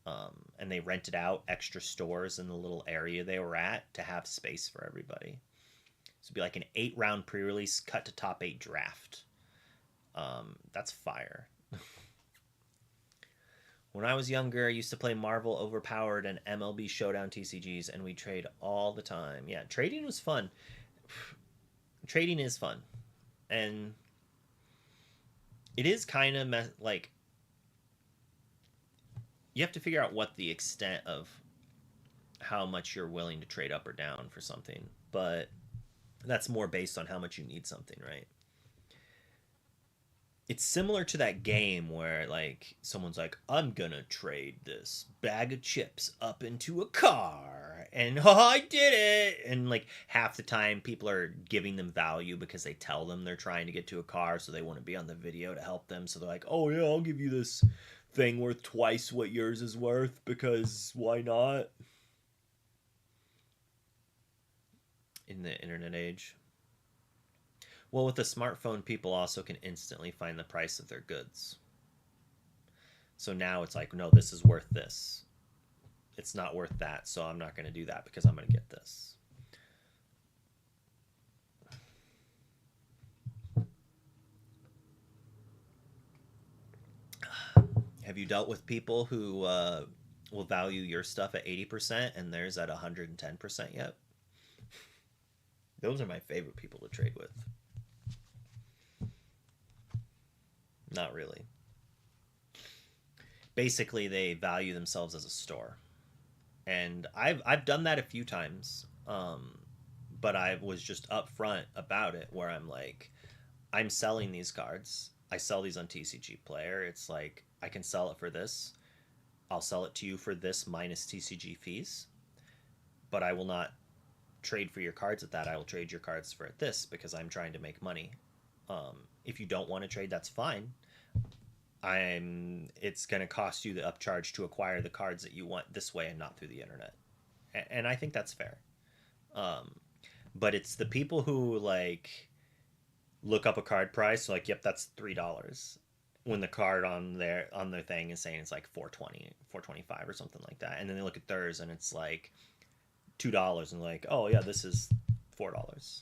And they rented out extra stores in the little area they were at to have space for everybody. So it'd be like an 8-round pre-release cut to top 8 draft. That's fire. When I was younger, I used to play Marvel Overpowered and MLB Showdown TCGs, and we trade all the time. Yeah, trading was fun. Trading is fun. And it is kind of like you have to figure out what the extent of how much you're willing to trade up or down for something. But that's more based on how much you need something, right? It's similar to that game where like someone's like, I'm gonna trade this bag of chips up into a car, and oh, I did it. And like half the time people are giving them value because they tell them they're trying to get to a car, so they want to be on the video to help them. So they're like, oh yeah, I'll give you this thing worth twice what yours is worth because why not? In the internet age. Well, with a smartphone, people also can instantly find the price of their goods. So now it's like, no, this is worth this. It's not worth that, so I'm not going to do that because I'm going to get this. Have you dealt with people who will value your stuff at 80% and theirs at 110% yet? Those are my favorite people to trade with. Not really. Basically, they value themselves as a store. And I've done that a few times. But I was just upfront about it where I'm like, I'm selling these cards. I sell these on TCG Player. It's like, I can sell it for this. I'll sell it to you for this minus TCG fees. But I will not trade for your cards at that. I will trade your cards for this because I'm trying to make money. If you don't want to trade, that's fine. It's going to cost you the upcharge to acquire the cards that you want this way and not through the internet. And I think that's fair. But it's the people who like look up a card price, like, yep, that's $3. When the card on their thing is saying it's like $4.20, $4.25 or something like that. And then they look at theirs and it's like $2 and like, oh yeah, this is $4.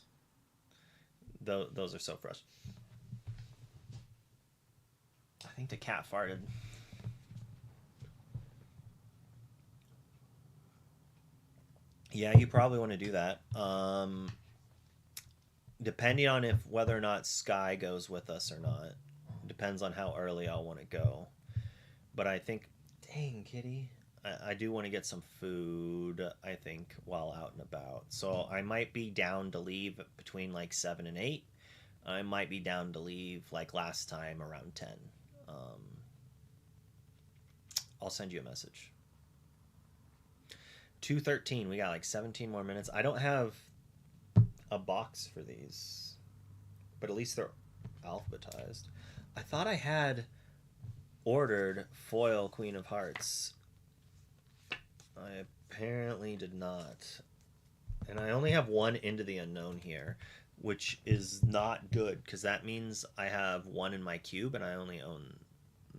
Those are so frustrating. I think the cat farted. Yeah, you probably want to do that. Depending on whether or not Sky goes with us or not. Depends on how early I'll want to go. But I think, dang, kitty. I do want to get some food, I think, while out and about. So I might be down to leave between like 7 and 8. I might be down to leave like last time around 10. I'll send you a message. 2:13. We got like 17 more minutes. I don't have a box for these, but at least they're alphabetized. I thought I had ordered foil Queen of Hearts. I apparently did not. And I only have one Into the Unknown here, which is not good because that means I have one in my cube and I only own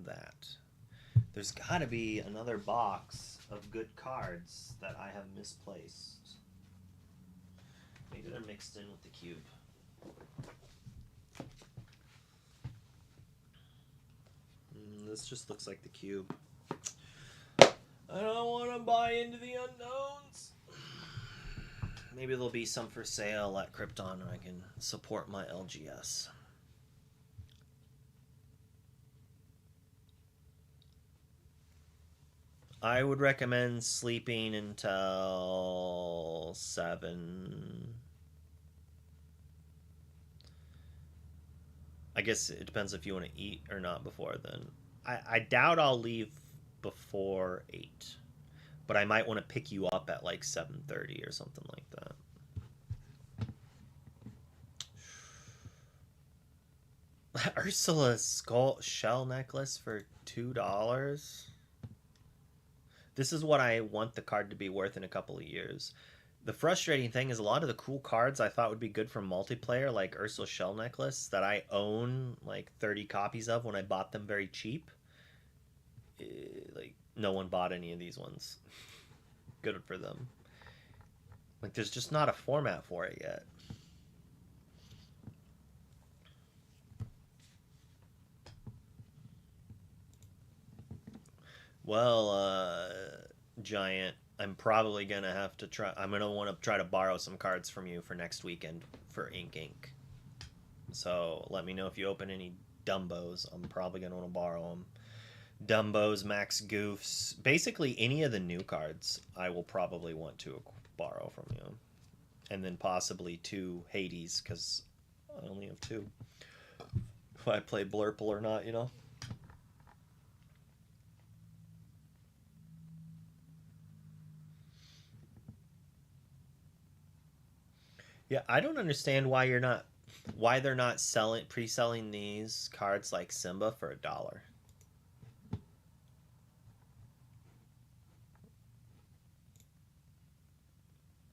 that. There's got to be another box of good cards that I have misplaced. Maybe they're mixed in with the cube. this just looks like the cube. I don't want to buy into the unknowns. Maybe there'll be some for sale at Krypton and I can support my LGS. I would recommend sleeping until 7. I guess it depends if you want to eat or not before then. I doubt I'll leave before 8. But I might want to pick you up at like 7:30 or something like that. Ursula's shell necklace for $2? This is what I want the card to be worth in a couple of years. The frustrating thing is a lot of the cool cards I thought would be good for multiplayer, like Ursula's shell necklace, that I own like 30 copies of when I bought them very cheap. Like, no one bought any of these ones. Good for them. Like, there's just not a format for it yet. Well, Giant, I'm probably going to have to try... I'm going to want to try to borrow some cards from you for next weekend for Ink. So, let me know if you open any Dumbos. I'm probably going to want to borrow them. Dumbos, Max Goofs, basically any of the new cards I will probably want to borrow from you. And then possibly 2 Hades, because I only have 2. If I play Blurple or not, you know? Yeah, I don't understand why they're not pre-selling these cards like Simba for $1.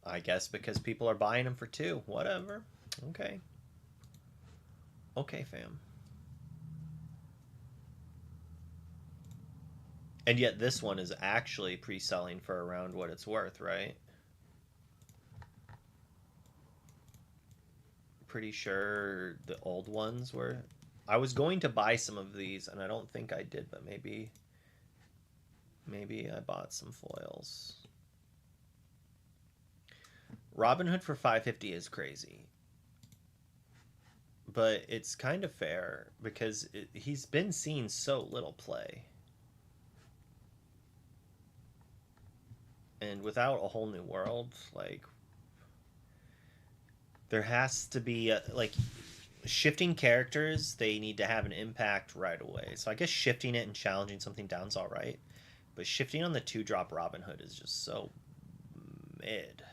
I guess because people are buying them for 2. Whatever. Okay. Okay, fam. And yet this one is actually pre-selling for around what it's worth, right? Pretty sure the old ones were... I was going to buy some of these, and I don't think I did, but maybe I bought some foils. Robin Hood for $5.50 is crazy. But it's kind of fair because he's been seeing so little play. And without a whole new world, like, there has to be like, shifting characters, they need to have an impact right away. So I guess shifting it and challenging something down is all right. But shifting on the 2-drop Robin Hood is just so mid.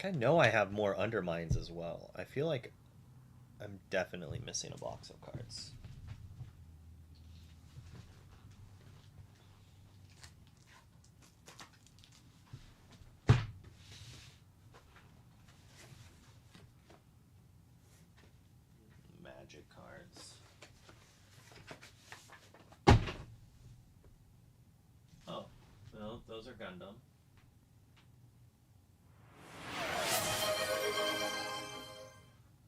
I know I have more Undermines as well. I feel like I'm definitely missing a box of cards. Magic cards. Oh, no, those are Gundam.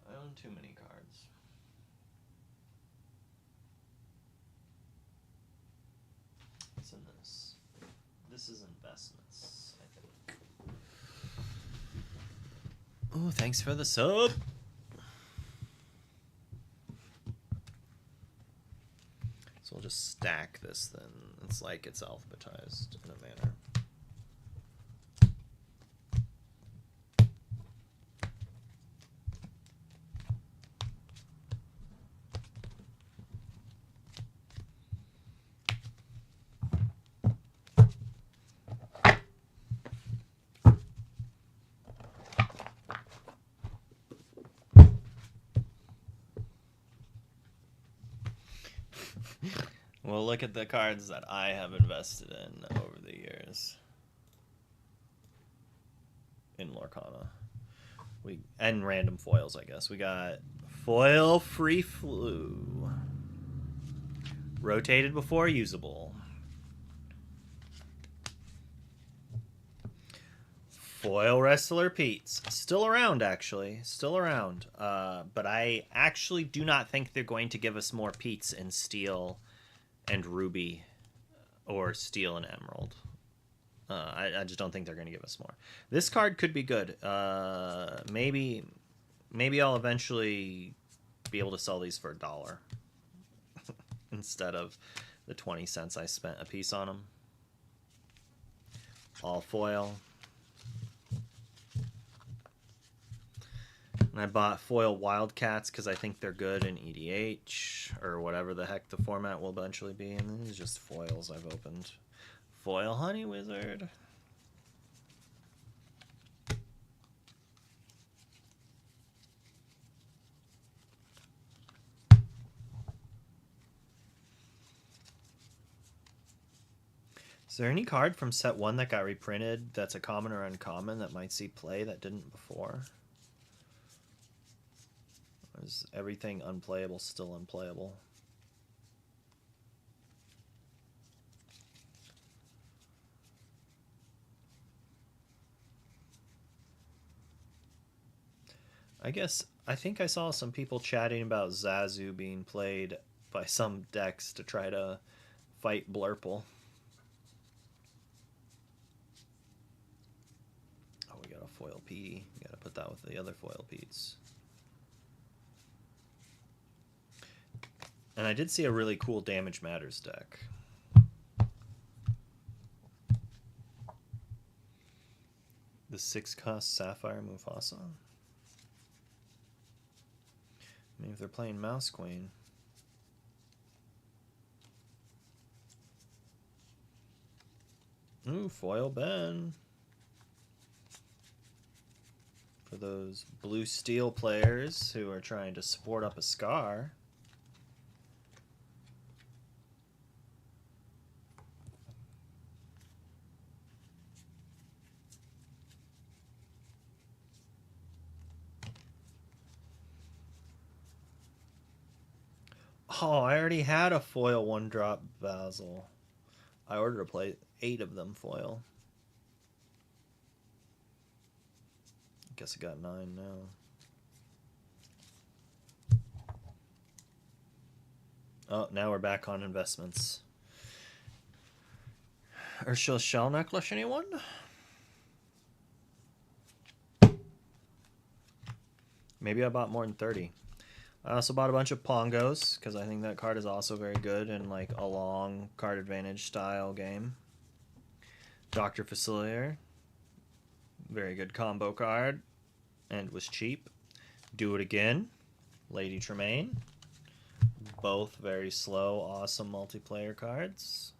I own too many cards. What's in this? This is investments, I think. Oh, thanks for the sub. So we'll just stack this then. It's like it's alphabetized in a manner. Well, look at the cards that I have invested in over the years in Lorcana. And random foils, I guess. We got foil free flu. Rotated before usable. Foil Wrestler Pete's. Still around, actually. Still around. But I actually do not think they're going to give us more Pete's in Steel and Ruby or Steel and Emerald. I just don't think they're going to give us more. This card could be good. Maybe I'll eventually be able to sell these for $1 instead of the 20 cents I spent a piece on them. All foil. And I bought foil Wildcats because I think they're good in EDH or whatever the heck the format will eventually be. And these are just foils I've opened. Foil Honey Wizard. Is there any card from set 1 that got reprinted that's a common or uncommon that might see play that didn't before? Or is everything unplayable still unplayable? I think I saw some people chatting about Zazu being played by some decks to try to fight Blurple. Oh, we got a foil Petey. We gotta put that with the other foil Petes. And I did see a really cool Damage Matters deck. The 6-cost Sapphire Mufasa. I mean, if they're playing Mouse Queen. Ooh, foil Ben. For those blue steel players who are trying to support up a Scar. Oh, I already had a foil 1-drop Basil. I ordered to play 8 of them foil. I guess I got 9 now. Oh, now we're back on investments. Ursula's Shell Necklace, anyone? Maybe I bought more than 30. I also bought a bunch of Pongos, because I think that card is also very good in like a long card advantage style game. Dr. Facilier. Very good combo card. And was cheap. Do It Again. Lady Tremaine. Both very slow, awesome multiplayer cards.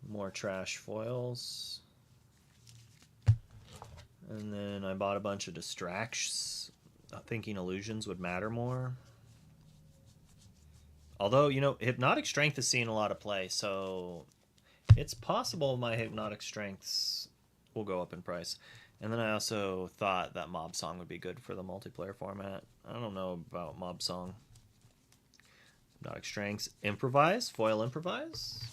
More trash foils. And then I bought a bunch of distractions, thinking illusions would matter more. Although, you know, Hypnotic Strength is seeing a lot of play, so it's possible my Hypnotic Strengths will go up in price. And then I also thought that Mob Song would be good for the multiplayer format. I don't know about Mob Song. Hypnotic Strengths. Improvise? Foil Improvise?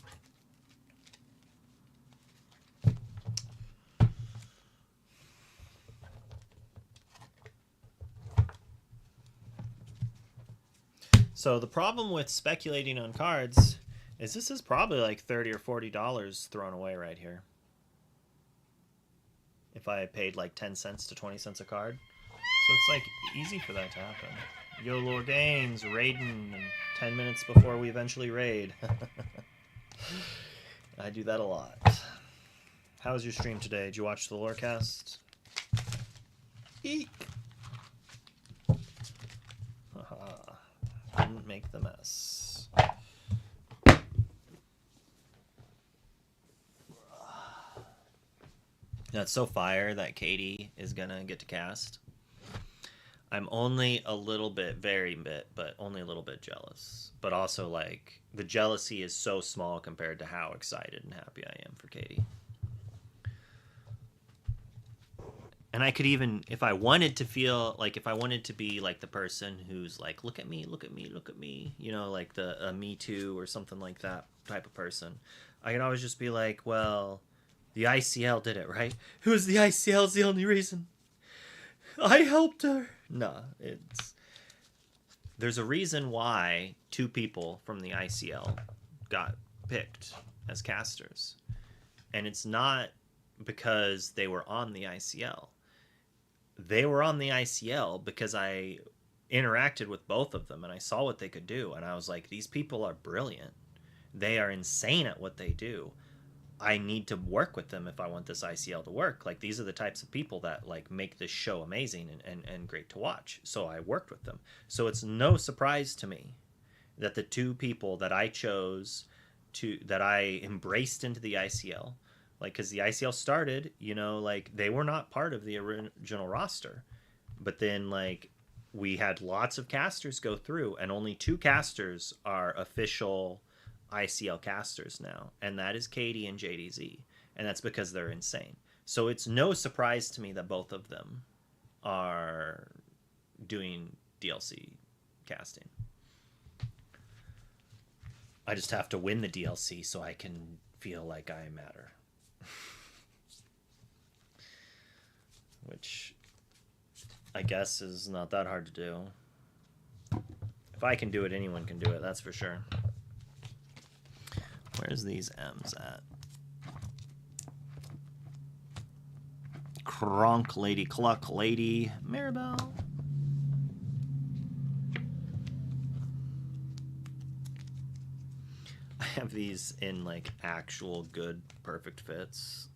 So the problem with speculating on cards is this is probably like $30 or $40 thrown away right here. If I paid like 10 cents to 20 cents a card. So it's like easy for that to happen. Yo Lord Games, raiding 10 minutes before we eventually raid. I do that a lot. How was your stream today? Did you watch the Lorecast? Eek! Didn't make the mess. That's so fire that Katie is gonna get to cast. I'm only a little bit, but only a little bit jealous. But also, like, the jealousy is so small compared to how excited and happy I am for Katie. And I could even, if I wanted to feel, like, if I wanted to be, like, the person who's, like, look at me, look at me, look at me, you know, like the Me Too or something like that type of person, I could always just be like, well, The ICL did it, right? It was the ICL's the only reason. I helped her. No, there's a reason why 2 people from the ICL got picked as casters. And it's not because they were on the ICL. They were on the ICL because I interacted with both of them and I saw what they could do. And I was like, these people are brilliant. They are insane at what they do. I need to work with them if I want this ICL to work. Like, these are the types of people that like make this show amazing and great to watch. So I worked with them. So it's no surprise to me that the 2 people that I chose that I embraced into the ICL, like, because the ICL started, you know, like, they were not part of the original roster. But then, like, we had lots of casters go through, and only 2 casters are official ICL casters now, and that is Katie and JDZ, and that's because they're insane. So it's no surprise to me that both of them are doing DLC casting. I just have to win the DLC so I can feel like I matter. Which I guess is not that hard to do. If I can do it, anyone can do it, that's for sure. Where's these M's at? Kronk Lady, Cluck Lady, Maribel. I have these in like actual good perfect fits.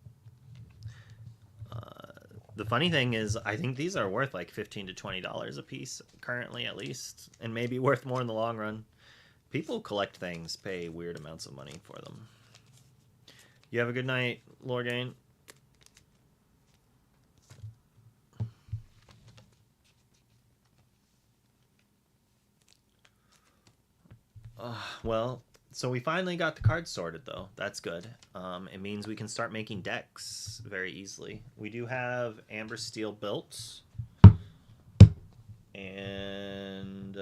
The funny thing is, I think these are worth like $15 to $20 a piece currently, at least, and maybe worth more in the long run. People collect things, pay weird amounts of money for them. You have a good night, Lorgain. Well, so we finally got the cards sorted, though. That's good. It means we can start making decks very easily. We do have Amber Steel built. And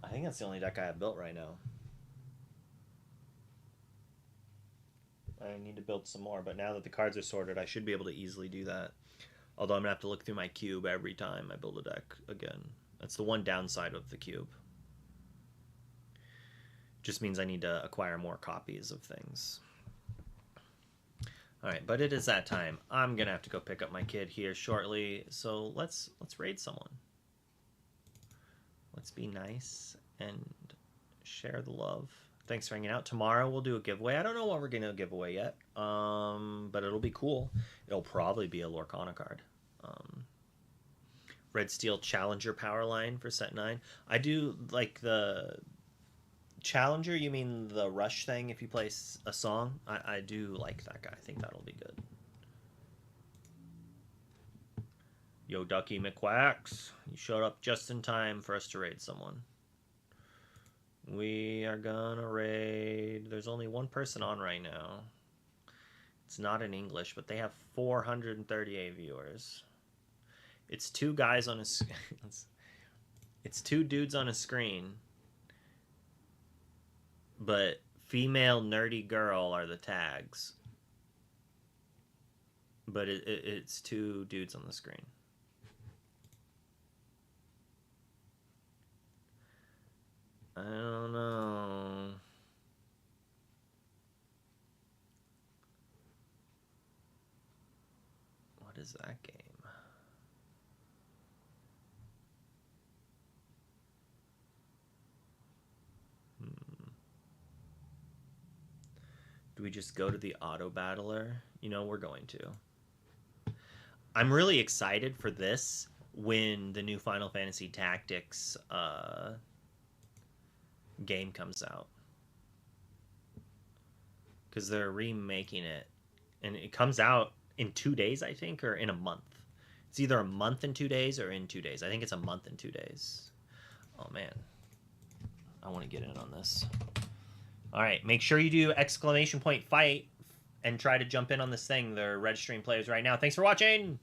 I think that's the only deck I have built right now. I need to build some more, but now that the cards are sorted, I should be able to easily do that. Although I'm going to have to look through my cube every time I build a deck again. That's the one downside of the cube. Just means I need to acquire more copies of things. Alright, but it is that time. I'm going to have to go pick up my kid here shortly, so let's raid someone. Let's be nice and share the love. Thanks for hanging out. Tomorrow we'll do a giveaway. I don't know what we're going to give away yet, but it'll be cool. It'll probably be a Lorcana card. Red Steel Challenger power line for set 9. I do like the Challenger, you mean the rush thing if you play a song? I do like that guy. I think that'll be good. Yo, Ducky McQuacks. You showed up just in time for us to raid someone. We are gonna raid... There's only one person on right now. It's not in English, but they have 438 viewers. It's 2 guys on a... It's 2 dudes on a screen. But female nerdy girl are the tags. But it's 2 dudes on the screen. I don't know. What is that game? Do we just go to the auto battler? You know, we're going to. I'm really excited for this when the new Final Fantasy Tactics game comes out. Because they're remaking it. And it comes out in 2 days, I think, or in a month. It's either a month and 2 days or in 2 days. I think it's a month and 2 days. Oh, man. I want to get in on this. All right, make sure you do !fight and try to jump in on this thing. They're registering players right now. Thanks for watching.